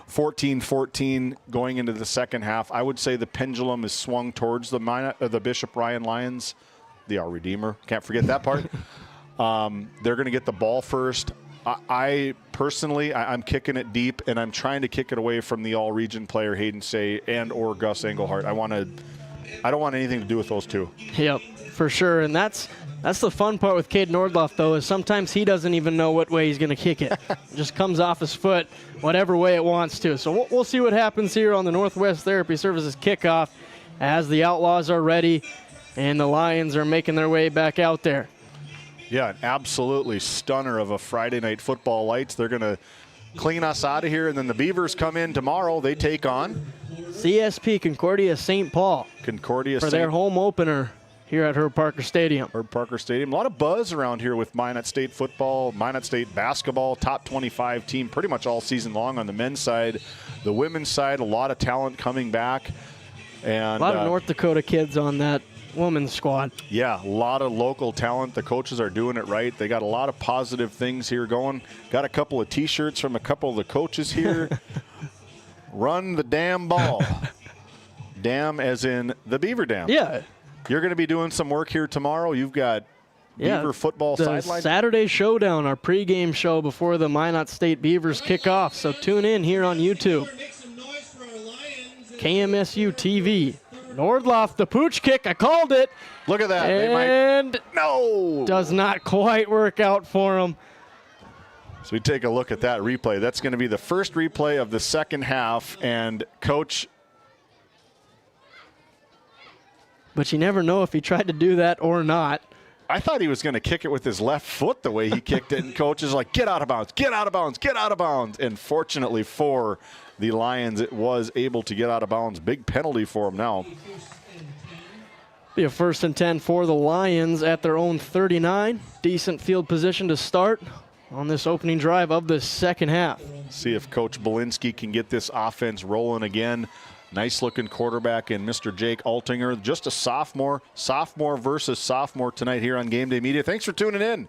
U: 14-14 going into the second half. I would say the pendulum is swung towards the Bishop Ryan Lions, the Our Redeemer. Can't forget that part. They're going to get the ball first. I personally, I'm kicking it deep, and I'm trying to kick it away from the all-region player Hayden Say and or Gus Engelhart. I don't want anything to do with those two.
C: Yep, for sure. And that's the fun part with Cade Nordloff, though, is sometimes he doesn't even know what way he's going to kick it. It just comes off his foot whatever way it wants to. So we'll see what happens here on the Northwest Therapy Services kickoff as the Outlaws are ready and the Lions are making their way back out there.
U: Yeah, an absolutely stunner of a Friday night football lights. They're going to clean us out of here, and then the Beavers come in tomorrow. They take on
C: CSP, Concordia St. Paul. For their home opener here at Herb Parker Stadium.
U: Herb Parker Stadium. A lot of buzz around here with Minot State football, Minot State basketball, top 25 team pretty much all season long on the men's side. The women's side, a lot of talent coming back. And
C: a lot of North Dakota kids on that women's squad.
U: Yeah, a lot of local talent. The coaches are doing it right. They got a lot of positive things here going. Got a couple of T-shirts from a couple of the coaches here. Run the damn ball. Dam as in the Beaver Dam.
C: Yeah.
U: You're going to be doing some work here tomorrow. You've got Beaver football sideline.
C: Saturday Showdown, our pregame show before the Minot State Beavers kick off. So tune in here on YouTube. KMSU TV. Nordloff, the pooch kick. I called it.
U: Look at that.
C: And
U: no,
C: does not quite work out for him.
U: So we take a look at that replay. That's going to be the first replay of the second half. And Coach.
C: But you never know if he tried to do that or not.
U: I thought he was going to kick it with his left foot the way he kicked it. And Coach is like, get out of bounds, get out of bounds, get out of bounds. And fortunately for the Lions, it was able to get out of bounds. Big penalty for him now.
C: Be a 1st and 10 for the Lions at their own 39. Decent field position to start on this opening drive of the second half.
U: See if Coach Belinsky can get this offense rolling again. Nice looking quarterback in Mr. Jake Altinger. Just a sophomore versus sophomore tonight here on Game Day Media. Thanks for tuning in.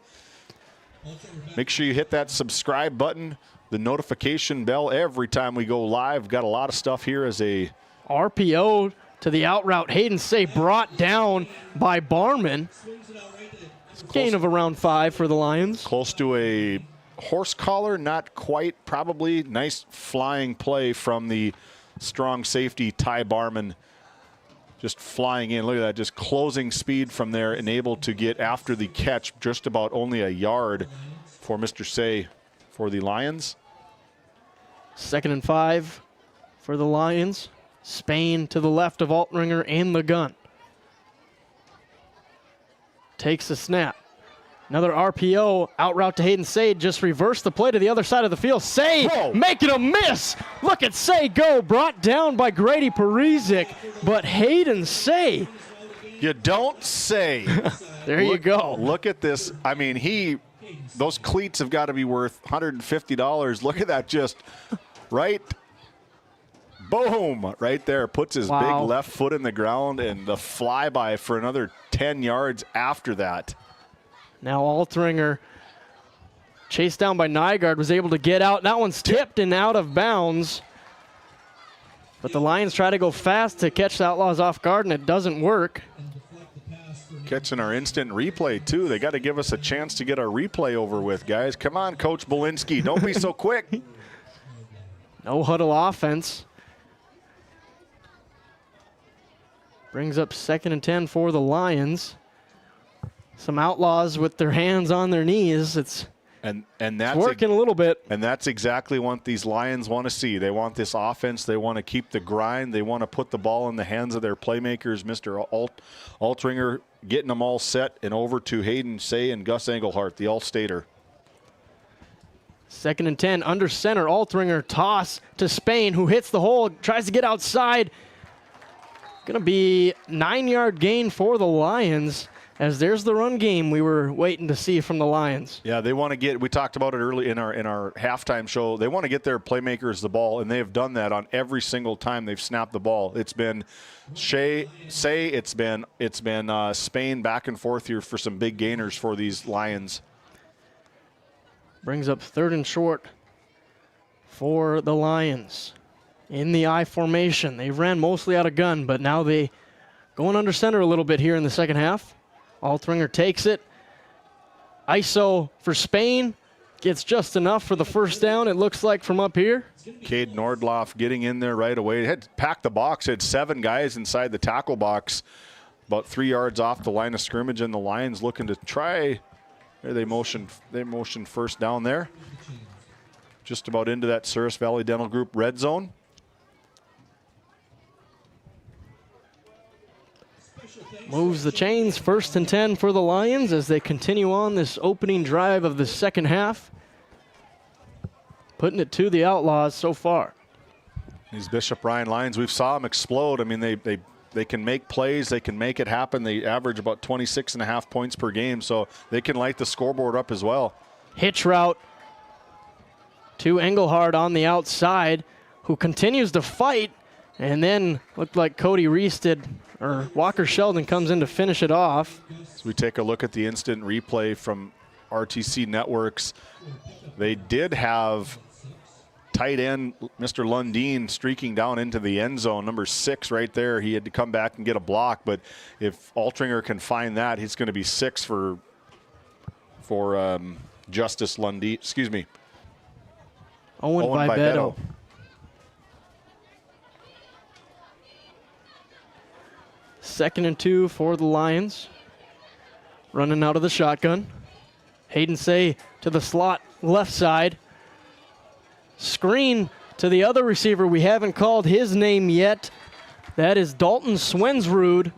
U: Make sure you hit that subscribe button, the notification bell every time we go live. Got a lot of stuff here as a
C: RPO to the out route. Hayden Say brought down by Barman. Gain of around 5 for the Lions.
U: Close to a horse collar, not quite, probably. Nice flying play from the strong safety Ty Barman, just flying in. Look at that, just closing speed from there and able to get after the catch just about only a yard for Mr. Say for the Lions.
C: 2nd and 5 for the Lions. Spain to the left of Altringer and the gun. Takes the snap. Another RPO, out route to Hayden Say, just reversed the play to the other side of the field. Say making a miss. Look at Say go, brought down by Grady Parizic, but Hayden Say.
U: You don't say.
C: There you go.
U: Look at this. I mean, those cleats have got to be worth $150. Look at that, just right. Boom, right there. Puts his big left foot in the ground and the flyby for another 10 yards after that.
C: Now Altringer, chased down by Nygaard, was able to get out. That one's tipped and out of bounds. But the Lions try to go fast to catch the Outlaws off guard, and it doesn't work.
U: Catching our instant replay, too. They got to give us a chance to get our replay over with, guys. Come on, Coach Bolinski. Don't be so quick.
C: No huddle offense. Brings up 2nd and 10 for the Lions. Some Outlaws with their hands on their knees. It's working a little bit.
U: And that's exactly what these Lions want to see. They want this offense. They want to keep the grind. They want to put the ball in the hands of their playmakers. Mr. Altringer getting them all set and over to Hayden Say and Gus Engelhart, the All-Stater.
C: 2nd and 10, under center. Altringer toss to Spain, who hits the hole, tries to get outside. Going to be 9-yard gain for the Lions, as there's the run game we were waiting to see from the Lions.
U: Yeah, they want to get, we talked about it early in our halftime show, they want to get their playmakers the ball, and they have done that on every single time they've snapped the ball. It's been Say, it's been Spain back and forth here for some big gainers for these Lions.
C: Brings up 3rd and short for the Lions. In the I formation. They ran mostly out of gun, but now they going under center a little bit here in the second half. Altringer takes it. ISO for Spain. Gets just enough for the first down, it looks like, from up here.
U: Cade Nordloff getting in there right away. Had packed the box, had 7 guys inside the tackle box, about 3 yards off the line of scrimmage, and the Lions looking to try. They motioned first down there. Just about into that Souris Valley Dental Group red zone.
C: Moves the chains, 1st and 10 for the Lions as they continue on this opening drive of the second half. Putting it to the Outlaws so far.
U: These Bishop Ryan Lions, we've saw them explode. I mean, they can make plays, they can make it happen. They average about 26.5 points per game, so they can light the scoreboard up as well.
C: Hitch route to Engelhard on the outside, who continues to fight, and then looked like Cody Reese did, or Walker Sheldon comes in to finish it off.
U: So we take a look at the instant replay from RTC Networks. They did have tight end Mr. Lundeen streaking down into the end zone, number 6 right there. He had to come back and get a block, but if Altringer can find that, he's going to be 6 for Justice Lundeen. Excuse me.
C: Owen Vivetto. 2nd and 2 for the Lions. Running out of the shotgun. Hayden Say to the slot left side. Screen to the other receiver. We haven't called his name yet. That is Dalton Swensrud,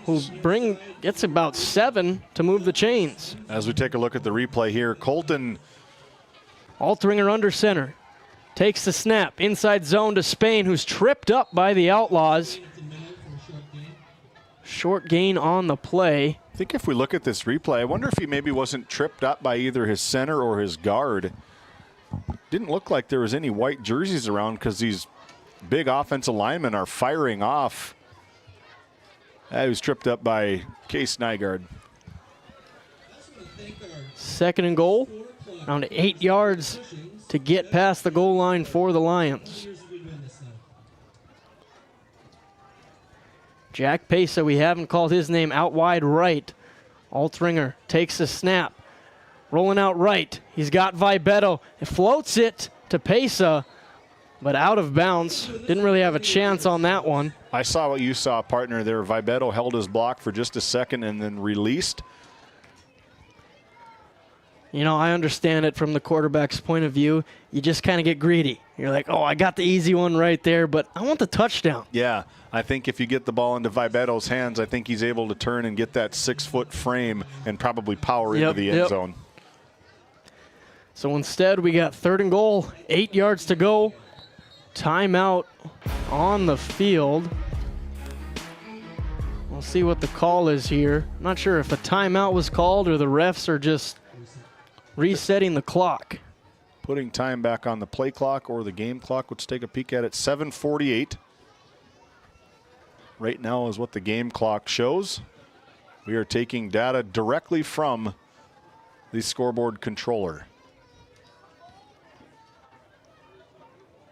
C: who gets about 7 to move the chains.
U: As we take a look at the replay here, Colton.
C: Altringer under center. Takes the snap. Inside zone to Spain, who's tripped up by the Outlaws. Short gain on the play.
U: I think if we look at this replay, I wonder if he maybe wasn't tripped up by either his center or his guard. Didn't look like there was any white jerseys around because these big offensive linemen are firing off. He was tripped up by Case Nygaard.
C: 2nd and goal. Around 8 yards to get past the goal line for the Lions. Jack Pesa, we haven't called his name, out wide right. Altringer takes a snap. Rolling out right. He's got Vibetto. It floats it to Pesa, but out of bounds. Didn't really have a chance on that one.
U: I saw what you saw, partner, there. Vibetto held his block for just a second and then released.
C: You know, I understand it from the quarterback's point of view. You just kind of get greedy. You're like, oh, I got the easy one right there, but I want the touchdown.
U: Yeah, I think if you get the ball into Vibetto's hands, I think he's able to turn and get that 6-foot frame and probably power into the end zone.
C: So instead, we got 3rd and goal, 8 yards to go. Timeout on the field. We'll see what the call is here. I'm not sure if a timeout was called or the refs are just resetting the clock.
U: Putting time back on the play clock or the game clock. Let's take a peek at it. 7:48. Right now is what the game clock shows. We are taking data directly from the scoreboard controller.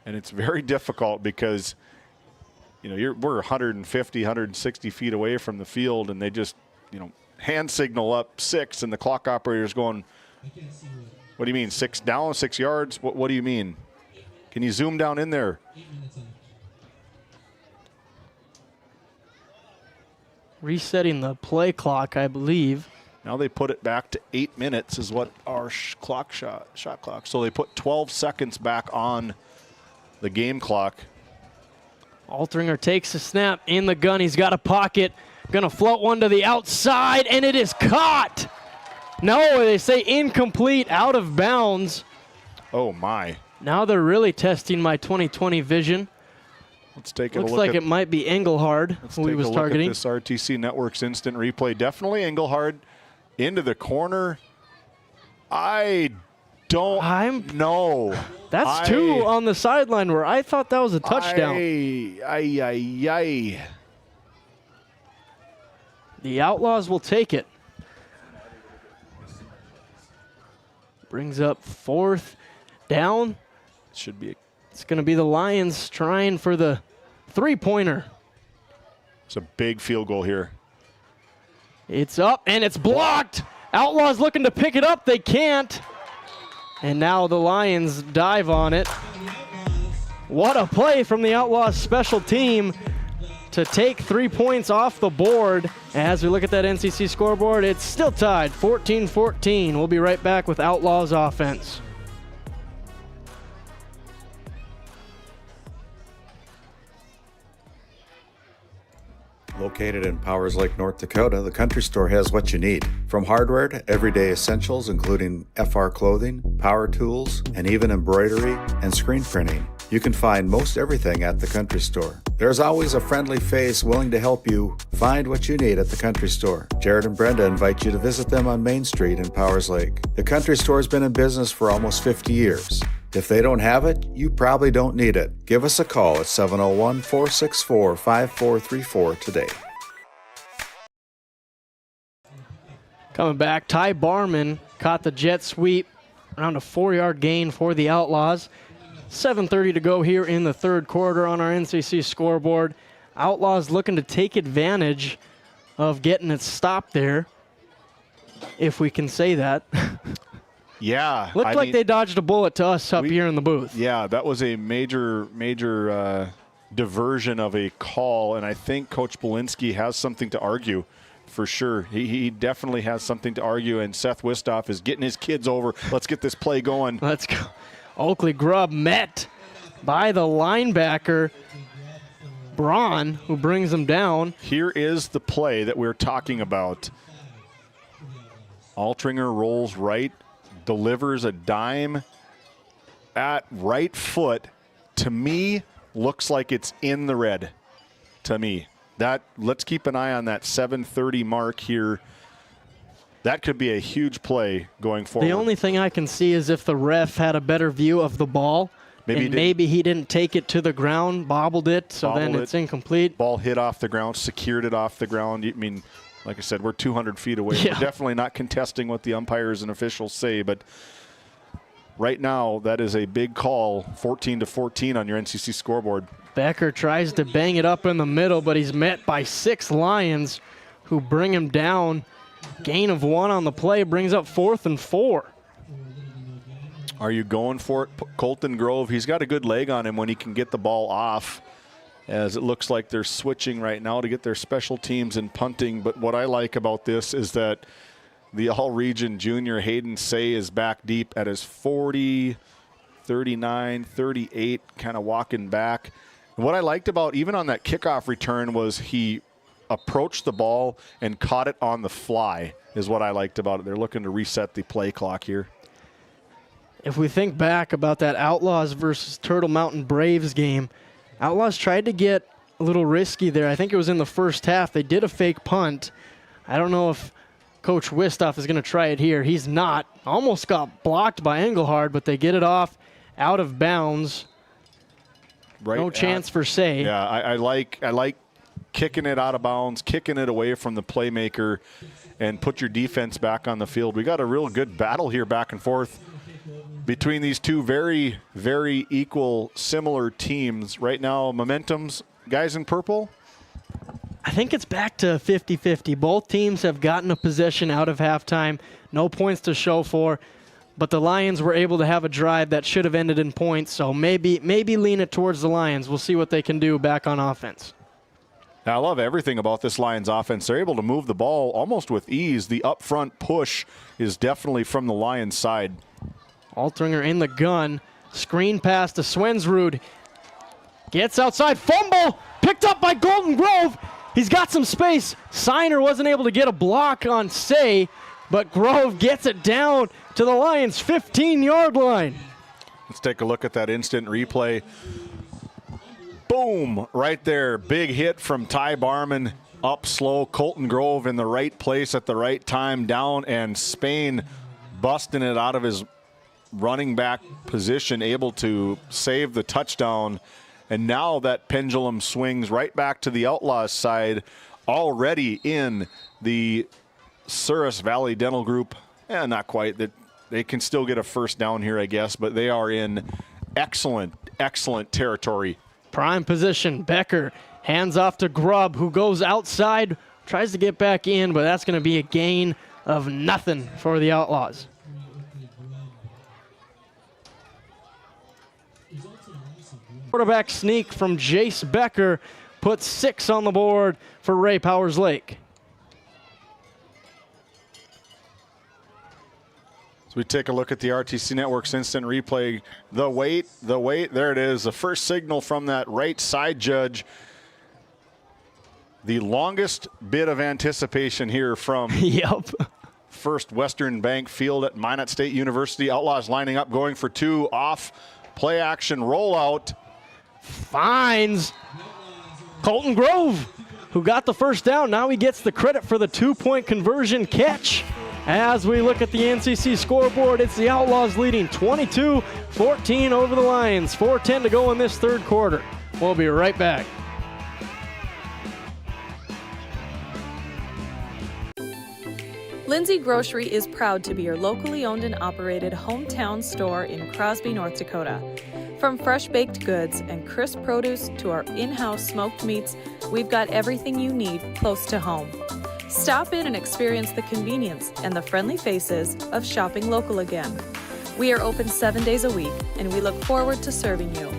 U: And it's very difficult because, you know, we're 150, 160 feet away from the field, and they just, you know, hand signal up 6, and the clock operator's going, what do you mean, 6 down, 6 yards? What do you mean? Can you zoom down in there?
C: Resetting the play clock, I believe.
U: Now they put it back to 8 minutes is what our shot clock. So they put 12 seconds back on the game clock.
C: Altringer takes a snap in the gun. He's got a pocket. Gonna float one to the outside, and it is caught. No, they say incomplete, out of bounds.
U: Oh, my.
C: Now they're really testing my 20/20 vision.
U: Let's take a
C: Looks
U: look.
C: Looks like it might be Engelhard who he was targeting.
U: Let's take a look at this RTC Network's instant replay. Definitely Engelhard into the corner. I don't know.
C: That's 2 on the sideline where I thought that was a touchdown. The Outlaws will take it. Brings up 4th down.
U: Should be.
C: It's going to be the Lions trying for the 3-pointer.
U: It's a big field goal here.
C: It's up and it's blocked. Outlaws looking to pick it up. They can't. And now the Lions dive on it. What a play from the Outlaws special team to take 3 points off the board. As we look at that NCC scoreboard, it's still tied 14-14. We'll be right back with Outlaws offense.
B: Located in Powers Lake, North Dakota, the Country Store has what you need. From hardware to everyday essentials, including FR clothing, power tools, and even embroidery and screen printing. You can find most everything at the Country Store. There's always a friendly face willing to help you find what you need at the Country Store. Jared and Brenda invite you to visit them on Main Street in Powers Lake. The Country Store has been in business for almost 50 years. If they don't have it, you probably don't need it. Give us a call at 701-464-5434 today.
C: Coming back, Ty Barman caught the jet sweep. Around a 4-yard gain for the Outlaws. 7:30 to go here in the 3rd quarter on our NCC scoreboard. Outlaws looking to take advantage of getting it stopped there, if we can say that.
U: Yeah.
C: Looked like they dodged a bullet to us up here in the booth.
U: Yeah, that was a major diversion of a call, and I think Coach Belinsky has something to argue for sure. He definitely has something to argue, and Seth Wistoff is getting his kids over. Let's get this play going.
C: Let's go. Oakley Grubb met by the linebacker, Braun, who brings him down.
U: Here is the play that we're talking about. Altringer rolls right, delivers a dime at right foot. To me, looks like it's in the red. To me, let's keep an eye on that 7:30 mark here. That could be a huge play going forward.
C: The only thing I can see is if the ref had a better view of the ball Maybe he didn't take it to the ground, bobbled it, so then it's incomplete.
U: Ball hit off the ground, secured it off the ground. I mean, like I said, we're 200 feet away. Yeah. We're definitely not contesting what the umpires and officials say, but right now that is a big call, 14-14 on your NCC scoreboard.
C: Becker tries to bang it up in the middle, but he's met by 6 Lions who bring him down. Gain of 1 on the play brings up 4th and 4.
U: Are you going for it, Colton Grove? He's got a good leg on him when he can get the ball off, as it looks like they're switching right now to get their special teams and punting. But what I like about this is that the all-region junior Hayden Say is back deep at his 40, 39, 38, kind of walking back. And what I liked about even on that kickoff return was he approached the ball and caught it on the fly, is what I liked about it. They're looking to reset the play clock here.
C: If we think back about that Outlaws versus Turtle Mountain Braves game, Outlaws tried to get a little risky there. I think it was in the first half. They did a fake punt. I don't know if Coach Wistoff is going to try it here. He's not. Almost got blocked by Engelhard, but they get it off out of bounds.
U: Right.
C: No chance for Say.
U: Yeah, I like kicking it out of bounds, kicking it away from the playmaker, and put your defense back on the field. We got a real good battle here back and forth between these two very, very equal, similar teams. Right now, momentum's guys in purple?
C: I think it's back to 50-50. Both teams have gotten a possession out of halftime. No points to show for, but the Lions were able to have a drive that should have ended in points, so maybe lean it towards the Lions. We'll see what they can do back on offense.
U: Now, I love everything about this Lions offense. They're able to move the ball almost with ease. The up-front push is definitely from the Lions side.
C: Altringer in the gun. Screen pass to Swensrud. Gets outside. Fumble! Picked up by Golden Grove. He's got some space. Signer wasn't able to get a block on Say, but Grove gets it down to the Lions' 15-yard line.
U: Let's take a look at that instant replay. Boom! Right there. Big hit from Ty Barman. Up slow. Colton Grove in the right place at the right time. Down, and Spain busting it out of his running back position, able to save the touchdown. And now that pendulum swings right back to the Outlaws side, already in the Souris Valley Dental Group. Not quite. They can still get a first down here, I guess, but they are in excellent, excellent territory.
C: Prime position. Becker hands off to Grubb, who goes outside, tries to get back in, but that's going to be a gain of nothing for the Outlaws. Quarterback sneak from Jace Becker puts 6 on the board for Ray Powers Lake.
U: So we take a look at the RTC Network's instant replay. The wait, there it is. The first signal from that right side judge. The longest bit of anticipation here from First Western Bank Field at Minot State University. Outlaws lining up, going for 2, off, play action, rollout.
C: Finds Colton Grove, who got the first down. Now he gets the credit for the 2-point conversion catch. As we look at the NCC scoreboard, it's the Outlaws leading 22-14 over the Lions. 4:10 to go in this third quarter. We'll be right back.
K: Lindsay Grocery is proud to be your locally owned and operated hometown store in Crosby, North Dakota. From fresh baked goods and crisp produce to our in-house smoked meats, we've got everything you need close to home. Stop in and experience the convenience and the friendly faces of shopping local again. We are open 7 days a week, and we look forward to serving you.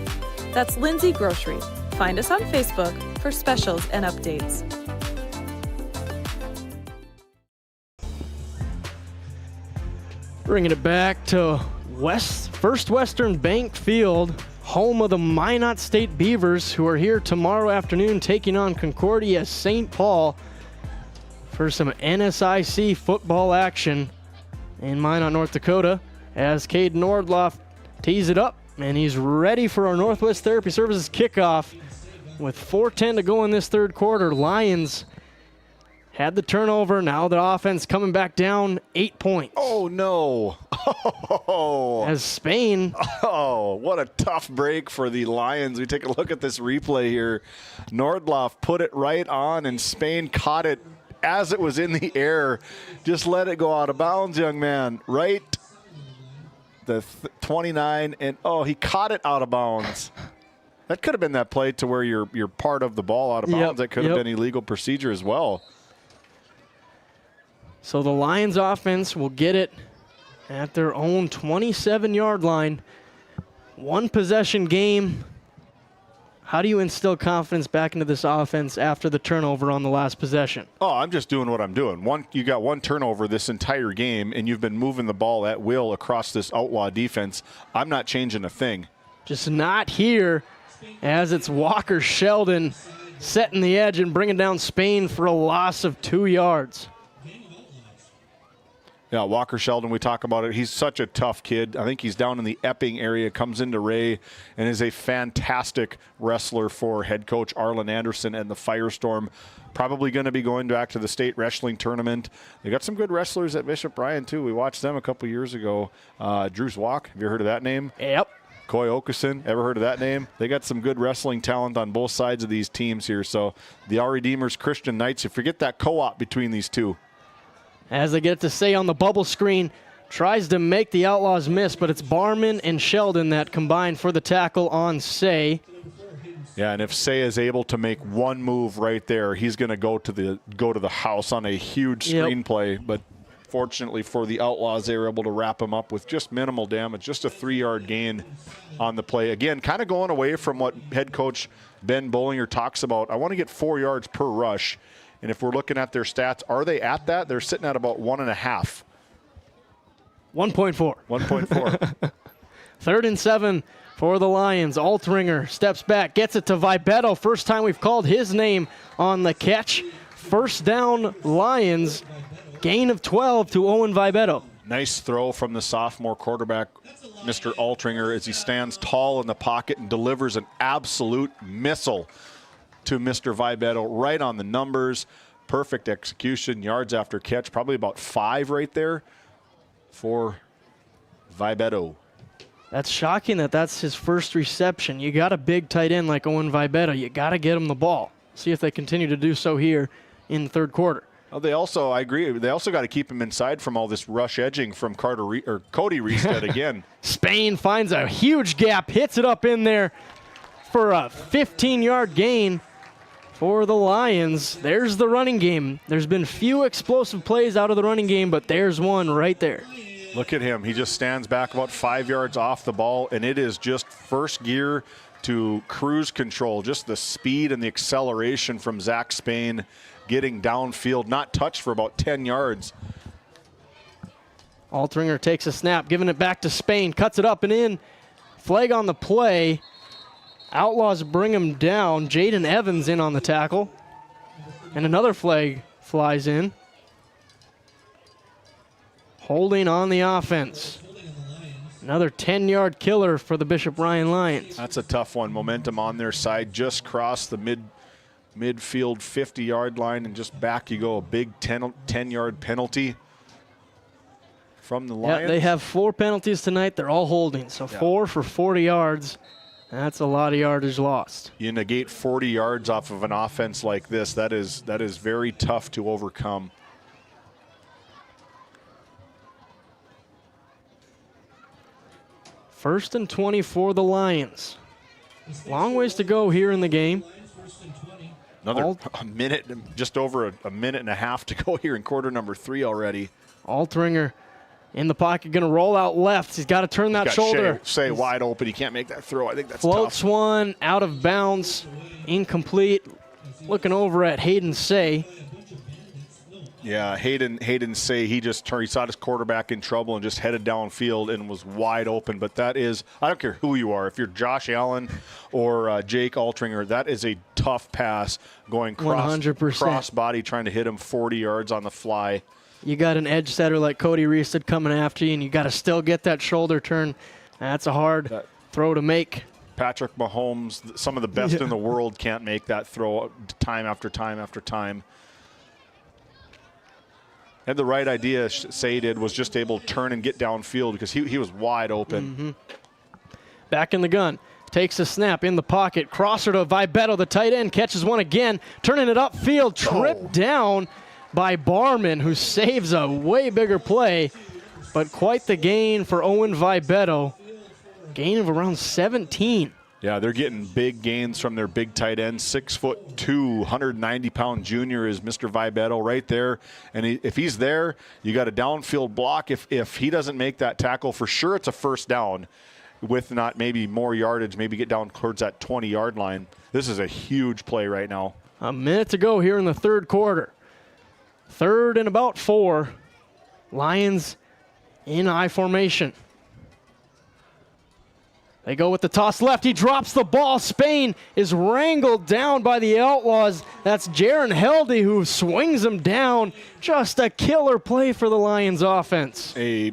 K: That's Lindsay Grocery. Find us on Facebook for specials and updates.
C: Bringing it back to First Western Bank Field, home of the Minot State Beavers, who are here tomorrow afternoon taking on Concordia St. Paul for some NSIC football action in Minot, North Dakota, as Caden Nordloff tees it up, and he's ready for our Northwest Therapy Services kickoff with 4:10 to go in this third quarter. Lions had the turnover. Now the offense coming back down 8 points.
U: Oh, no. Oh.
C: As Spain.
U: Oh, what a tough break for the Lions. We take a look at this replay here. Nordloff put it right on, and Spain caught it as it was in the air. Just let it go out of bounds, young man. Right? The 29, and he caught it out of bounds. That could have been that play to where you're part of the ball out of bounds. That could have been illegal procedure as well.
C: So the Lions offense will get it at their own 27-yard line. One possession game. How do you instill confidence back into this offense after the turnover on the last possession?
U: Oh, I'm just doing what I'm doing. You got one turnover this entire game, and you've been moving the ball at will across this Outlaw defense. I'm not changing a thing.
C: Just not here, as it's Walker Sheldon setting the edge and bringing down Spain for a loss of 2 yards.
U: Yeah, Walker Sheldon, we talk about it. He's such a tough kid. I think he's down in the Epping area, comes into Ray, and is a fantastic wrestler for head coach Arlen Anderson and the Firestorm. Probably going to be going back to the state wrestling tournament. They got some good wrestlers at Bishop Bryan, too. We watched them a couple years ago. Drew's Walk, have you heard of that name?
C: Yep.
U: Coy Okeson, ever heard of that name? They got some good wrestling talent on both sides of these teams here. So the Our Redeemers Christian Knights, you forget that co-op between these two.
C: As they get to say on the bubble screen, tries to make the Outlaws miss, but it's Barman and Sheldon that combine for the tackle on Say.
U: Yeah, and if Say is able to make one move right there, he's going to go to the house on a huge screenplay. But fortunately for the Outlaws, they were able to wrap him up with just minimal damage, just a 3-yard gain on the play. Again, kind of going away from what head coach Ben Bollinger talks about. I want to get 4 yards per rush. And if we're looking at their stats, are they at that? They're sitting at about 1.5.
C: 1.4.
U: 1.4.
C: 3rd and 7 for the Lions. Altringer steps back, gets it to Vibetto. First time we've called his name on the catch. First down, Lions. Gain of 12 to Owen Vibetto.
U: Nice throw from the sophomore quarterback, Mr. Altringer, as he stands tall in the pocket and delivers an absolute missile to Mr. Vibetto right on the numbers. Perfect execution, yards after catch, probably about 5 right there for Vibetto.
C: That's shocking that's his first reception. You got a big tight end like Owen Vibetto. You got to get him the ball. See if they continue to do so here in the third quarter.
U: Well, I agree. They also got to keep him inside from all this rush edging from Cody Reestead again.
C: Spain finds a huge gap, hits it up in there for a 15-yard gain for the Lions. There's the running game. There's been few explosive plays out of the running game, but there's one right there.
U: Look at him. He just stands back about 5 yards off the ball, and it is just first gear to cruise control. Just the speed and the acceleration from Zach Spain getting downfield, not touched for about 10 yards.
C: Altringer takes a snap, giving it back to Spain, cuts it up and in. Flag on the play. Outlaws bring him down. Jaden Evans in on the tackle. And another flag flies in. Holding on the offense. Another 10-yard killer for the Bishop Bryan Lions.
U: That's a tough one. Momentum on their side. Just crossed the midfield 50-yard line, and just back you go. A big 10-yard penalty from the Lions.
C: Yeah, they have 4 penalties tonight. They're all holding. So 4 for 40 yards. That's a lot of yardage lost.
U: You negate 40 yards off of an offense like this. That is very tough to overcome.
C: First and 20 for the Lions. Long ways to go here in the game.
U: Another minute, just over a minute and a half to go here in quarter number 3 already.
C: Altringer in the pocket, going to roll out left. He's got to turn that shoulder.
U: Say wide open. He can't make that throw. I think that's
C: floats
U: tough.
C: One out of bounds, incomplete. Looking over at Hayden Say.
U: Yeah, Hayden Say, he saw his quarterback in trouble and just headed downfield and was wide open. But that is, I don't care who you are, if you're Josh Allen or Jake Altringer, that is a tough pass going
C: 100%.
U: cross body, trying to hit him 40 yards on the fly.
C: You got an edge setter like Cody Reestead coming after you, and you got to still get that shoulder turn. That's a hard throw to make.
U: Patrick Mahomes, some of the best in the world, can't make that throw time after time after time. Had the right idea, Say did, was just able to turn and get downfield because he was wide open.
C: Back in the gun. Takes a snap in the pocket. Crosser to Vibetto, the tight end, catches one again. Turning it upfield, tripped down by Barman, who saves a way bigger play. But quite the gain for Owen Vibetto. Gain of around 17.
U: Yeah, they're getting big gains from their big tight end. 6'2", 190-pound junior is Mr. Vibetto right there. And if he's there, you got a downfield block. If he doesn't make that tackle, for sure it's a first down with not maybe more yardage, maybe get down towards that 20-yard line. This is a huge play right now.
C: A minute to go here in the third quarter. 3rd and about 4. Lions in I formation. They go with the toss left. He drops the ball. Spain is wrangled down by the Outlaws. That's Jaron Heldy who swings him down. Just a killer play for the Lions offense.
U: A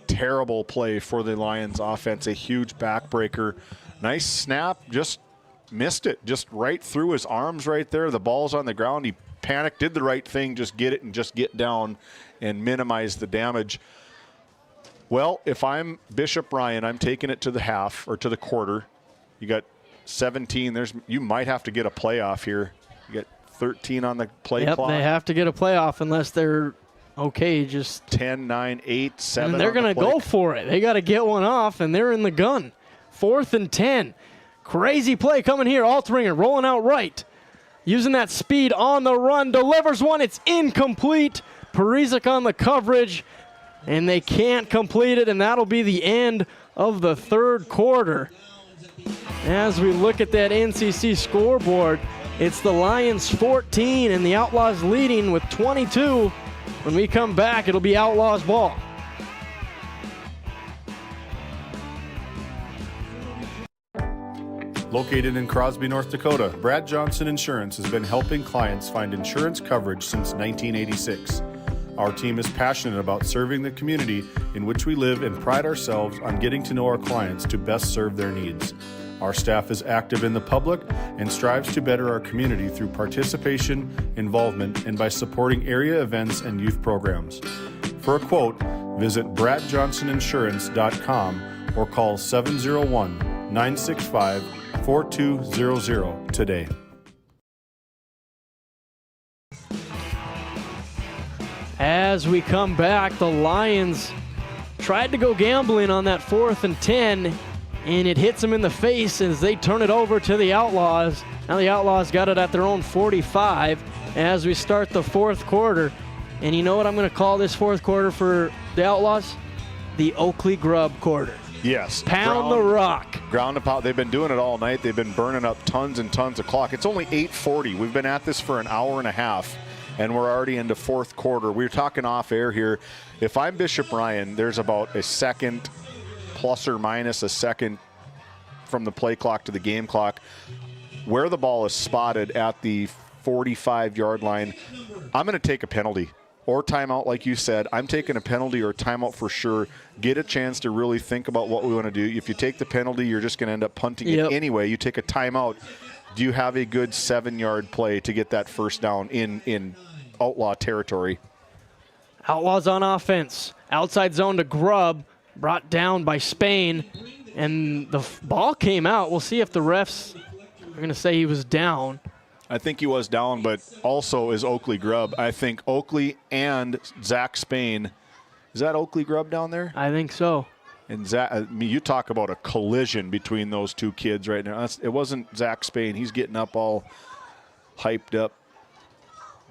U: terrible play for the Lions offense. A huge backbreaker. Nice snap. Just missed it. Just right through his arms right there. The ball's on the ground. He panicked, did the right thing. Just get it and just get down and minimize the damage. Well, if I'm Bishop Ryan, I'm taking it to the half or to the quarter. You got 17. You might have to get a playoff here. You got 13 on the play clock.
C: They have to get a playoff unless they're okay. Just
U: 10, 9, 8, 7.
C: And they're going to go for it. They got to get one off, and they're in the gun. 4th and 10. Crazy play coming here. Altringer rolling out right. Using that speed on the run. Delivers one. It's incomplete. Parizek on the coverage. And they can't complete it, and that'll be the end of the third quarter. As we look at that NCC scoreboard, it's the Lions 14 and the Outlaws leading with 22. When we come back, it'll be Outlaws ball.
F: Located in Crosby, North Dakota, Brad Johnson Insurance has been helping clients find insurance coverage since 1986. Our team is passionate about serving the community in which we live and pride ourselves on getting to know our clients to best serve their needs. Our staff is active in the public and strives to better our community through participation, involvement, and by supporting area events and youth programs. For a quote, visit bradjohnsoninsurance.com or call 701-965-4200 today.
C: As we come back, the Lions tried to go gambling on that 4th and 10, and it hits them in the face as they turn it over to the Outlaws. Now the Outlaws got it at their own 45 as we start the fourth quarter. And you know what I'm going to call this fourth quarter for the Outlaws? The Oakley Grubb quarter.
U: Yes.
C: Pound the rock.
U: Ground and pound. They've been doing it all night. They've been burning up tons and tons of clock. It's only 8:40. We've been at this for an hour and a half. And we're already into fourth quarter. We were talking off air here. If I'm Bishop Ryan, there's about a second, plus or minus a second from the play clock to the game clock. Where the ball is spotted at the 45-yard line, I'm going to take a penalty or timeout, like you said. I'm taking a penalty or timeout for sure. Get a chance to really think about what we want to do. If you take the penalty, you're just going to end up punting it anyway. You take a timeout. Do you have a good 7-yard play to get that first down in Outlaw territory?
C: Outlaws on offense. Outside zone to Grubb. Brought down by Spain. And the ball came out. We'll see if the refs are going to say he was down.
U: I think he was down, but also is Oakley Grubb. I think Oakley and Zach Spain. Is that Oakley Grubb down there?
C: I think so.
U: And Zach, I mean, you talk about a collision between those two kids right now. It wasn't Zach Spain. He's getting up all hyped up.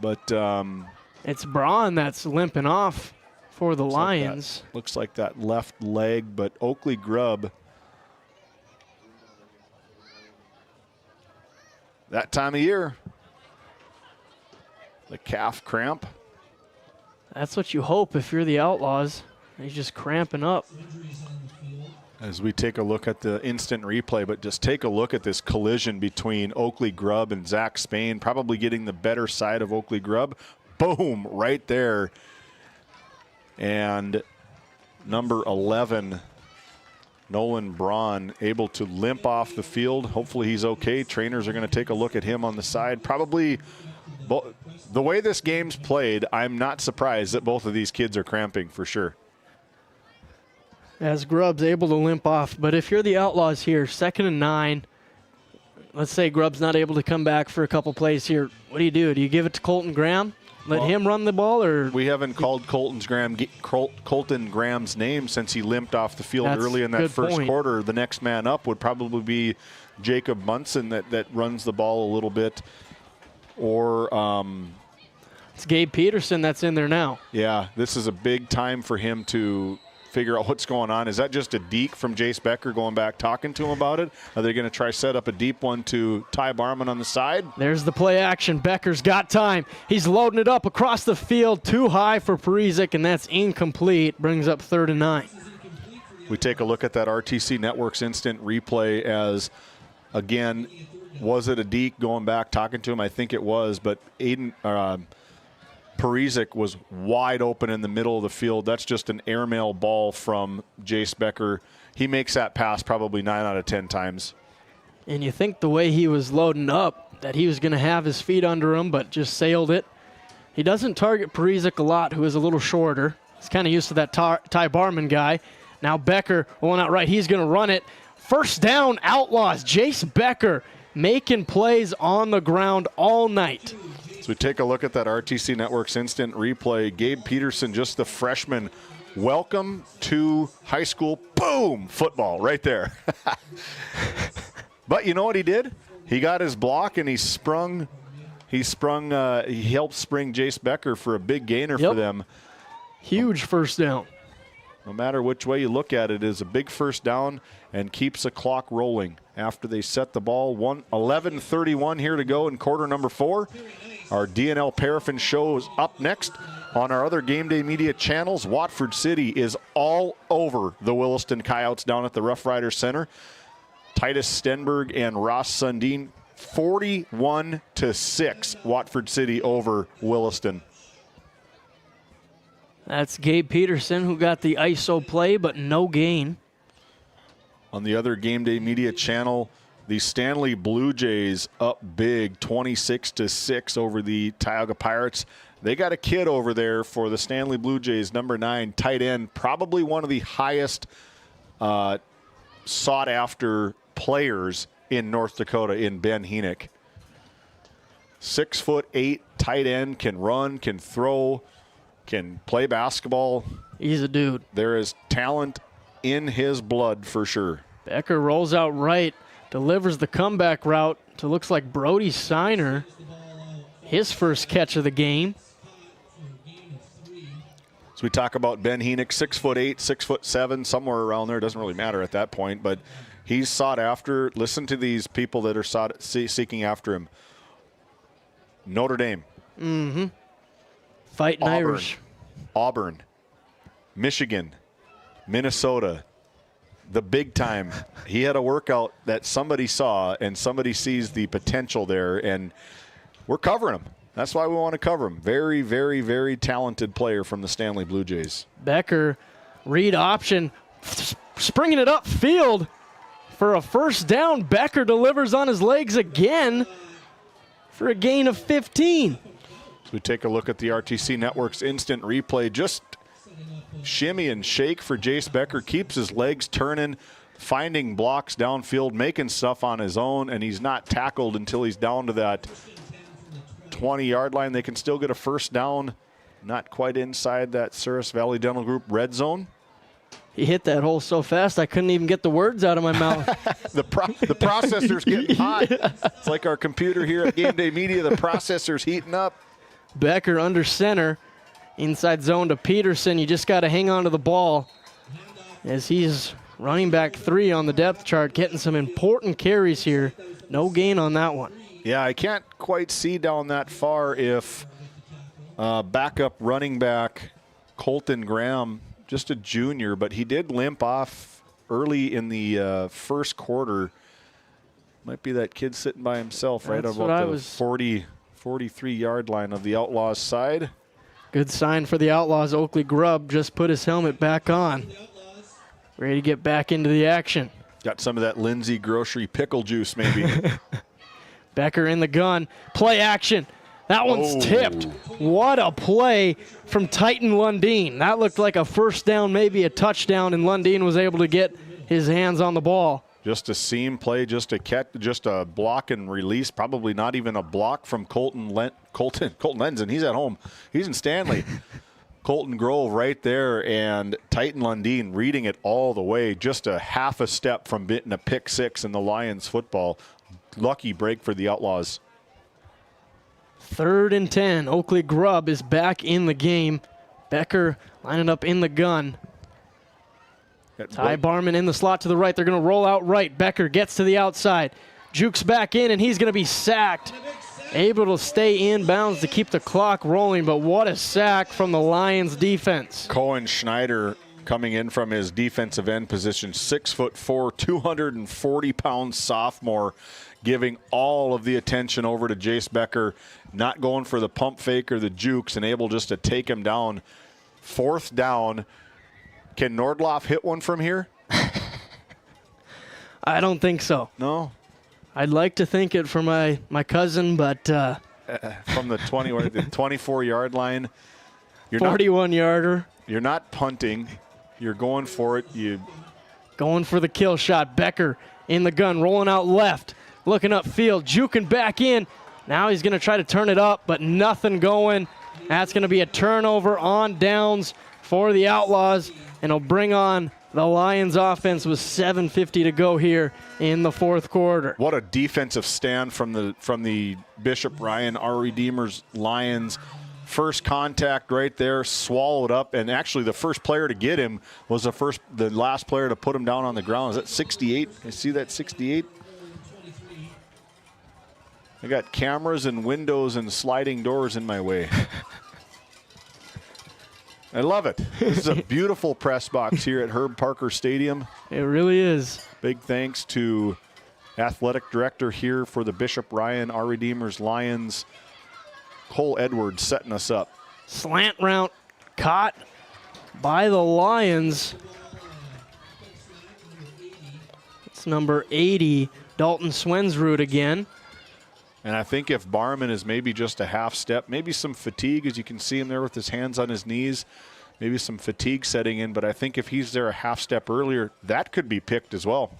U: But
C: it's Braun that's limping off for the Lions.
U: Looks like that left leg, but Oakley Grubb, that time of year, the calf cramp.
C: That's what you hope if you're the Outlaws. He's just cramping up.
U: As we take a look at the instant replay, but just take a look at this collision between Oakley Grubb and Zach Spain, probably getting the better side of Oakley Grubb. Boom, right there. And number 11, Nolan Braun, able to limp off the field. Hopefully he's okay. Trainers are going to take a look at him on the side. Probably The way this game's played, I'm not surprised that both of these kids are cramping for sure.
C: As Grubb's able to limp off. But if you're the Outlaws here, 2nd and 9, let's say Grubb's not able to come back for a couple plays here. What do? Do you give it to Colton Graham? Let him run the ball? Or
U: we haven't called Colton Graham's name since he limped off the field early in that first quarter. The next man up would probably be Jacob Munson that runs the ball a little bit. Or
C: it's Gabe Peterson that's in there now.
U: Yeah, this is a big time for him to figure out what's going on. Is that just a deke from Jace Becker going back talking to him about it? Are they going to try set up a deep one to Ty Barman on the side?
C: There's the play action. Becker's got time. He's loading it up across the field. Too high for Parizek, and that's incomplete. Brings up 3rd and 9.
U: We take a look at that RTC Network's instant replay as, again, was it a deke going back talking to him? I think it was, but Parizek was wide open in the middle of the field. That's just an airmail ball from Jace Becker. He makes that pass probably 9 out of 10 times.
C: And you think the way he was loading up that he was going to have his feet under him, but just sailed it. He doesn't target Parizek a lot, who is a little shorter. He's kind of used to that Ty Barman guy. Now Becker rolling out right. He's going to run it. First down, Outlaws. Jace Becker making plays on the ground all night.
U: So we take a look at that RTC Network's instant replay. Gabe Peterson, just the freshman. Welcome to high school. Boom! Football right there. But you know what he did? He got his block and he helped spring Jace Becker for a big gainer for them.
C: Huge first down.
U: No matter which way you look at it, it is a big first down and keeps the clock rolling after they set the ball. 11:31 here to go in quarter number 4. Our DNL Paraffin show is up next on our other Game Day Media channels. Watford City is all over the Williston Coyotes down at the Rough Rider Center. Titus Stenberg and Ross Sundin, 41-6, Watford City over Williston.
C: That's Gabe Peterson, who got the ISO play, but no gain.
U: On the other Game Day Media channel, the Stanley Blue Jays up big, 26-6 over the Tioga Pirates. They got a kid over there for the Stanley Blue Jays, number 9, tight end, probably one of the highest sought-after players in North Dakota in Ben Henick. 6'8", tight end, can run, can throw, can play basketball.
C: He's a dude.
U: There is talent in his blood for sure.
C: Becker rolls out right, delivers the comeback route to looks like Brody Steiner. His first catch of the game.
U: So we talk about Ben Henick, 6'8", 6'7", somewhere around there. Doesn't really matter at that point, but he's sought after. Listen to these people that are seeking after him. Notre Dame.
C: Mm-hmm. Fighting Irish.
U: Auburn. Michigan. Minnesota. The big time. He had a workout that somebody saw, and somebody sees the potential there, and we're covering him. That's why we want to cover him. Very, very, very talented player from the Stanley Blue Jays.
C: Becker, read option, springing it upfield for a first down. Becker delivers on his legs again for a gain of 15.
U: So we take a look at the RTC Network's instant replay. Just shimmy and shake for Jace Becker. Keeps his legs turning, finding blocks downfield, making stuff on his own, and he's not tackled until he's down to that 20-yard line. They can still get a first down, not quite inside that Souris Valley Dental Group red zone.
C: He hit that hole so fast I couldn't even get the words out of my mouth.
U: The processor's getting hot. It's like our computer here at Game Day Media. The processor's heating up.
C: Becker under center, inside zone to Peterson. You just got to hang on to the ball as he's running back 3 on the depth chart, getting some important carries here. No gain on that one.
U: Yeah, I can't quite see down that far if backup running back Colton Graham, just a junior, but he did limp off early in the first quarter. Might be that kid sitting by himself right about the 43-yard line of the Outlaws side.
C: Good sign for the Outlaws. Oakley Grubb just put his helmet back on. Ready to get back into the action.
U: Got some of that Lindsay grocery pickle juice maybe.
C: Becker in the gun. Play action. That one's tipped. What a play from Titan Lundeen. That looked like a first down, maybe a touchdown, and Lundeen was able to get his hands on the ball.
U: Just a seam play, just a catch, just a block and release. Probably not even a block from Colton Lenzen. He's at home. He's in Stanley. Colton Grove right there, and Titan Lundeen reading it all the way. Just a half a step from getting a pick six in the Lions football. Lucky break for the Outlaws.
C: 3rd and 10. Oakley Grubb is back in the game. Becker lining up in the gun. Ty Barman in the slot to the right. They're going to roll out right. Becker gets to the outside. Jukes back in, and he's going to be sacked. Able to stay in bounds to keep the clock rolling, but what a sack from the Lions defense.
U: Cohen Schneider coming in from his defensive end position, 6'4", 240-pound sophomore, giving all of the attention over to Jace Becker, not going for the pump fake or the jukes, and able just to take him down. 4th down. Can Nordloff hit one from here?
C: I don't think so.
U: No?
C: I'd like to think it for my cousin, but...
U: from the 20 or the 24-yard line.
C: 41-yarder.
U: You're not punting. You're going for it.
C: Going for the kill shot. Becker in the gun, rolling out left, looking upfield, juking back in. Now he's going to try to turn it up, but nothing going. That's going to be a turnover on downs for the Outlaws, and it'll bring on the Lions offense with 7:50 to go here in the 4th quarter.
U: What a defensive stand from the Bishop Ryan, our Redeemers Lions. First contact right there, swallowed up, and actually the first player to get him was the last player to put him down on the ground. Is that 68? I see that 68. I got cameras and windows and sliding doors in my way. I love it. This is a beautiful press box here at Herb Parker Stadium.
C: It really is.
U: Big thanks to athletic director here for the Bishop Ryan, our Redeemers Lions, Cole Edwards, setting us up.
C: Slant route caught by the Lions. It's number 80, Dalton Swensrud again.
U: And I think if Barman is maybe just a half step, maybe some fatigue, as you can see him there with his hands on his knees, maybe some fatigue setting in, but I think if he's there a half step earlier, that could be picked as well.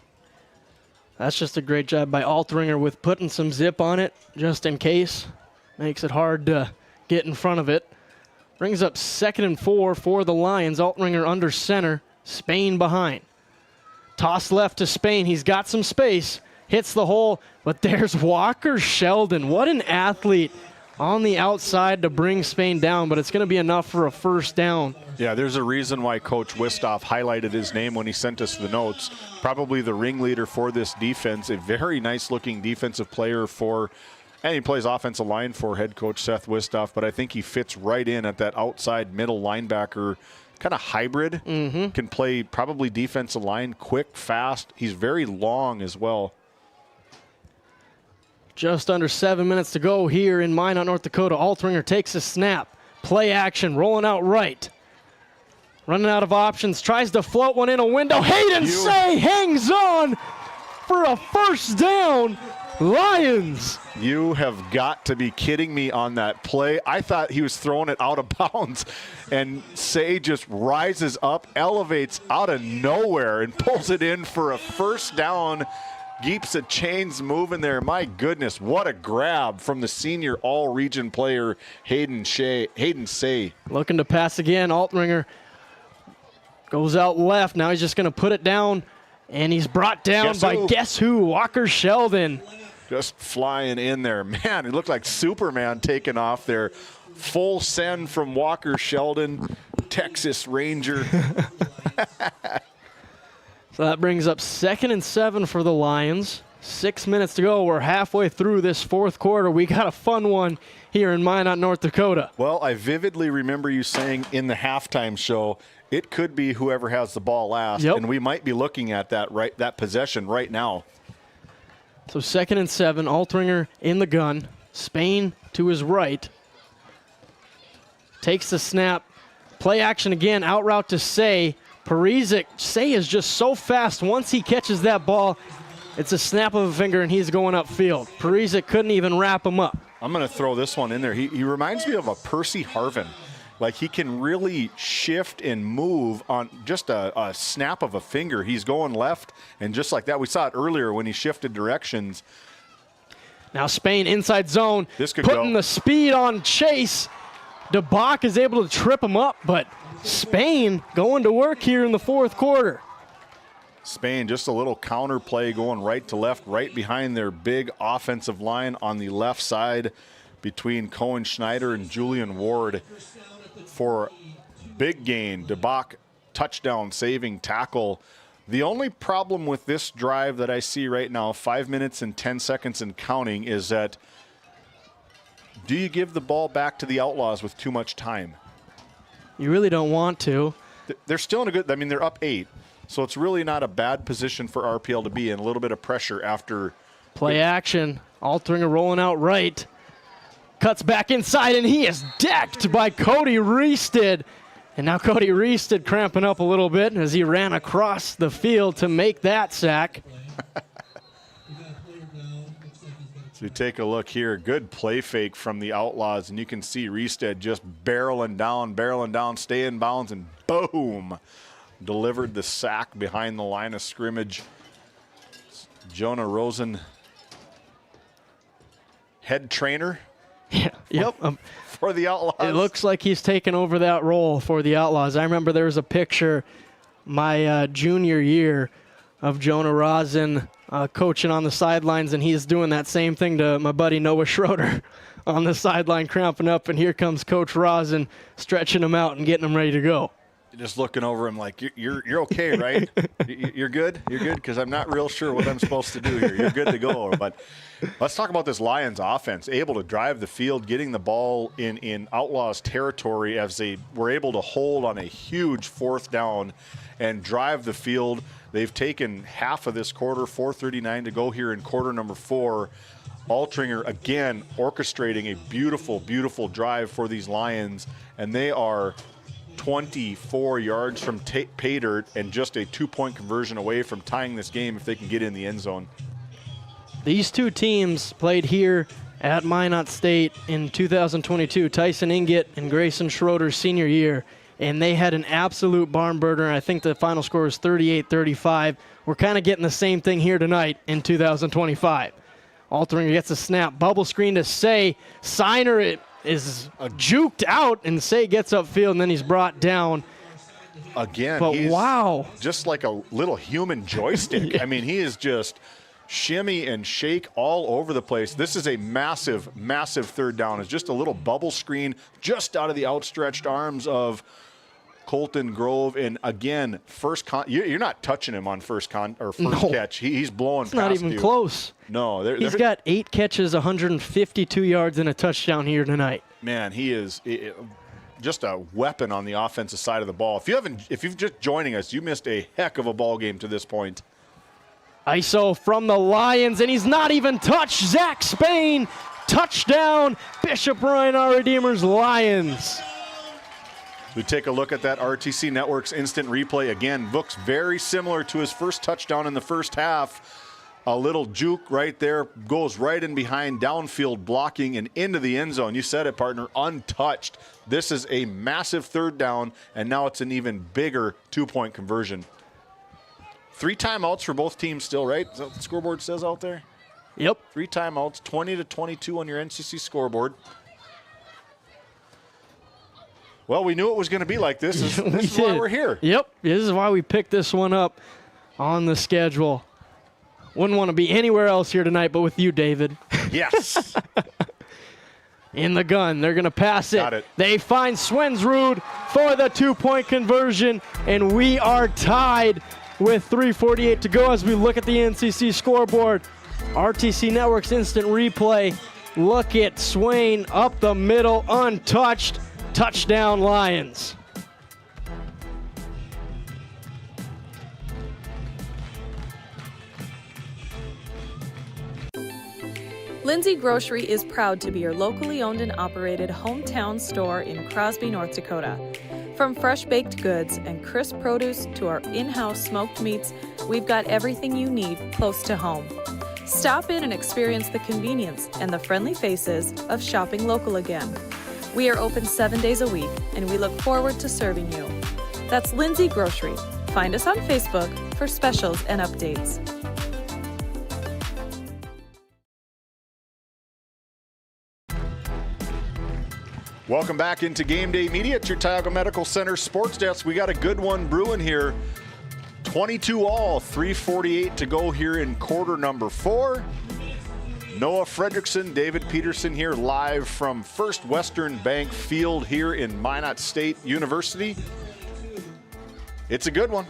C: That's just a great job by Altringer with putting some zip on it, just in case. Makes it hard to get in front of it. Brings up 2nd and 4 for the Lions. Altringer under center, Spain behind. Toss left to Spain, he's got some space. Hits the hole, but there's Walker Sheldon. What an athlete on the outside to bring Spain down, but it's going to be enough for a 1st down.
U: Yeah, there's a reason why Coach Wistoff highlighted his name when he sent us the notes. Probably the ringleader for this defense, a very nice-looking defensive player and he plays offensive line for head coach Seth Wistoff, but I think he fits right in at that outside middle linebacker kind of hybrid. Can play probably defensive line, quick, fast. He's very long as well.
C: Just under 7 minutes to go here in Minot, North Dakota. Altringer takes a snap. Play action, rolling out right. Running out of options, tries to float one in a window. Hayden Say hangs on for a 1st down. Lions.
U: You have got to be kidding me on that play. I thought he was throwing it out of bounds, and Say just rises up, elevates out of nowhere, and pulls it in for a 1st down. Keeps the chains moving there. My goodness, what a grab from the senior all-region player, Hayden Say.
C: Looking to pass again. Altringer goes out left. Now he's just going to put it down, and he's brought down by guess who? Walker Sheldon.
U: Just flying in there. Man, it looked like Superman taking off there. Full send from Walker Sheldon, Texas Ranger.
C: So that brings up 2nd and 7 for the Lions. 6 minutes to go. We're halfway through this 4th quarter. We got a fun one here in Minot, North Dakota.
U: Well, I vividly remember you saying in the halftime show, it could be whoever has the ball last, and we might be looking at that possession right now.
C: So 2nd and 7, Altringer in the gun. Spain to his right. Takes the snap. Play action again, out route to Say. Say is just so fast. Once he catches that ball, It's a snap of a finger, and he's going upfield. Parise couldn't even wrap him up.
U: I'm going to throw this one in there. He reminds me of a Percy Harvin. Like, he can really shift and move on just a snap of a finger. He's going left, and just like that, we saw it earlier when he shifted directions.
C: Now Spain inside zone,
U: this could
C: putting
U: go.
C: the speed on Chase. DeBach is able to trip him up, but Spain going to work here in the fourth quarter.
U: Spain, just a little counter play going right to left, right behind their big offensive line on the left side between Cohen Schneider and Julian Ward for big gain. DeBach touchdown saving tackle. The only problem with this drive that I see right now, 5 minutes and 10 seconds and counting, is that do you give the ball back to the Outlaws with too much time?
C: You really don't want to.
U: They're still in a good, I mean, they're up 8. So it's really not a bad position for RPL to be in. A little bit of pressure after.
C: Play action. Altringer rolling out right. Cuts back inside, and he is decked by Cody Reested. And now Cody Reested cramping up a little bit as he ran across the field to make that sack.
U: So you take a look here. Good play fake from the Outlaws, and you can see Reested just barreling down, stay in bounds, and boom. Delivered the sack behind the line of scrimmage. Jonah Rosen, head trainer.
C: Yeah, yep.
U: For the Outlaws.
C: It looks like he's taken over that role for the Outlaws. I remember there was a picture my junior year of Jonah Rosen coaching on the sidelines, and he's doing that same thing to my buddy Noah Schroeder on the sideline, cramping up, and here comes Coach Rosen stretching him out and getting him ready to go.
U: Just looking over him like, you're okay, right? You're good? You're good? Because I'm not real sure what I'm supposed to do here. You're good to go. But let's talk about this Lions offense. Able to drive the field, getting the ball in Outlaws territory as they were able to hold on a huge fourth down and drive the field. They've taken half of this quarter, 4:39 to go here in quarter number 4. Altringer, again, orchestrating a beautiful, beautiful drive for these Lions, and they are 24 yards from pay dirt and just a 2-point conversion away from tying this game if they can get in the end zone.
C: These two teams played here at Minot State in 2022, Tyson Inget and Grayson Schroeder's senior year, and they had an absolute barn burner. I think the final score was 38-35. We're kind of getting the same thing here tonight in 2025. Altringer gets a snap, bubble screen to Say. Signer is juked out, and Say gets upfield, and then he's brought down.
U: Again,
C: but
U: he's
C: wow.
U: Just like a little human joystick. Yeah. I mean, he is just shimmy and shake all over the place. This is a massive, massive third down. It's just a little bubble screen just out of the outstretched arms of Colton Grove. And again, you're not touching him on first catch. He's blowing past you.
C: It's not even close.
U: No.
C: He's got 8 catches, 152 yards, and a touchdown here tonight.
U: Man, he is just a weapon on the offensive side of the ball. If you've just joining us, you missed a heck of a ball game to this point.
C: ISO from the Lions, and he's not even touched. Zach Spain, touchdown, Bishop Ryan, our Redeemers, Lions.
U: We take a look at that RTC Network's instant replay. Again, looks very similar to his first touchdown in the first half. A little juke right there, goes right in behind, downfield blocking and into the end zone. You said it, partner, untouched. This is a massive third down, and now it's an even bigger 2-point conversion. 3 timeouts for both teams still, right? Is that what the scoreboard says out there?
C: Yep.
U: 3 timeouts, 20-22 on your NCC scoreboard. Well, we knew it was going to be like this. This is why we're here.
C: Yep, this is why we picked this one up on the schedule. Wouldn't want to be anywhere else here tonight but with you, David.
U: Yes.
C: In the gun, they're going to pass it.
U: Got it.
C: They find Swensrud for the 2-point conversion, and we are tied with 3:48 to go as we look at the NCC scoreboard. RTC Network's instant replay. Look at Swain up the middle, untouched. Touchdown, Lions.
K: Lindsay Grocery is proud to be your locally owned and operated hometown store in Crosby, North Dakota. From fresh baked goods and crisp produce to our in-house smoked meats, we've got everything you need close to home. Stop in and experience the convenience and the friendly faces of shopping local again. We are open 7 days a week, and we look forward to serving you. That's Lindsay Grocery. Find us on Facebook for specials and updates.
U: Welcome back into Game Day Media at your Tioga Medical Center Sports Desk. We got a good one brewing here. 22 all, 3:48 to go here in quarter number 4. Noah Fredrickson, David Peterson here live from First Western Bank Field here in Minot State University. It's a good one.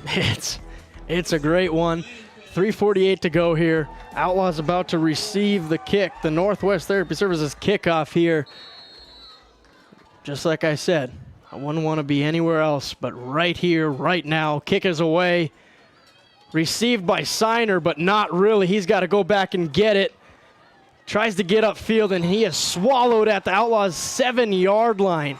C: It's a great one. 3:48 to go here. Outlaws about to receive the kick. The Northwest Therapy Services kickoff here. Just like I said, I wouldn't want to be anywhere else but right here, right now. Kick is away. Received by Signer, but not really. He's got to go back and get it. Tries to get upfield, and he is swallowed at the Outlaws' 7-yard line.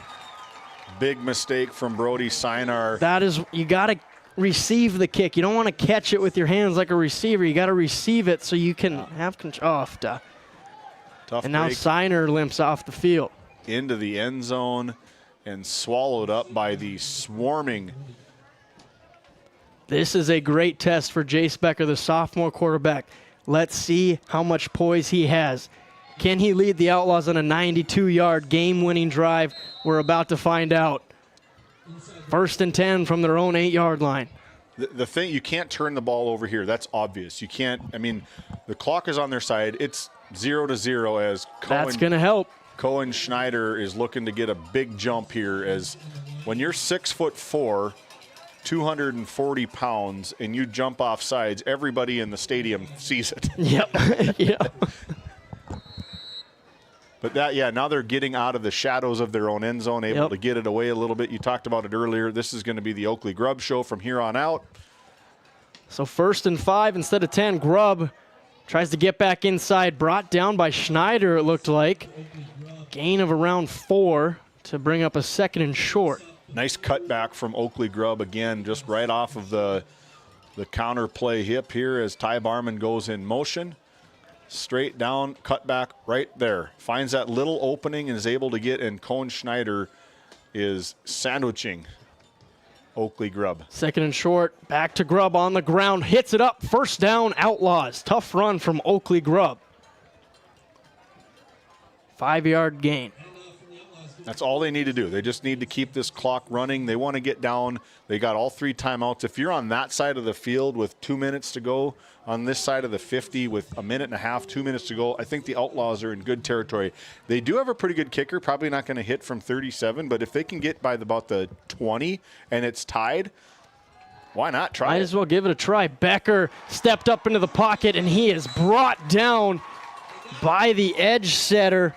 U: Big mistake from Brody Signer.
C: That is, you got to receive the kick. You don't want to catch it with your hands like a receiver. You got to receive it so you can have control.
U: Tough
C: and now
U: break.
C: Signer limps off the field.
U: Into the end zone and swallowed up by the swarming.
C: This is a great test for Jace Becker, the sophomore quarterback. Let's see how much poise he has. Can he lead the Outlaws on a 92-yard game-winning drive? We're about to find out. 1st and 10 from their own 8-yard line.
U: The thing, you can't turn the ball over here. That's obvious. You can't. I mean, the clock is on their side. It's 0-0 as
C: That's going to help.
U: Cohen Schneider is looking to get a big jump here, as when you're 6'4", 240 pounds, and you jump off sides, everybody in the stadium sees it.
C: Yep. Yep.
U: But now they're getting out of the shadows of their own end zone, able to get it away a little bit. You talked about it earlier. This is going to be the Oakley Grubb show from here on out.
C: So 1st and 5 instead of 10. Grubb tries to get back inside, brought down by Schneider, it looked like. Gain of around 4 to bring up a 2nd and short.
U: Nice cutback from Oakley Grubb again, just right off of the counter play hip here as Ty Barman goes in motion. Straight down, cutback right there. Finds that little opening and is able to get, and Cohen Schneider is sandwiching Oakley Grubb.
C: 2nd and short, back to Grubb on the ground, hits it up, 1st down, Outlaws. Tough run from Oakley Grubb. 5-yard gain.
U: That's all they need to do. They just need to keep this clock running. They want to get down. They got all 3 timeouts. If you're on that side of the field with 2 minutes to go, on this side of the 50 with 1.5 minutes, 2 minutes to go, I think the Outlaws are in good territory. They do have a pretty good kicker, probably not going to hit from 37, but if they can get by about the 20 and it's tied, why not try
C: Might
U: it?
C: as well give it a try. Becker stepped up into the pocket, and he is brought down by the edge setter.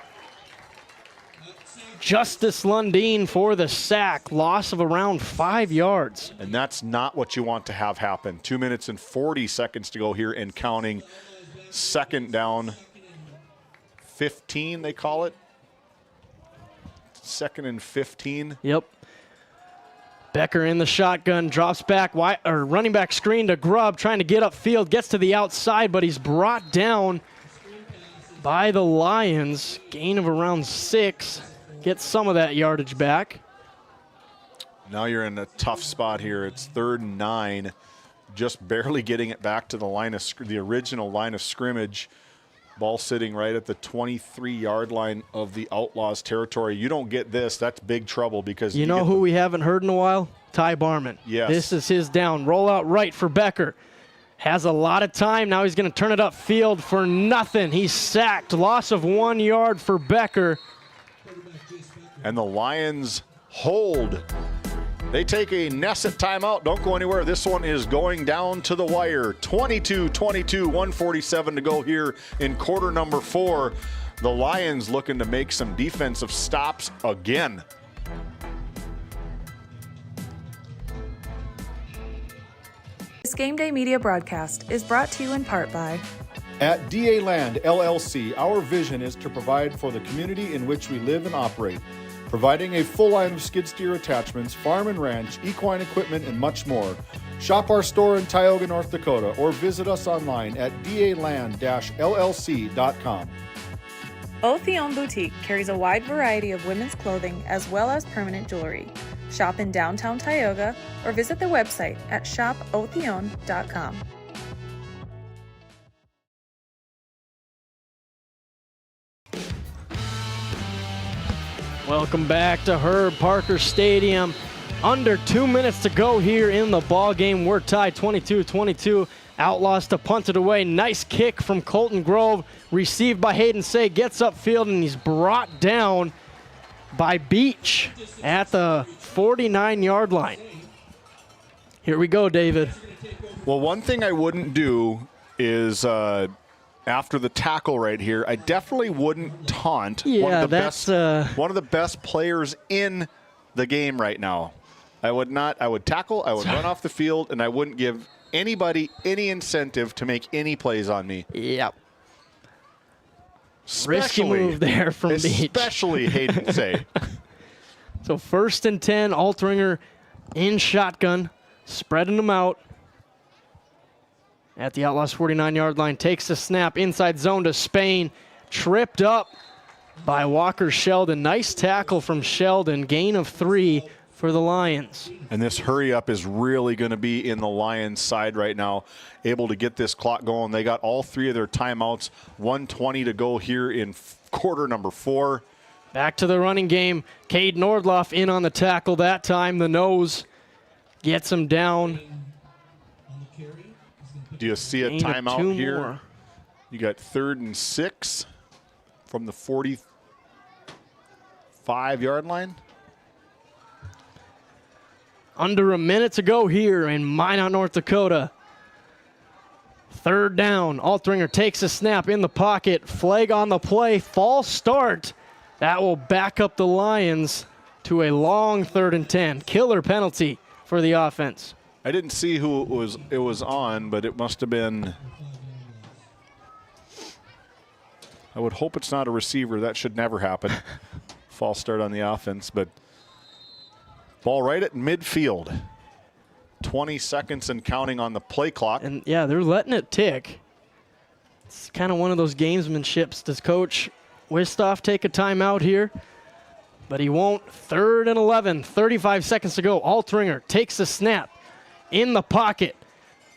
C: Justice Lundeen for the sack. Loss of around 5 yards.
U: And that's not what you want to have happen. 2 minutes and 40 seconds to go here and counting. 2nd down, 15 they call it. 2nd and 15.
C: Yep. Becker in the shotgun, drops back, running back screen to Grubb, trying to get upfield, gets to the outside, but he's brought down by the Lions. Gain of around 6. Get some of that yardage back.
U: Now you're in a tough spot here. It's 3rd and 9, just barely getting it back to the line of the original line of scrimmage. Ball sitting right at the 23-yard line of the Outlaws territory. You don't get this, that's big trouble because
C: you know who we haven't heard in a while? Ty Barman.
U: Yes.
C: This is his down. Roll out right for Becker. Has a lot of time. Now he's going to turn it upfield for nothing. He's sacked. Loss of 1 yard for Becker.
U: And the Lions hold. They take a Nesset timeout. Don't go anywhere. This one is going down to the wire. 22-22, 147 to go here in quarter number 4. The Lions looking to make some defensive stops again.
K: This Game Day Media broadcast is brought to you in part by
F: At DA Land LLC, our vision is to provide for the community in which we live and operate. providing a full line of skid steer attachments, farm and ranch, equine equipment, and much more. Shop our store in Tioga, North Dakota, or visit us online at daland-llc.com.
K: Otheon Boutique carries a wide variety of women's clothing as well as permanent jewelry. Shop in downtown Tioga or visit their website at shopotheon.com.
C: Welcome back to Herb Parker Stadium. Under 2 minutes to go here in the ball game. We're tied 22-22. Outlaws to punt it away. Nice kick from Colton Grove. Received by Hayden Say. Gets upfield and he's brought down by Beach at the 49-yard line. Here we go, David.
U: Well, one thing I wouldn't do is after the tackle right here, I definitely wouldn't taunt one of the best players in the game right now. I would not. I would tackle, I would run off the field, and I wouldn't give anybody any incentive to make any plays on me.
C: Yep. Risky move there from Beach.
U: Especially Hayden Say.
C: So 1st and 10, Altringer in shotgun, spreading them out. At the Outlaws 49-yard line, takes the snap inside zone to Spain. Tripped up by Walker Sheldon. Nice tackle from Sheldon. Gain of 3 for the Lions.
U: And this hurry up is really going to be in the Lions' side right now, able to get this clock going. They got all 3 of their timeouts. 1:20 to go here in quarter number 4.
C: Back to the running game. Cade Nordloff in on the tackle that time. The nose gets him down.
U: Do you see a timeout here? More. You got 3rd and 6 from the 45-yard line.
C: Under a minute to go here in Minot, North Dakota. 3rd down. Altringer takes a snap in the pocket. Flag on the play. False start. That will back up the Lions to a long 3rd and 10. Killer penalty for the offense.
U: I didn't see who it was on, but it must have been. I would hope it's not a receiver. That should never happen. False start on the offense, but ball right at midfield. 20 seconds and counting on the play clock.
C: And yeah, they're letting it tick. It's kind of one of those gamesmanships. Does Coach Wistoff take a timeout here? But he won't. 3rd and 11, 35 seconds to go. Altringer takes the snap. In the pocket.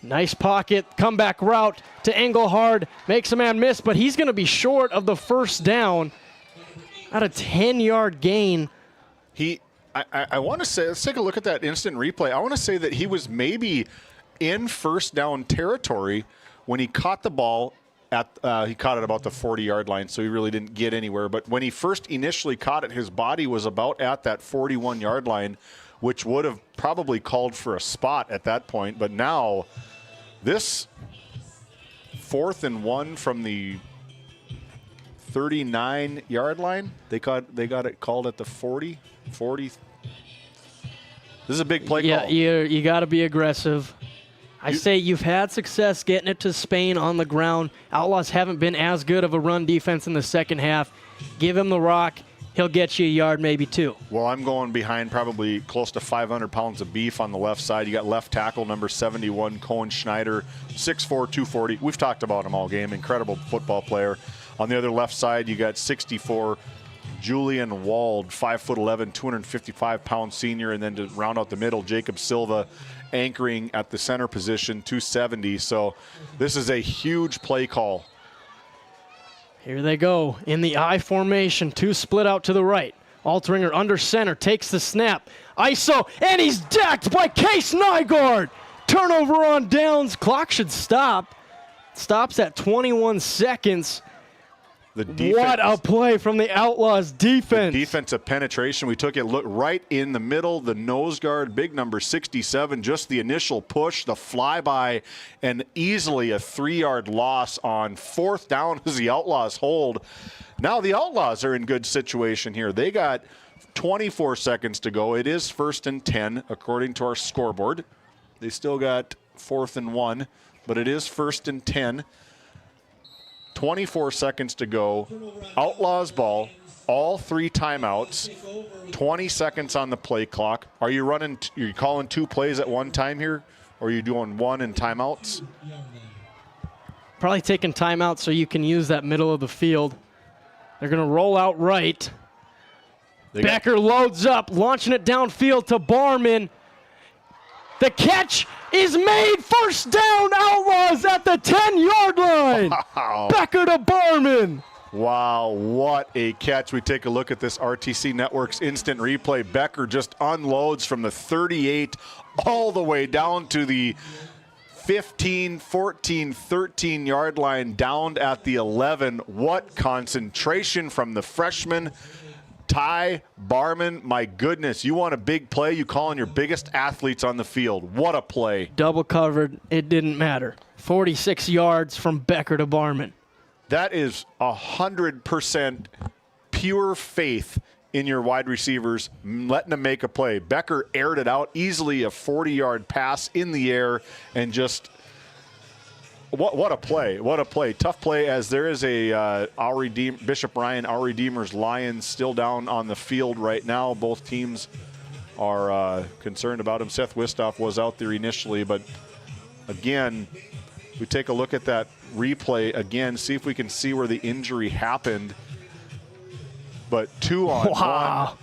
C: Nice pocket. Comeback route to Engelhard. Makes a man miss, but he's going to be short of the 1st down. At a 10-yard gain.
U: I want to say, let's take a look at that instant replay. I want to say that he was maybe in 1st down territory when he caught the ball. He caught it about the 40-yard line, so he really didn't get anywhere. But when he first initially caught it, his body was about at that 41-yard line, which would have probably called for a spot at that point. But now, this 4th and 1 from the 39-yard line, they got it called at the 40. This is a big play call.
C: Yeah, you got to be aggressive. I say you've had success getting it to Spain on the ground. Outlaws haven't been as good of a run defense in the second half. Give him the rock. He'll get you a yard, maybe 2.
U: Well, I'm going behind probably close to 500 pounds of beef on the left side. You got left tackle number 71, Cohen Schneider, 6'4", 240. We've talked about him all game. Incredible football player. On the other left side, you got 64, Julian Wald, 5'11", 255-pound senior. And then to round out the middle, Jacob Silva anchoring at the center position, 270. So this is a huge play call.
C: Here they go in the I formation. 2 split out to the right. Altringer under center takes the snap. ISO, and he's decked by Case Nygaard. Turnover on downs. Clock should stop. Stops at 21 seconds. What a play from the Outlaws defense.
U: The defensive penetration. We took it, look right in the middle. The nose guard, big number 67, just the initial push, the flyby, and easily a 3-yard loss on 4th down as the Outlaws hold. Now the Outlaws are in good situation here. They got 24 seconds to go. It is 1st and 10 according to our scoreboard. They still got 4th and 1, but it is 1st and 10. 24 seconds to go. Outlaws ball. all 3 timeouts, 20 seconds on the play clock. Are you calling 2 plays at one time here, or are you doing 1 in timeouts?
C: Probably taking timeout so you can use that middle of the field. They're going to roll out right. Becker loads up, launching it downfield to Barman. The catch is made. First down, Outlaws at the 10-yard line.
U: Wow.
C: Becker to Barman.
U: Wow, what a catch. We take a look at this RTC Network's instant replay. Becker just unloads from the 38 all the way down to the 15, 14, 13-yard line, down at the 11. What concentration from the freshman. Ty Barman, my goodness, you want a big play, you call on your biggest athletes on the field. What a play.
C: Double covered, it didn't matter. 46 yards from Becker to Barman.
U: That is 100% pure faith in your wide receivers, letting them make a play. Becker aired it out, easily a 40-yard pass in the air, and just what a play. What a play. Tough play, as there is a Bishop Ryan, our Redeemers Lions still down on the field right now. Both teams are concerned about him. Seth Wistoff was out there initially, but again, we take a look at that replay again, see if we can see where the injury happened. But 2-on-1,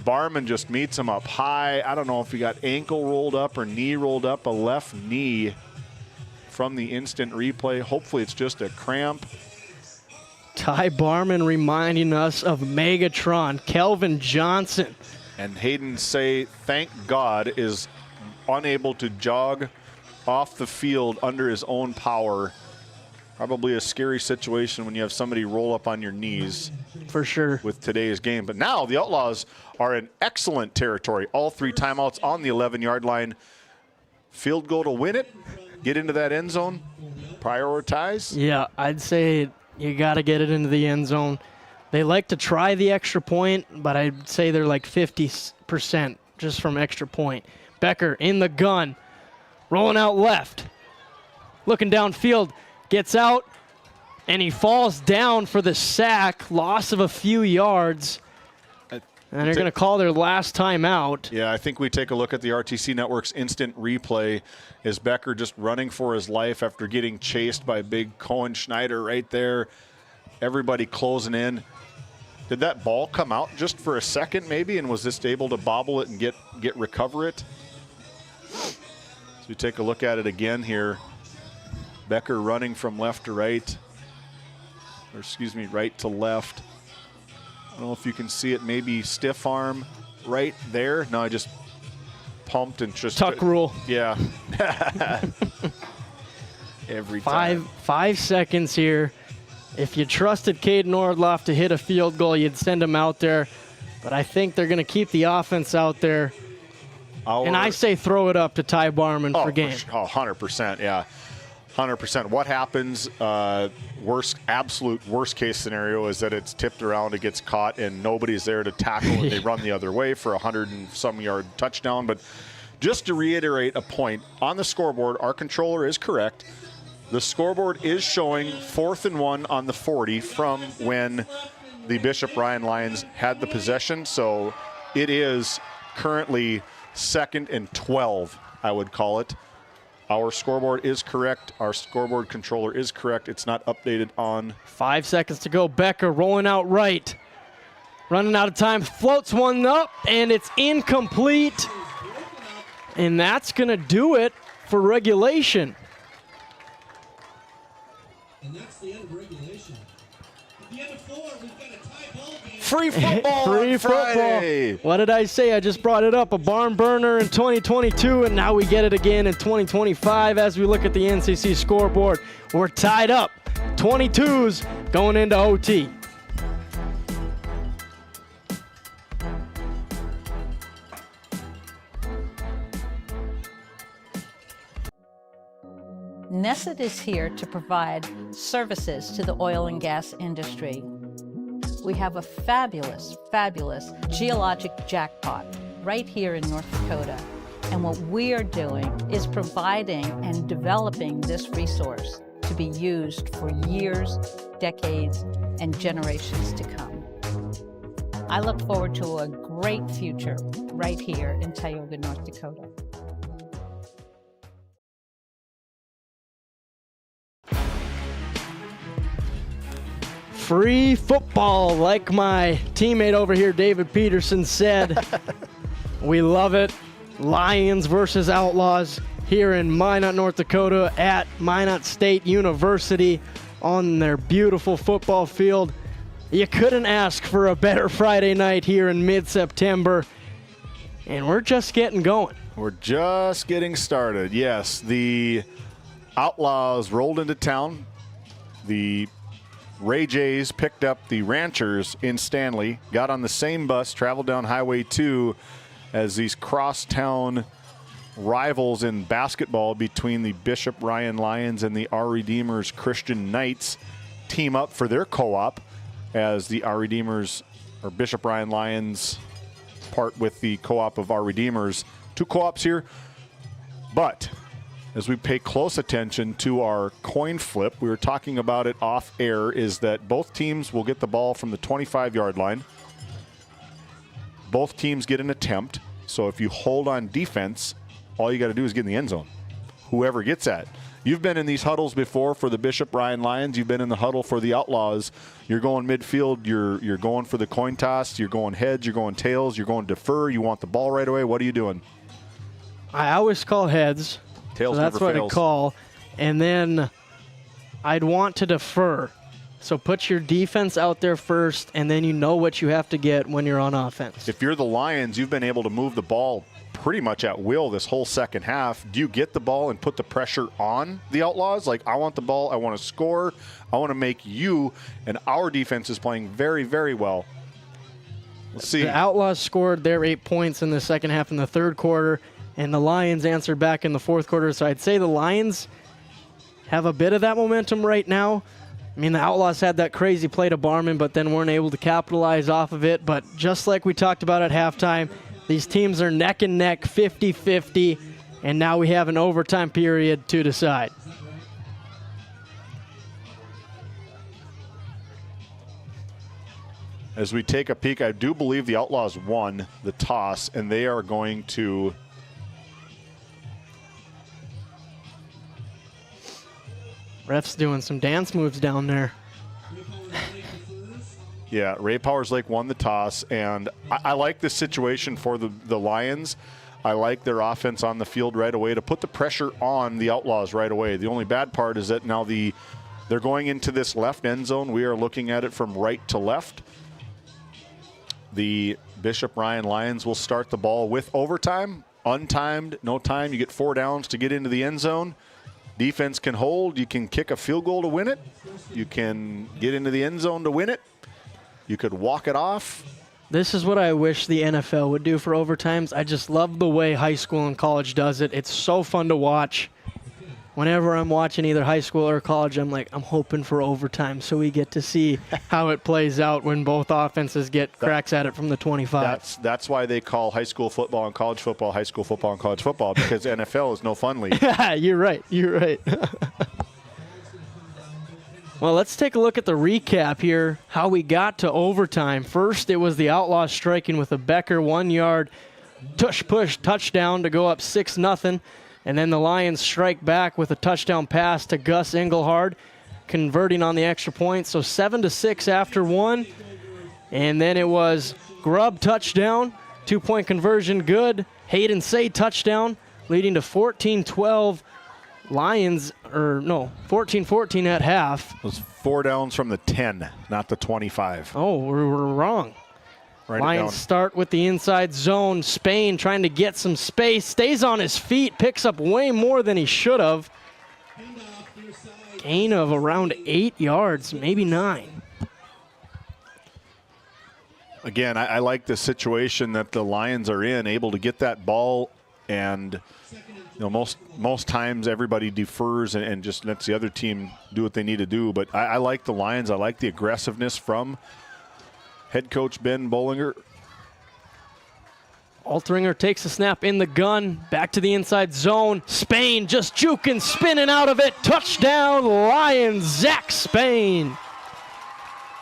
U: Barman just meets him up high. I don't know if he got ankle rolled up or knee rolled up, a left knee from the instant replay. Hopefully it's just a cramp.
C: Ty Barman reminding us of Megatron, Kelvin Johnson.
U: And Hayden Say, thank God, is unable to jog off the field under his own power. Probably a scary situation when you have somebody roll up on your knees.
C: For sure.
U: With today's game. But now the Outlaws are in excellent territory. All 3 timeouts on the 11-yard line. Field goal to win it. Get into that end zone. Prioritize.
C: Yeah, I'd say you got to get it into the end zone. They like to try the extra point, but I'd say they're like 50% just from extra point. Becker in the gun. Rolling out left. Looking downfield. Gets out, and he falls down for the sack. Loss of a few yards. And they're going to call their last time out.
U: Yeah, I think we take a look at the RTC Network's instant replay. Is Becker just running for his life after getting chased by big Cohen Schneider right there? Everybody closing in. Did that ball come out just for a second maybe, and was this able to bobble it and recover it? So we take a look at it again here. Becker running from left to right, or excuse me, right to left. I don't know if you can see it, maybe stiff arm right there. No, I just pumped and just.
C: Tuck rule.
U: Yeah. Every time.
C: 5 seconds here. If you trusted Caden Nordloff to hit a field goal, you'd send him out there. But I think they're going to keep the offense out there. And I say throw it up to Ty Barman for game.
U: 100%, yeah. 100%. What happens, absolute worst case scenario is that it's tipped around, it gets caught, and nobody's there to tackle it. They run the other way for 100-some yard touchdown. But just to reiterate a point, on the scoreboard, our controller is correct. The scoreboard is showing 4th and 1 on the 40 from when the Bishop Ryan Lions had the possession. So it is currently 2nd and 12, I would call it. Our scoreboard is correct. Our scoreboard controller is correct. It's not updated on.
C: 5 seconds to go. Becker rolling out right. Running out of time. Floats one up, and it's incomplete. And that's going to do it for regulation.
H: And that's the end of regulation. At the end of 4, we've got a tie ball game.
U: Free football
C: Free
U: on Friday.
C: Football. What did I say? I just brought it up. A barn burner in 2022, and now we get it again in 2025 as we look at the NCC scoreboard. We're tied up. 22s going into OT.
I: Nesset is here to provide services to the oil and gas industry. We have a fabulous, fabulous geologic jackpot right here in North Dakota. And what we are doing is providing and developing this resource to be used for years, decades, and generations to come. I look forward to a great future right here in Tioga, North Dakota.
C: Free football, like my teammate over here, David Peterson, said. We love it. Lions versus Outlaws here in Minot, North Dakota at Minot State University on their beautiful football field. You couldn't ask for a better Friday night here in mid-September, and we're just getting going.
U: We're just getting started. Yes, the Outlaws rolled into town. The Ray Jays picked up the Ranchers in Stanley, got on the same bus, traveled down Highway 2 as these crosstown rivals in basketball between the Bishop Ryan Lions and the Our Redeemers Christian Knights team up for their co-op as the Our Redeemers, or Bishop Ryan Lions, part with the co-op of Our Redeemers. Two co-ops here, but as we pay close attention to our coin flip, we were talking about it off air, is that both teams will get the ball from the 25-yard line. Both teams get an attempt, so if you hold on defense, all you got to do is get in the end zone. Whoever gets that. You've been in these huddles before for the Bishop Ryan Lions. You've been in the huddle for the Outlaws. You're going midfield. You're going for the coin toss. You're going heads. You're going tails. You're going defer. You want the ball right away. What are you doing?
C: I always call heads.
U: Tails
C: so that's
U: never
C: what
U: fails.
C: I call. And then I'd want to defer. So put your defense out there first, and then you know what you have to get when you're on offense.
U: If you're the Lions, you've been able to move the ball pretty much at will this whole second half. Do you get the ball and put the pressure on the Outlaws? Like, I want the ball, I want to score, I want to make you, and our defense is playing very, very well. Let's see.
C: The Outlaws scored their 8 points in the second half in the third quarter, and the Lions answered back in the fourth quarter. So I'd say the Lions have a bit of that momentum right now. I mean, the Outlaws had that crazy play to Barman, but then weren't able to capitalize off of it. But just like we talked about at halftime, these teams are neck and neck, 50-50, and now we have an overtime period to decide.
U: As we take a peek, I do believe the Outlaws won the toss, and they are going to
C: Ref's doing some dance moves down there.
U: Yeah, Ray Powers Lake won the toss, and I like this situation for the Lions. I like their offense on the field right away to put the pressure on the Outlaws right away. The only bad part is that now they're going into this left end zone. We are looking at it from right to left. The Bishop Ryan Lions will start the ball with overtime, untimed, no time. You get 4 downs to get into the end zone. Defense can hold. You can kick a field goal to win it. You can get into the end zone to win it. You could walk it off.
C: This is what I wish the NFL would do for overtimes. I just love the way high school and college does it. It's so fun to watch. Whenever I'm watching either high school or college, I'm hoping for overtime so we get to see how it plays out when both offenses get cracks at it from the 25.
U: That's why they call high school football and college football high school football and college football, because NFL is no fun league.
C: You're right. Well, let's take a look at the recap here, how we got to overtime. First, it was the Outlaws striking with a Becker 1-yard tush-push touchdown to go up 6-0. And then the Lions strike back with a touchdown pass to Gus Engelhard, converting on the extra point. So 7-6 after one. And then it was Grubb touchdown, 2-point conversion good. Hayden Say touchdown, leading to 14-12. Lions, 14-14 at half.
U: It was 4 downs from the 10, not the 25.
C: Oh, we're wrong. Lions start with the inside zone. Spain trying to get some space. Stays on his feet. Picks up way more than he should have. Gain of around 8 yards, maybe 9.
U: Again, I like the situation that the Lions are in, able to get that ball, and most times everybody defers and just lets the other team do what they need to do. But I like the Lions. I like the aggressiveness from head coach Ben Bollinger.
C: Altringer takes a snap in the gun. Back to the inside zone. Spain just juking, spinning out of it. Touchdown, Lions, Zach Spain.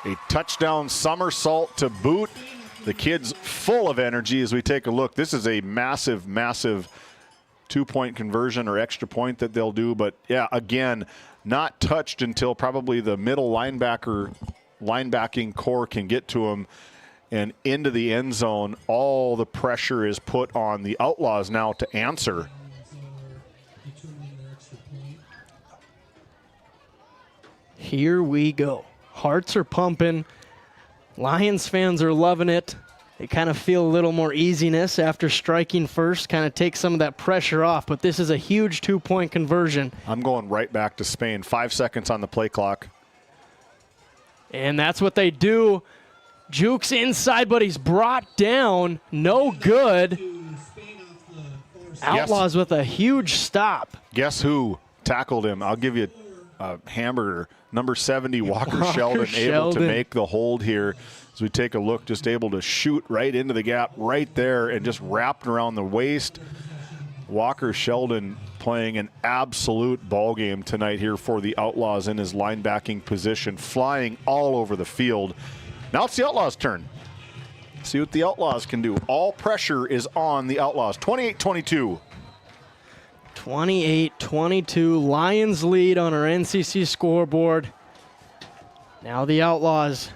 U: A touchdown somersault to boot. The kids full of energy as we take a look. This is a massive, massive 2-point conversion or extra point that they'll do. But, yeah, again, not touched until probably the middle linebacking core can get to him and into the end zone. All the pressure is put on the Outlaws now to answer.
C: Here we go. Hearts are pumping. Lions fans are loving it. They kind of feel a little more easiness after striking first, kind of take some of that pressure off. But this is a huge 2-point conversion.
U: I'm going right back to Spain. 5 seconds on the play clock.
C: And that's what they do. Juke's inside, but he's brought down. No good. Outlaws with a huge stop.
U: Guess who tackled him? I'll give you a hamburger. Number 70, Walker Sheldon, able to make the hold here. As we take a look, just able to shoot right into the gap right there and just wrapped around the waist. Walker Sheldon playing an absolute ball game tonight here for the Outlaws in his linebacking position, flying all over the field. Now it's the Outlaws' turn. See what the Outlaws can do. All pressure is on the Outlaws. 28-22.
C: 28-22. Lions lead on our NCC scoreboard. Now the Outlaws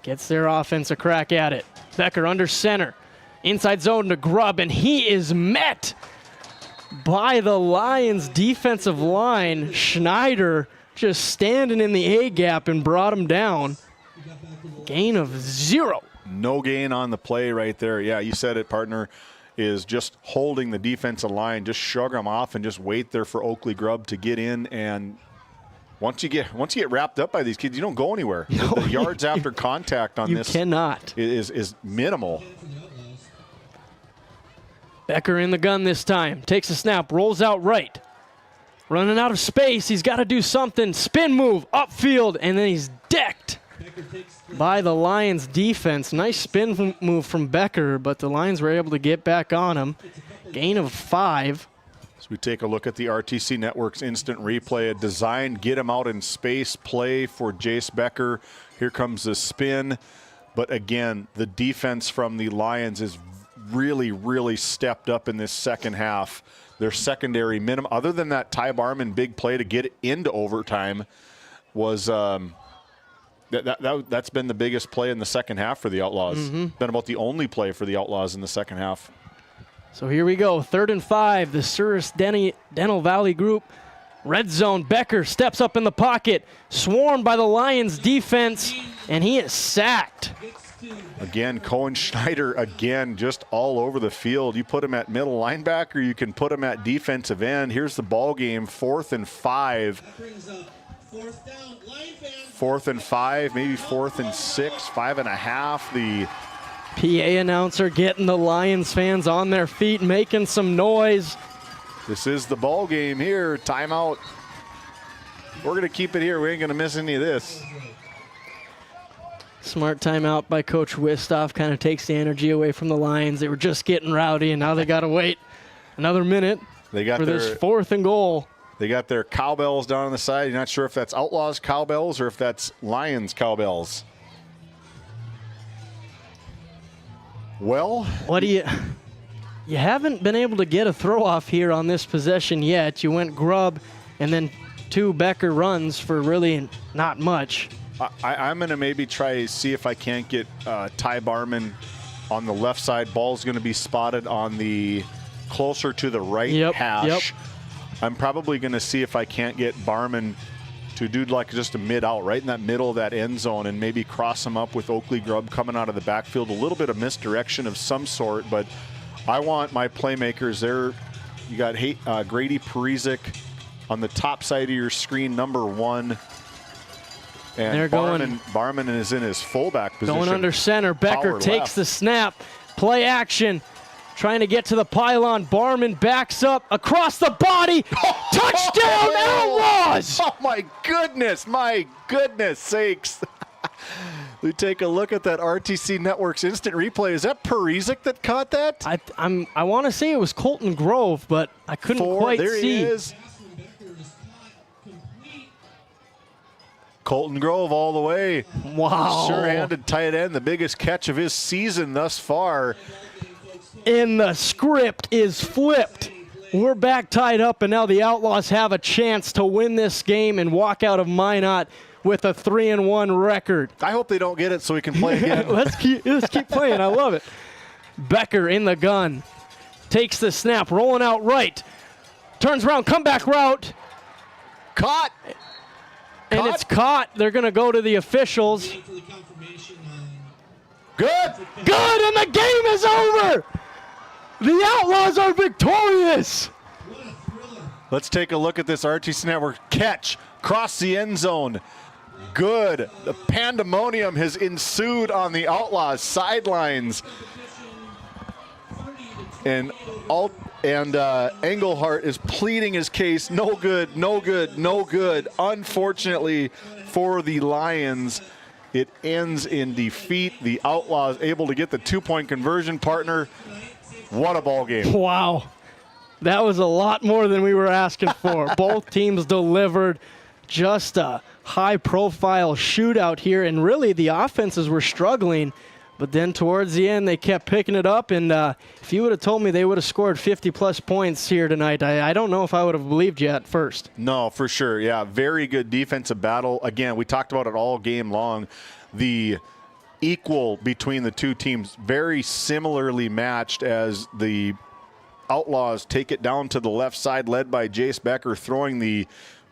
C: gets their offense a crack at it. Becker under center. Inside zone to Grubb, and he is met by the Lions defensive line. Schneider just standing in the A gap and brought him down. Gain of 0.
U: No gain on the play right there. Yeah, you said it, partner, is just holding the defensive line. Just shrug them off and just wait there for Oakley Grubb to get in. And once you get wrapped up by these kids, you don't go anywhere. The yards after contact on this
C: cannot.
U: is minimal.
C: Becker in the gun this time. Takes a snap, rolls out right. Running out of space. He's got to do something. Spin move, upfield, and then he's decked by the Lions defense. Nice spin move from Becker, but the Lions were able to get back on him. Gain of 5.
U: As we take a look at the RTC Network's instant replay, a designed get him out in space play for Jace Becker. Here comes the spin. But again, the defense from the Lions is really, really stepped up in this second half. Their secondary minimum, other than that Ty Barman big play to get it into overtime, was that's been the biggest play in the second half for the Outlaws. Been about the only play for the Outlaws in the second half.
C: So here we go, 3rd and 5. The Souris Dental Valley group. Red zone, Becker steps up in the pocket, swarmed by the Lions defense, and he is sacked.
U: Again, Cohen Schneider, again, just all over the field. You put him at middle linebacker, you can put him at defensive end. Here's the ball game, 4th and 5. 4th and 5, maybe 4th and 6, 5.5. The
C: PA announcer getting the Lions fans on their feet, making some noise.
U: This is the ball game here. Timeout. We're going to keep it here. We ain't going to miss any of this.
C: Smart timeout by Coach Wistoff. Kind of takes the energy away from the Lions. They were just getting rowdy, and now they got to wait another minute for this 4th and goal.
U: They got their cowbells down on the side. You're not sure if that's Outlaws cowbells or if that's Lions cowbells. Well,
C: what do you haven't been able to get a throw off here on this possession yet. You went Grubb and then 2 Becker runs for really not much.
U: I'm going to maybe try to see if I can't get Ty Barman on the left side. Ball's going to be spotted on the closer to the right hash.
C: Yep.
U: I'm probably going to see if I can't get Barman to do like just a mid-out, right in that middle of that end zone, and maybe cross him up with Oakley Grubb coming out of the backfield. A little bit of misdirection of some sort, but I want my playmakers there. You got Grady Parizek on the top side of your screen, number 1. And
C: they're
U: Barman is in his fullback position.
C: Going under center. Becker takes the snap. Play action. Trying to get to the pylon. Barman backs up across the body. Touchdown, Outlaws!
U: Oh, my goodness sakes. We take a look at that RTC Network's instant replay. Is that Parizek that caught that?
C: I want to say it was Colton Grove, but I couldn't quite see.
U: There he is. Colton Grove all the way.
C: Wow.
U: Sure-handed tight end, the biggest catch of his season thus far.
C: And the script is flipped. We're back tied up, and now the Outlaws have a chance to win this game and walk out of Minot with a 3-1 record.
U: I hope they don't get it so we can play again.
C: Let's keep playing. I love it. Becker in the gun. Takes the snap, rolling out right. Turns around, comeback route.
U: Caught.
C: And it's caught. They're going to go to the officials.
U: Good.
C: Good, and the game is over. The Outlaws are victorious.
U: Let's take a look at this RTC Network catch. Cross the end zone. Good. The pandemonium has ensued on the Outlaws sidelines. And Engelhart is pleading his case. No good, no good, no good. Unfortunately for the Lions, it ends in defeat. The Outlaws able to get the 2-point conversion partner. What a ball game.
C: Wow. That was a lot more than we were asking for. Both teams delivered. Just a high-profile shootout here, and really the offenses were struggling. But then towards the end, they kept picking it up, and if you would have told me they would have scored 50-plus points here tonight, I don't know if I would have believed you at first.
U: No, for sure. Yeah, very good defensive battle. Again, we talked about it all game long. The equal between the two teams, very similarly matched as the Outlaws take it down to the left side, led by Jace Becker, throwing the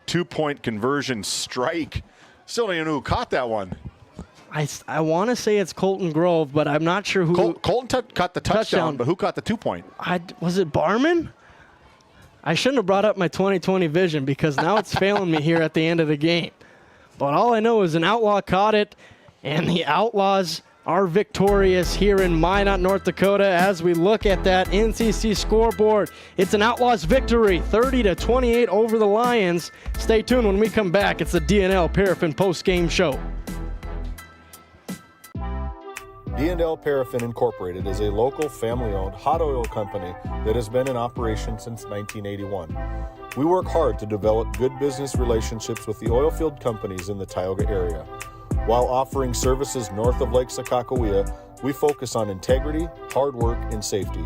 U: 2-point conversion strike. Still don't even know who caught that one.
C: I want to say it's Colton Grove, but I'm not sure who.
U: Colton caught the touchdown, but who caught the 2-point?
C: Was it Barman? I shouldn't have brought up my 20/20 vision because now it's failing me here at the end of the game. But all I know is an Outlaw caught it, and the Outlaws are victorious here in Minot, North Dakota. As we look at that NCC scoreboard, it's an Outlaws victory, 30-28 over the Lions. Stay tuned when we come back. It's the D&L Paraffin post-game show.
F: D&L Paraffin Incorporated is a local family-owned hot oil company that has been in operation since 1981. We work hard to develop good business relationships with the oilfield companies in the Tioga area. While offering services north of Lake Sakakawea, we focus on integrity, hard work, and safety.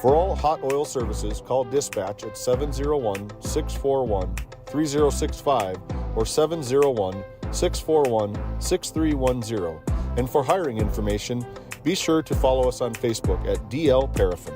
F: For all hot oil services, call dispatch at 701-641-3065 or 701-641-6310. And for hiring information, be sure to follow us on Facebook at DL Paraffin.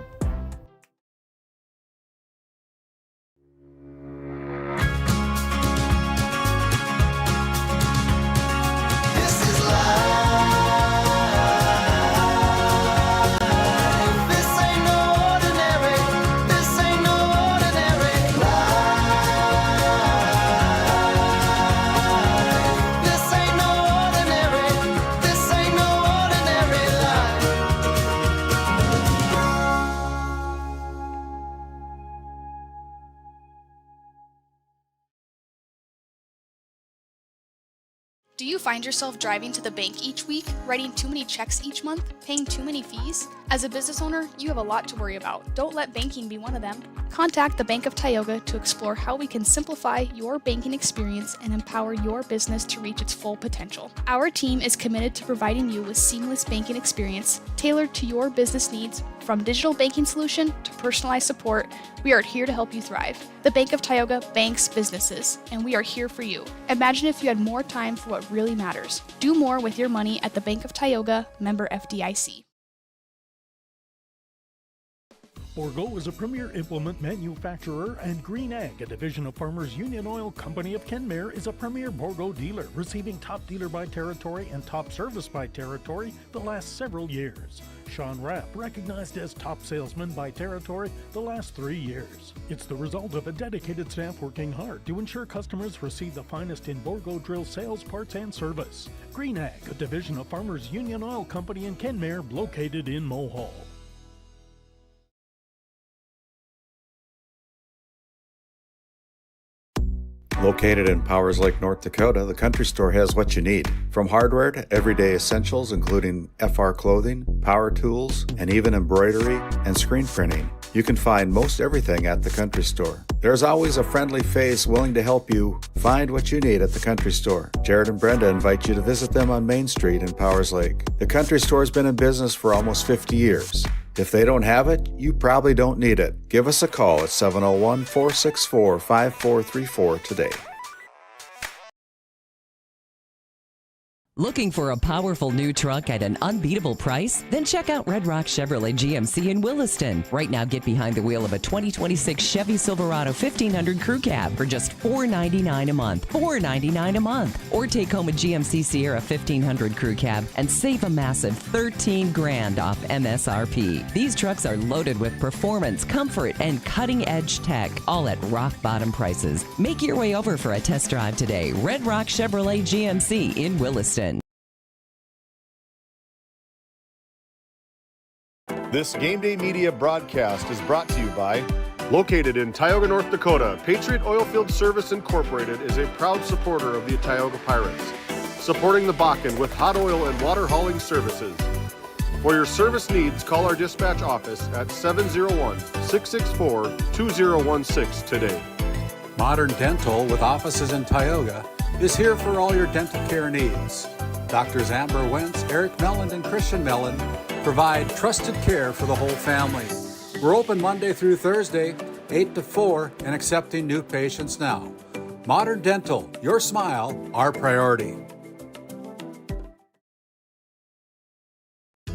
X: Do you find yourself driving to the bank each week, writing too many checks each month, paying too many fees? As a business owner, you have a lot to worry about. Don't let banking be one of them. Contact the Bank of Tioga to explore how we can simplify your banking experience and empower your business to reach its full potential. Our team is committed to providing you with seamless banking experience tailored to your business needs. From digital banking solution to personalized support, we are here to help you thrive. The Bank of Tioga banks businesses, and we are here for you. Imagine if you had more time for what really matters. Do more with your money at the Bank of Tioga, member FDIC.
A: Bourgault is a premier implement manufacturer, and Green Ag, a division of Farmers Union Oil Company of Kenmare, is a premier Bourgault dealer, receiving top dealer by territory and top service by territory the last several years. Sean Rapp, recognized as top salesman by territory the last 3 years. It's the result of a dedicated staff working hard to ensure customers receive the finest in Bourgault drill sales, parts, and service. Green Ag, a division of Farmers Union Oil Company in Kenmare, located in Mohall.
E: Located in Powers Lake, North Dakota, the Country Store has what you need. From hardware to everyday essentials, including FR clothing, power tools, and even embroidery and screen printing. You can find most everything at the Country Store. There's always a friendly face willing to help you find what you need at the Country Store. Jared and Brenda invite you to visit them on Main Street in Powers Lake. The Country Store has been in business for almost 50 years. If they don't have it, you probably don't need it. Give us a call at 701-464-5434 today.
Q: Looking for a powerful new truck at an unbeatable price? Then check out Red Rock Chevrolet GMC in Williston. Right now, get behind the wheel of a 2026 Chevy Silverado 1500 Crew Cab for just $499 a month. $499 a month. Or take home a GMC Sierra 1500 Crew Cab and save a massive $13,000 off MSRP. These trucks are loaded with performance, comfort, and cutting-edge tech, all at rock-bottom prices. Make your way over for a test drive today. Red Rock Chevrolet GMC in Williston.
F: This Game Day Media broadcast is brought to you by, located in Tioga, North Dakota, Patriot Oilfield Service Incorporated is a proud supporter of the Tioga Pirates, supporting the Bakken with hot oil and water hauling services. For your service needs, call our dispatch office at 701-664-2016 today.
E: Modern Dental, with offices in Tioga, is here for all your dental care needs. Doctors Amber Wentz, Eric Melland, and Christian Melland provide trusted care for the whole family. We're open Monday through Thursday, 8 to 4, and accepting new patients now. Modern Dental, your smile, our priority.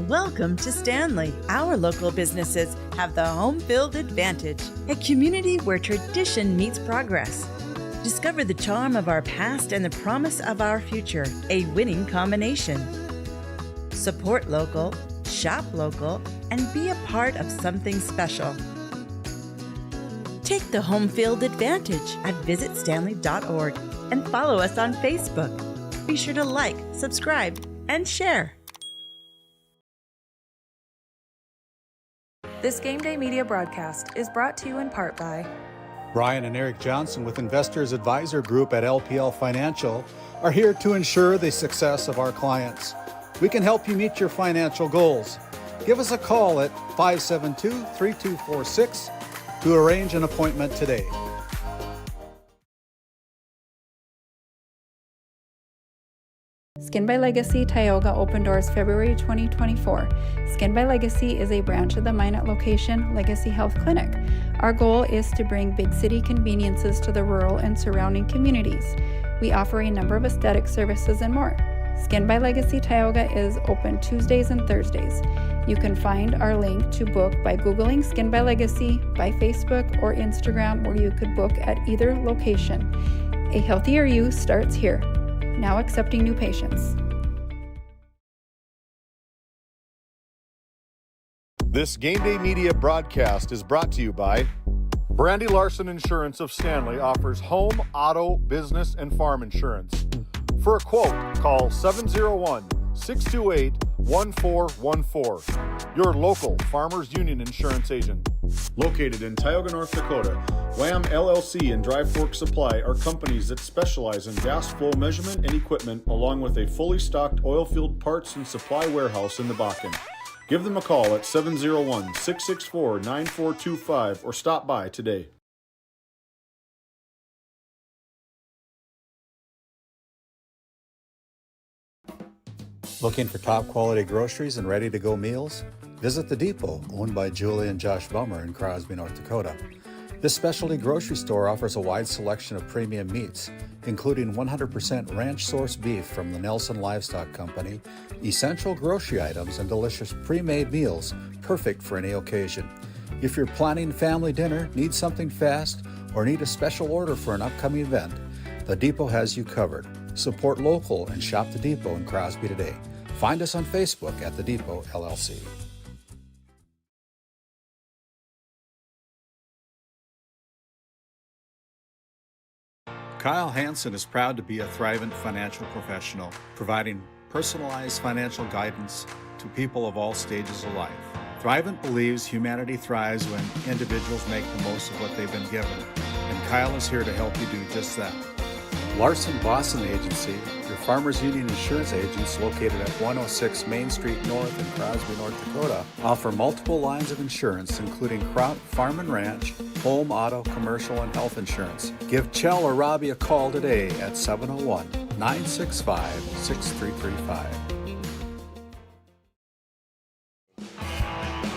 R: Welcome to Stanley. Our local businesses have the home field advantage, a community where tradition meets progress. Discover the charm of our past and the promise of our future, a winning combination. Support local, shop local, and be a part of something special. Take the home field advantage at visitstanley.org and follow us on Facebook. Be sure to like, subscribe, and share.
K: This Game Day Media broadcast is brought to you in part by
E: Brian and Eric Johnson with Investors Advisor Group at LPL Financial are here to ensure the success of our clients. We can help you meet your financial goals. Give us a call at 572-3246 to arrange an appointment today.
G: Skin by Legacy Tioga opened doors February 2024. Skin by Legacy is a branch of the Minot location Legacy Health Clinic. Our goal is to bring big city conveniences to the rural and surrounding communities. We offer a number of aesthetic services and more. Skin by Legacy Tioga is open Tuesdays and Thursdays. You can find our link to book by Googling Skin by Legacy, by Facebook or Instagram, where you could book at either location. A healthier you starts here. Now accepting new patients.
F: This Game Day Media broadcast is brought to you by Brandy Larson Insurance of Stanley offers home, auto, business, and farm insurance. For a quote, call 701-628-1414. Your local Farmers Union Insurance agent. Located in Tioga, North Dakota, WHAM LLC and Dry Fork Supply are companies that specialize in gas flow measurement and equipment, along with a fully stocked oilfield parts and supply warehouse in the Bakken. Give them a call at 701-664-9425 or stop by today.
E: Looking for top quality groceries and ready to go meals? Visit The Depot, owned by Julie and Josh Bummer in Crosby, North Dakota. This specialty grocery store offers a wide selection of premium meats, including 100% ranch-sourced beef from the Nelson Livestock Company, essential grocery items, and delicious pre-made meals perfect for any occasion. If you're planning family dinner, need something fast, or need a special order for an upcoming event, The Depot has you covered. Support local and shop The Depot in Crosby today. Find us on Facebook at The Depot LLC. Kyle Hansen is proud to be a Thrivent financial professional, providing personalized financial guidance to people of all stages of life. Thrivent believes humanity thrives when individuals make the most of what they've been given, and Kyle is here to help you do just that. Larson Boston Agency, your Farmers Union insurance agents located at 106 Main Street North in Crosby, North Dakota, offer multiple lines of insurance including crop, farm and ranch, home, auto, commercial, and health insurance. Give Chell or Robbie a call today at 701-965-6335.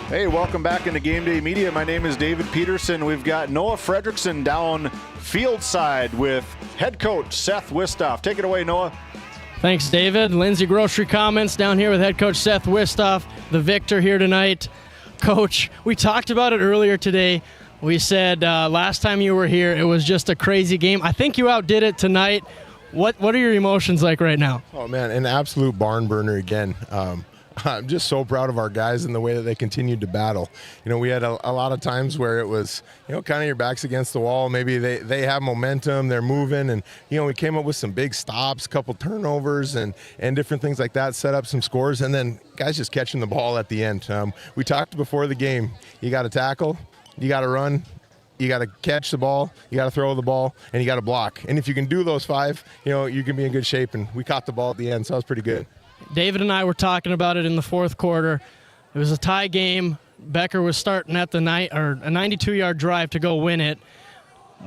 U: Hey, welcome back into Game Day Media. My name is David Peterson. We've got Noah Fredrickson down field side with head coach Seth Wistoff. Take it away, Noah.
C: Thanks, David. Lindsay Grocery Comments down here with head coach Seth Wistoff, the victor here tonight. Coach, we talked about it earlier today. We said last time you were here, it was just a crazy game. I think you outdid it tonight. What are your emotions like right now?
S: Oh, man, an absolute barn burner again. I'm just so proud of our guys and the way that they continued to battle. You know, we had a lot of times where it was, you know, kind of your back's against the wall. Maybe they have momentum, they're moving, and, you know, we came up with some big stops, a couple turnovers, and different things like that, set up some scores, and then guys just catching the ball at the end. We talked before the game, you got to tackle, you got to run, you got to catch the ball, you got to throw the ball, and you got to block. And if you can do those five, you know, you can be in good shape, and we caught the ball at the end, so that was pretty good.
C: David and I were talking about it in the fourth quarter. It was a tie game. Becker was starting at the a 92-yard drive to go win it.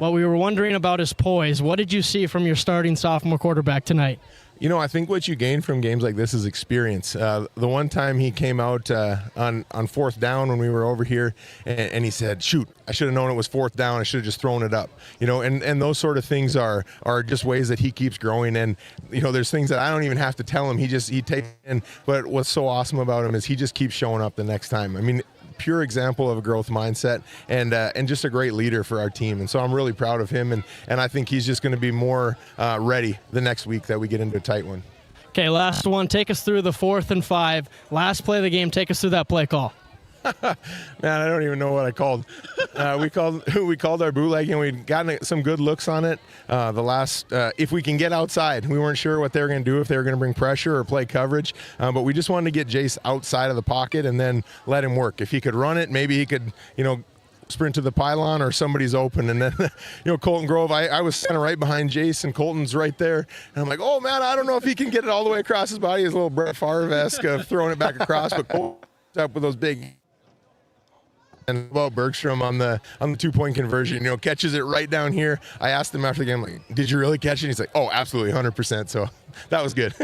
C: But we were wondering about his poise. What did you see from your starting sophomore quarterback tonight?
S: You know, I think what you gain from games like this is experience. The one time he came out on fourth down when we were over here, and he said, shoot, I should have known it was fourth down. I should have just thrown it up. You know, and those sort of things are just ways that he keeps growing. And, you know, there's things that I don't even have to tell him. He takes in. But what's so awesome about him is he just keeps showing up the next time. I mean, pure example of a growth mindset and just a great leader for our team. And so I'm really proud of him, and I think he's just going to be more ready the next week that we get into a tight one.
C: Okay, last one. Take us through the 4th and 5. Last play of the game. Take us through that play call.
S: Man, I don't even know what I called. We called our bootleg, and we'd gotten some good looks on it. If we can get outside, we weren't sure what they were going to do, if they were going to bring pressure or play coverage. But we just wanted to get Jace outside of the pocket and then let him work. If he could run it, maybe he could, you know, sprint to the pylon or somebody's open. And then, you know, Colton Grove, I was kind of right behind Jace, and Colton's right there. And I'm like, oh, man, I don't know if he can get it all the way across his body. He's a little Brett Favre-esque of throwing it back across, but Colton's up with those big. And about Bergstrom on the 2-point conversion, you know, catches it right down here. I asked him after the game, like, did you really catch it? He's like, oh, absolutely, 100%. So that was good.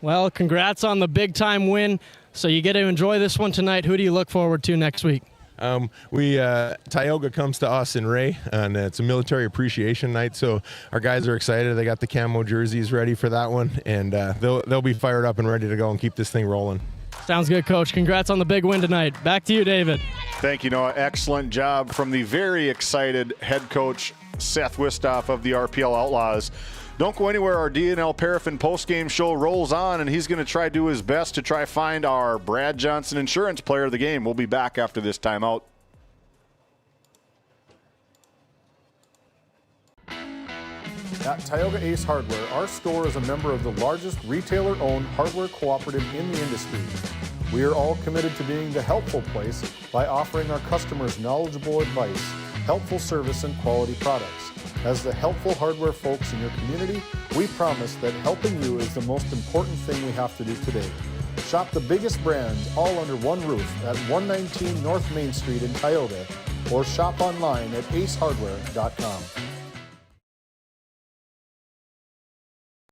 C: Well, congrats on the big-time win. So you get to enjoy this one tonight. Who do you look forward to next week?
S: Tioga comes to us in Ray, and it's a military appreciation night, so our guys are excited. They got the camo jerseys ready for that one, and they'll be fired up and ready to go and keep this thing rolling.
C: Sounds good, Coach. Congrats on the big win tonight. Back to you, David.
U: Thank you, Noah. Excellent job from the very excited head coach, Seth Wistoff of the RPL Outlaws. Don't go anywhere. Our DNL Paraffin postgame show rolls on, and he's going to try to do his best to try find our Brad Johnson Insurance Player of the Game. We'll be back after this timeout.
F: At Tioga Ace Hardware, our store is a member of the largest retailer-owned hardware cooperative in the industry. We are all committed to being the helpful place by offering our customers knowledgeable advice, helpful service, and quality products. As the helpful hardware folks in your community, we promise that helping you is the most important thing we have to do today. Shop the biggest brands all under one roof at 119 North Main Street in Tioga, or shop online at acehardware.com.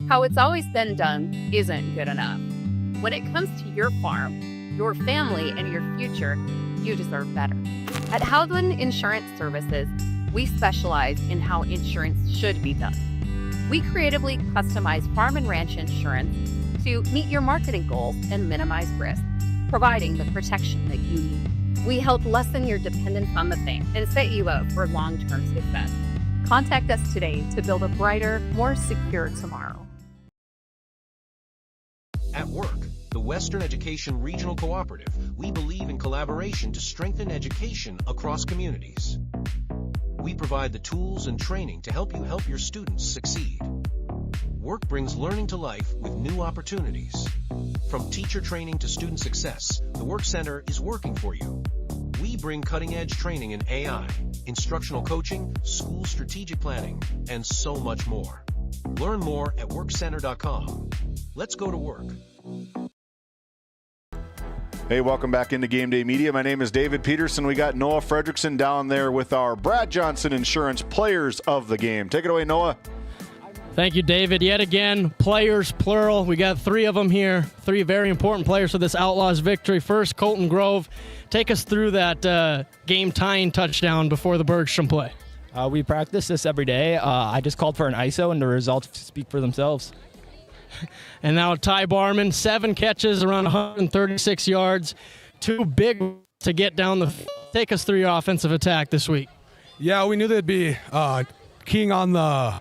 T: How it's always been done isn't good enough. When it comes to your farm, your family, and your future, you deserve better. At Howland Insurance Services, we specialize in how insurance should be done. We creatively customize farm and ranch insurance to meet your marketing goals and minimize risk, providing the protection that you need. We help lessen your dependence on the bank and set you up for long-term success. Contact us today to build a brighter, more secure tomorrow.
V: At work, the Western Education Regional Cooperative, we believe in collaboration to strengthen education across communities. We provide the tools and training to help you help your students succeed. Work brings learning to life with new opportunities. From teacher training to student success, the Work Center is working for you. We bring cutting-edge training in AI, instructional coaching, school strategic planning, and so much more. Learn more at workcenter.com. Let's go to work.
U: Hey, welcome back into Game Day Media. My name is David Peterson. We got Noah Fredrickson down there with our Brad Johnson Insurance Players of the Game. Take it away, Noah.
C: Thank you, David. Yet again, players, plural. We got three of them here. Three very important players for this Outlaws victory. First, Colton Grove. Take us through that game-tying touchdown before the Bergstrom play.
D: We practice this every day. I just called for an ISO, and the results speak for themselves.
C: And now Ty Barman, 7 catches, around 136 yards. 2 big to get down the field. Take us through your offensive attack this week.
J: Yeah, we knew they'd be keying on the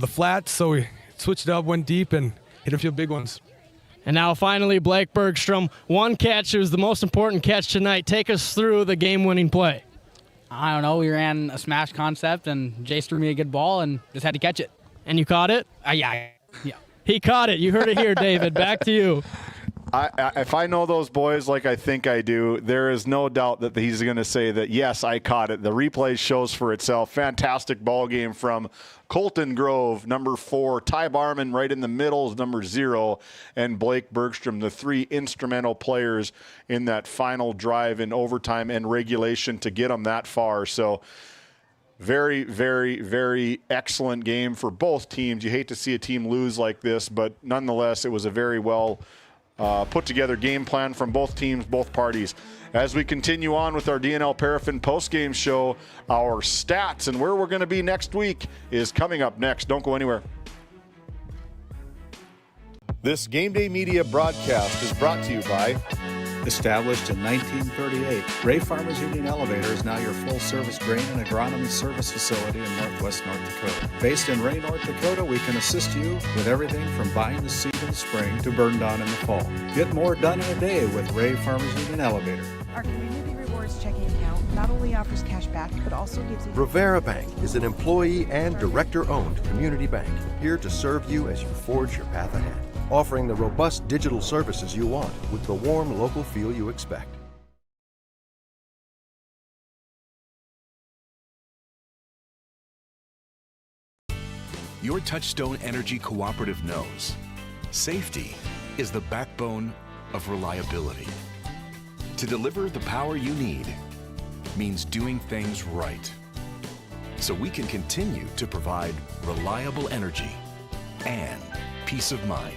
J: flats, so we switched up, went deep, and hit a few big ones.
C: And now finally, Blake Bergstrom, 1 catch. It was the most important catch tonight. Take us through the game-winning play.
L: I don't know. We ran a smash concept, and Jace threw me a good ball and just had to catch it.
C: And you caught it?
L: Yeah.
C: He caught it. You heard it here, David. Back to you.
U: If I know those boys like I think I do, there is no doubt that he's going to say that, yes, I caught it. The replay shows for itself. Fantastic ball game from Colton Grove, number 4. Ty Barman right in the middle is number 0. And Blake Bergstrom, the 3 instrumental players in that final drive in overtime and regulation to get them that far. So very, very, very excellent game for both teams. You hate to see a team lose like this, but nonetheless, it was a very well put together game plan from both teams, both parties. As we continue on with our DNL Paraffin postgame show, our stats and where we're going to be next week is coming up next. Don't go anywhere. This Game Day Media broadcast is brought to you by
E: Established in 1938, Ray Farmers Union Elevator is now your full-service grain and agronomy service facility in northwest North Dakota. Based in Ray, North Dakota, we can assist you with everything from buying the seed in the spring to burn down in the fall. Get more done in a day with Ray Farmers Union Elevator.
W: Our Community Rewards checking account not only offers cash back, but also gives you...
Y: Rivera Bank is an employee and director-owned community bank, here to serve you as you forge your path ahead, offering the robust digital services you want with the warm local feel you expect.
M: Your Touchstone Energy Cooperative knows safety is the backbone of reliability. To deliver the power you need means doing things right, so we can continue to provide reliable energy and peace of mind.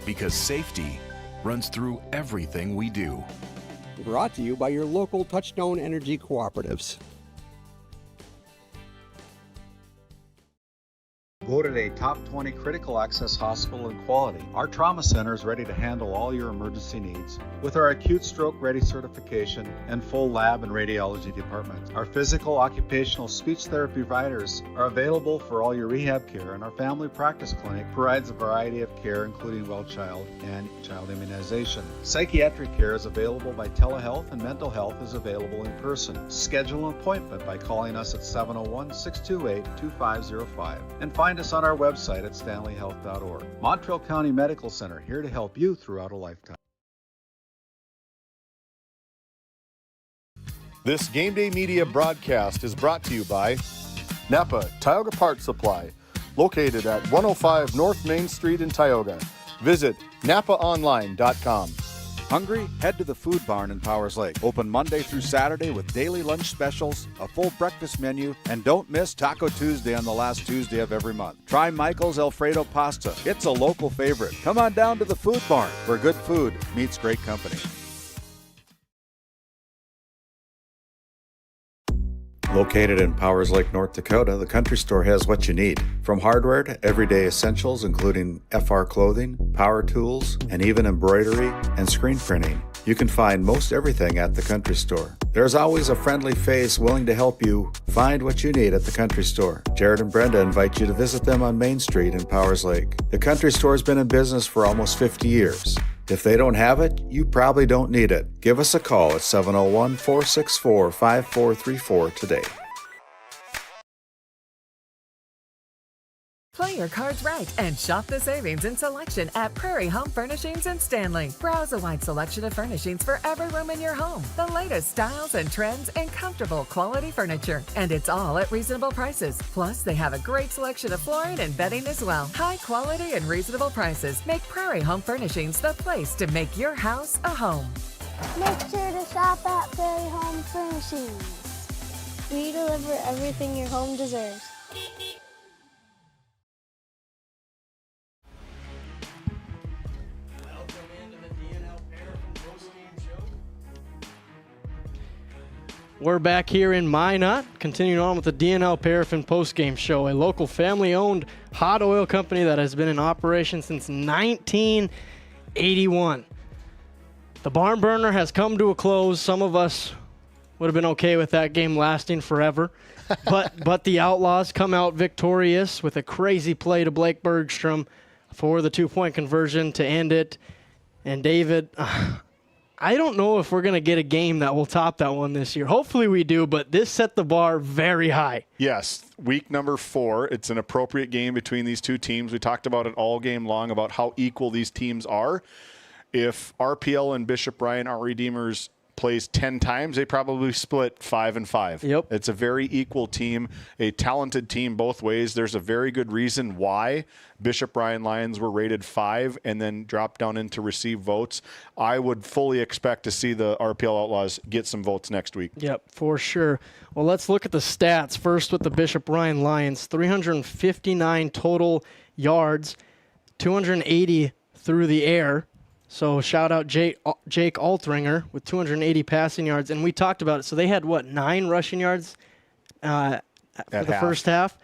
M: Because safety runs through everything we do.
N: Brought to you by your local Touchstone Energy Cooperatives.
E: Voted a top 20 critical access hospital in quality, our trauma center is ready to handle all your emergency needs with our acute stroke ready certification and full lab and radiology department. Our physical, occupational, speech therapy providers are available for all your rehab care, and our family practice clinic provides a variety of care including well child and child immunization. Psychiatric care is available by telehealth, and mental health is available in person. Schedule an appointment by calling us at 701-628-2505 and find us on our website at stanleyhealth.org. Montreal County Medical Center, here to help you throughout a lifetime.
U: This Game Day Media broadcast is brought to you by Napa Tioga Parts Supply, located at 105 North Main Street in Tioga. Visit napaonline.com.
B: Hungry? Head to the Food Barn in Powers Lake. Open Monday through Saturday with daily lunch specials, a full breakfast menu, and don't miss Taco Tuesday on the last Tuesday of every month. Try Michael's Alfredo Pasta. It's a local favorite. Come on down to the Food Barn, where good food meets great company.
E: Located in Powers Lake, North Dakota, the Country Store has what you need. From hardware to everyday essentials, including FR clothing, power tools, and even embroidery and screen printing. You can find most everything at the Country Store. There's always a friendly face willing to help you find what you need at the Country Store. Jared and Brenda invite you to visit them on Main Street in Powers Lake. The Country Store has been in business for almost 50 years. If they don't have it, you probably don't need it. Give us a call at 701-464-5434 today.
Z: Play
H: your cards right and shop the savings and selection at Prairie Home Furnishings in Stanley. Browse a wide selection of furnishings for every room in your home. The latest styles and trends and comfortable quality furniture. And it's all at reasonable prices. Plus, they have a great selection of flooring and bedding as well. High quality and reasonable prices make Prairie Home Furnishings the place to make your house a home.
I: Make sure to shop at Prairie Home Furnishings. We deliver everything your home deserves.
C: We're back here in Minot, continuing on with the DNL Paraffin Postgame Show, a local family-owned hot oil company that has been in operation since 1981. The barn burner has come to a close. Some of us would have been okay with that game lasting forever, but the Outlaws come out victorious with a crazy play to Blake Bergstrom for the 2-point conversion to end it. And David, I don't know if we're going to get a game that will top that one this year. Hopefully we do, but this set the bar very high.
U: Yes, week number 4. It's an appropriate game between these two teams. We talked about it all game long about how equal these teams are. If RPL and Bishop Ryan, our Redeemers, plays 10 times, they probably split 5-5.
C: Yep.
U: It's a very equal team, a talented team both ways. There's a very good reason why Bishop Ryan Lions were rated 5 and then dropped down into receive votes. I would fully expect to see the RPL Outlaws get some votes next week.
C: Yep, for sure. Well, let's look at the stats. First with the Bishop Ryan Lions, 359 total yards, 280 through the air. So shout out Jake Altringer with 280 passing yards. And we talked about it. So they had, 9 rushing yards for the first half?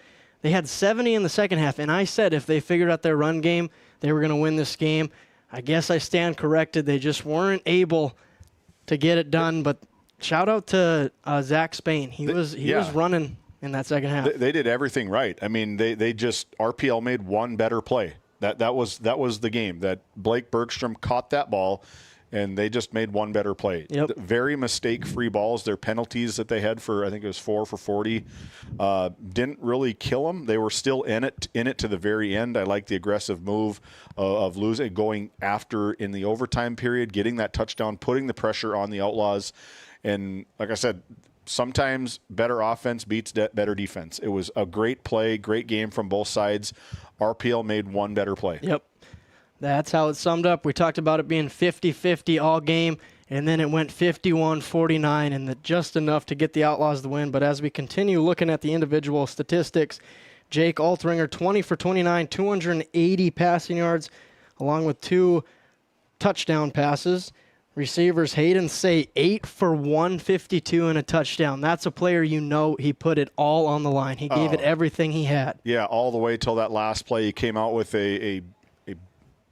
C: They had 70 in the second half. And I said if they figured out their run game, they were going to win this game. I guess I stand corrected. They just weren't able to get it done. But shout out to Zach Spain. He was running in that second half.
U: They did everything right. I mean, they just, RPL made one better play. That was the game. That Blake Bergstrom caught that ball, and they just made one better play.
C: Yep.
U: Very mistake-free balls. Their penalties that they had for, I think it was 4 for 40, didn't really kill them. They were still in it to the very end. I like the aggressive move of losing, going after in the overtime period, getting that touchdown, putting the pressure on the Outlaws. And like I said, sometimes better offense beats better defense. It was a great play, great game from both sides. RPL made one better play.
C: Yep. That's how it summed up. We talked about it being 50-50 all game, and then it went 51-49, and just enough to get the Outlaws the win. But as we continue looking at the individual statistics, Jake Altringer, 20 for 29, 280 passing yards, along with 2 touchdown passes. Receivers, Hayden Say, 8 for 152 and a touchdown. That's a player he put it all on the line. He gave it everything he had.
U: Yeah, all the way till that last play. He came out with a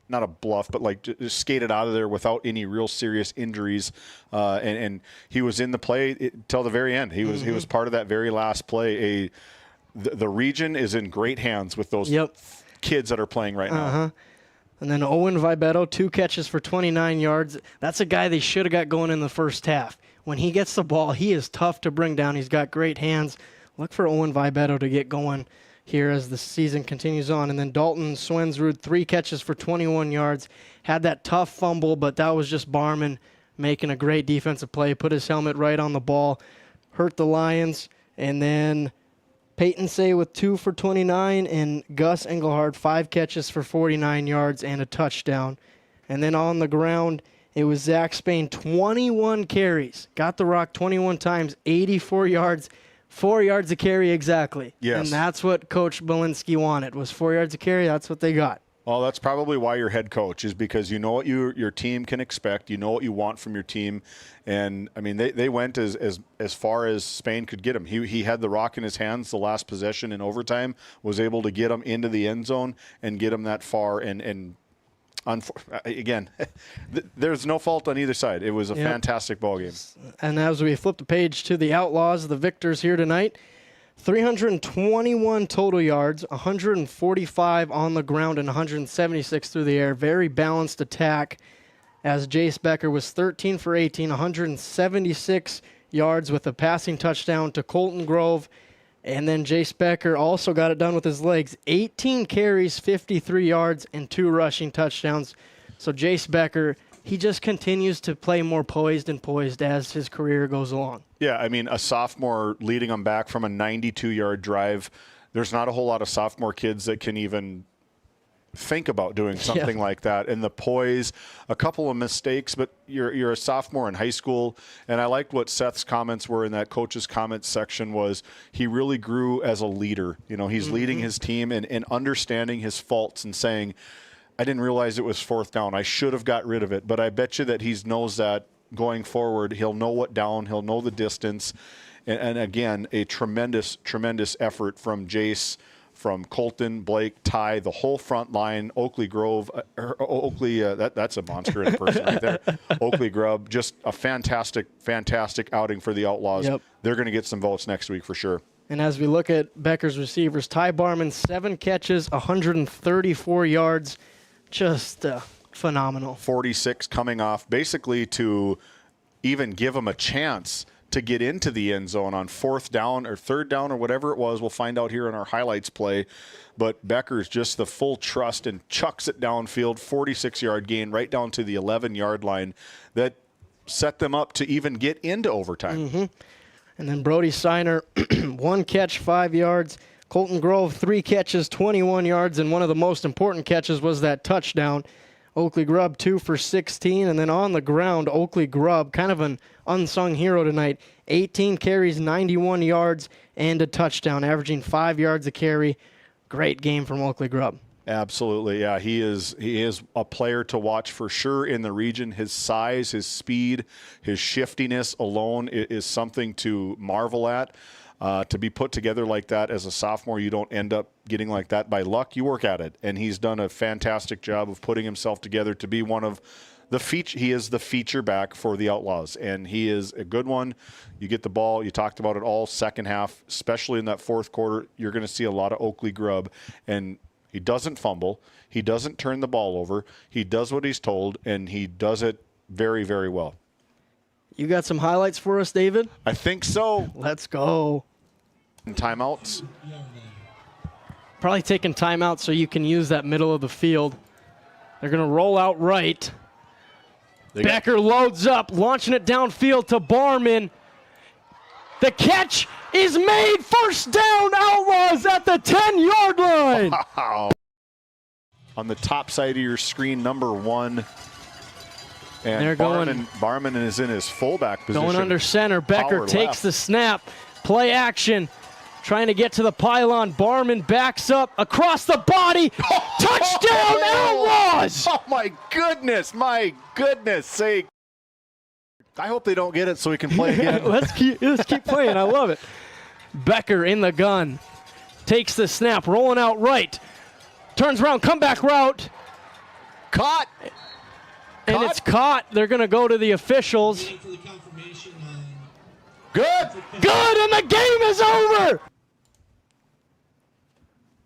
U: not a bluff, but like just skated out of there without any real serious injuries. And he was in the play till the very end. He was part of that very last play. The region is in great hands with those kids that are playing right now.
C: And then Owen Vibetto, 2 catches for 29 yards. That's a guy they should have got going in the first half. When he gets the ball, he is tough to bring down. He's got great hands. Look for Owen Vibetto to get going here as the season continues on. And then Dalton Swensrud, 3 catches for 21 yards. Had that tough fumble, but that was just Barman making a great defensive play. Put his helmet right on the ball. Hurt the Lions. And then Peyton Say with 2 for 29, and Gus Engelhard, 5 catches for 49 yards and a touchdown. And then on the ground, it was Zach Spain, 21 carries. Got the rock 21 times, 84 yards, 4 yards a carry exactly.
U: Yes.
C: And that's what Coach Belinsky wanted, was 4 yards a carry. That's what they got.
U: Well, that's probably why you're head coach, is because you know what your team can expect. You know what you want from your team. And, I mean, they went as far as Spain could get him. He had the rock in his hands the last possession in overtime, was able to get him into the end zone and get him that far. And again, there's no fault on either side. It was a fantastic ball game.
C: And as we flip the page to the Outlaws, the victors here tonight, 321 total yards, 145 on the ground, and 176 through the air. Very balanced attack, as Jace Becker was 13 for 18, 176 yards with a passing touchdown to Colton Grove, And then Jace Becker also got it done with his legs. 18 carries, 53 yards, and 2 rushing touchdowns. So Jace Becker, he just continues to play more poised as his career goes along.
U: Yeah, I mean, a sophomore leading them back from a 92-yard drive. There's not a whole lot of sophomore kids that can even think about doing something like that. And the poise, a couple of mistakes, but you're a sophomore in high school. And I liked what Seth's comments were in that coach's comments section was he really grew as a leader. You know, he's leading his team and understanding his faults and saying, I didn't realize it was 4th down. I should have got rid of it. But I bet you that he knows that going forward, he'll know what down, he'll know the distance. And again, a tremendous, tremendous effort from Jace, from Colton, Blake, Ty, the whole front line, Oakley Grove, that's a monster in person right there. Oakley Grub, just a fantastic, fantastic outing for the Outlaws.
C: Yep.
U: They're going to get some votes next week for sure.
C: And as we look at Becker's receivers, Ty Barman, 7 catches, 134 yards, just phenomenal.
U: 46 coming off, basically to even give him a chance to get into the end zone on 4th down or 3rd down or whatever it was. We'll find out here in our highlights play. But Becker's just the full trust and chucks it downfield, 46-yard gain right down to the 11-yard line that set them up to even get into overtime.
C: And then Brody Steiner, 1 catch, 5 yards. Colton Grove, 3 catches, 21 yards. And one of the most important catches was that touchdown. Oakley Grubb, 2 for 16. And then on the ground, Oakley Grubb, kind of an unsung hero tonight, 18 carries, 91 yards, and a touchdown, averaging 5 yards a carry. Great game from Oakley Grubb.
U: Absolutely, yeah. He is a player to watch for sure in the region. His size, his speed, his shiftiness alone is something to marvel at. To be put together like that as a sophomore, you don't end up getting like that by luck. You work at it, and he's done a fantastic job of putting himself together to be one of the feature. He is the feature back for the Outlaws, and he is a good one. You get the ball. You talked about it all second half, especially in that 4th quarter. You're going to see a lot of Oakley Grubb, and he doesn't fumble. He doesn't turn the ball over. He does what he's told, and he does it very, very well.
C: You got some highlights for us, David?
U: I think so.
C: Let's go.
U: Timeouts?
C: Probably taking timeout so you can use that middle of the field. They're going to roll out right. Becker loads up, launching it downfield to Barman. The catch is made. 1st down, Outlaws at the 10-yard line.
U: Wow. On the top side of your screen, number 1. And
C: they're
U: Barman is in his fullback position.
C: Going under center. Becker
U: Power
C: takes
U: left.
C: the snap. Play action. Trying to get to the pylon. Barman backs up across the body. Touchdown, Outlaws!
U: Oh, my goodness sake. I hope they don't get it so we can play again.
C: Let's keep playing. I love it. Becker in the gun. Takes the snap. Rolling out right. Turns around. Comeback route.
U: Caught.
C: And it's caught. They're going to go to the officials.
U: Good.
C: And the game is over.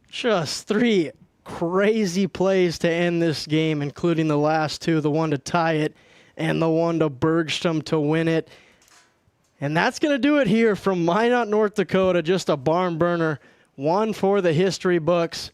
C: Just 3 crazy plays to end this game, including the last 2, the one to tie it and the one to Bergstrom to win it. And that's going to do it here from Minot, North Dakota. Just a barn burner, one for the history books.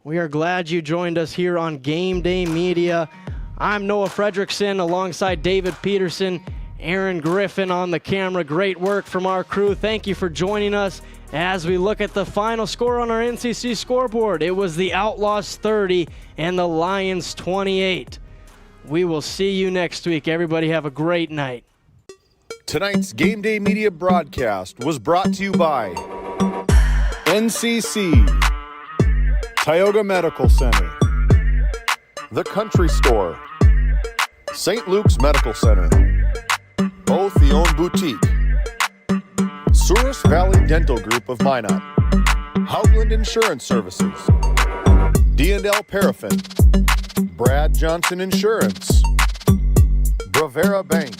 C: We are glad you joined us here on Game Day Media. I'm Noah Fredrickson alongside David Peterson, Aaron Griffin on the camera. Great work from our crew. Thank you for joining us as we look at the final score on our NCC scoreboard. It was the Outlaws 30 and the Lions 28. We will see you next week. Everybody have a great night.
F: Tonight's Game Day Media broadcast was brought to you by NCC, Tioga Medical Center, The Country Store, St. Luke's Medical Center, O'Theon Boutique, Souris Valley Dental Group of Minot, Hoagland Insurance Services, D&L Paraffin, Brad Johnson Insurance, Bravera Bank,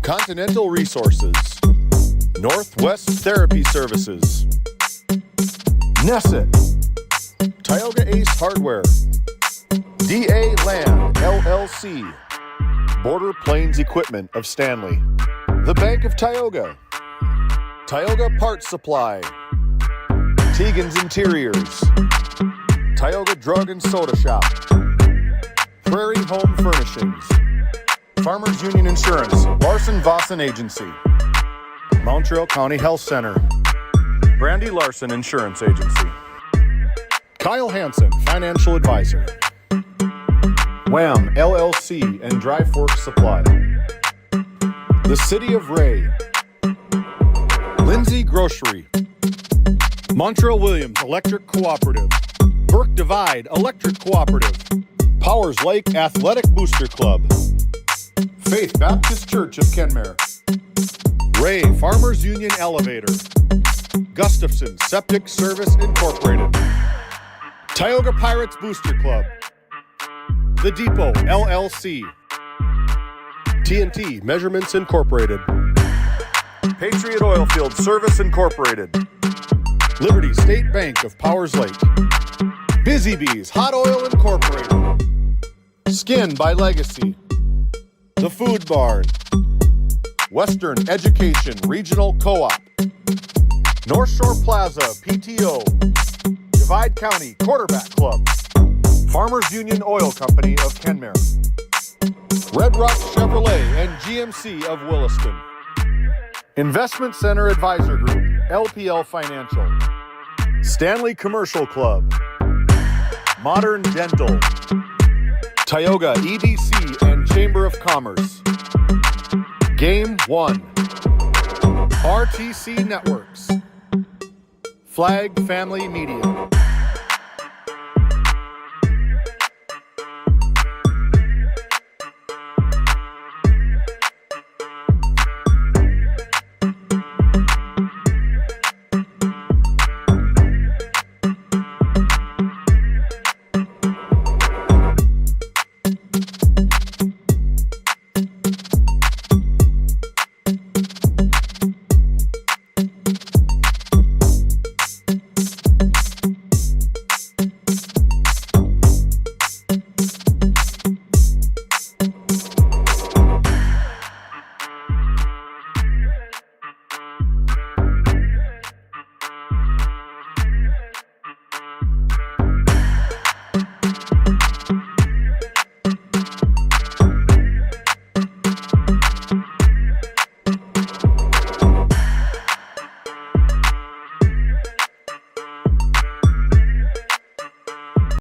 F: Continental Resources, Northwest Therapy Services, Nesset, Tioga Ace Hardware, DA Land LLC, Border Plains Equipment of Stanley, the Bank of Tioga, Tioga Parts Supply, Tegan's Interiors, Tioga Drug and Soda Shop, Prairie Home Furnishings, Farmers Union Insurance, Larson Vossen Agency, Montreal County Health Center, Brandy Larson Insurance Agency, Kyle Hansen, Financial Advisor, Wham! LLC and Dry Fork Supply, the City of Ray, Lindsay Grocery, Montreal Williams Electric Cooperative, Burke Divide Electric Cooperative, Powers Lake Athletic Booster Club, Faith Baptist Church of Kenmare, Ray Farmers Union Elevator, Gustafson Septic Service Incorporated, Tioga Pirates Booster Club, The Depot LLC, TNT Measurements Incorporated, Patriot Oilfield Service Incorporated, Liberty State Bank of Powers Lake, Busy Bees Hot Oil Incorporated, Skin by Legacy, The Food Barn, Western Education Regional Co-op, North Shore Plaza PTO, Divide County Quarterback Club, Farmers Union Oil Company of Kenmare, Red Rock Chevrolet and GMC of Williston, Investment Center Advisor Group, LPL Financial, Stanley Commercial Club, Modern Dental, Tioga EDC and Chamber of Commerce, Game 1, RTC Networks, Flag Family Media.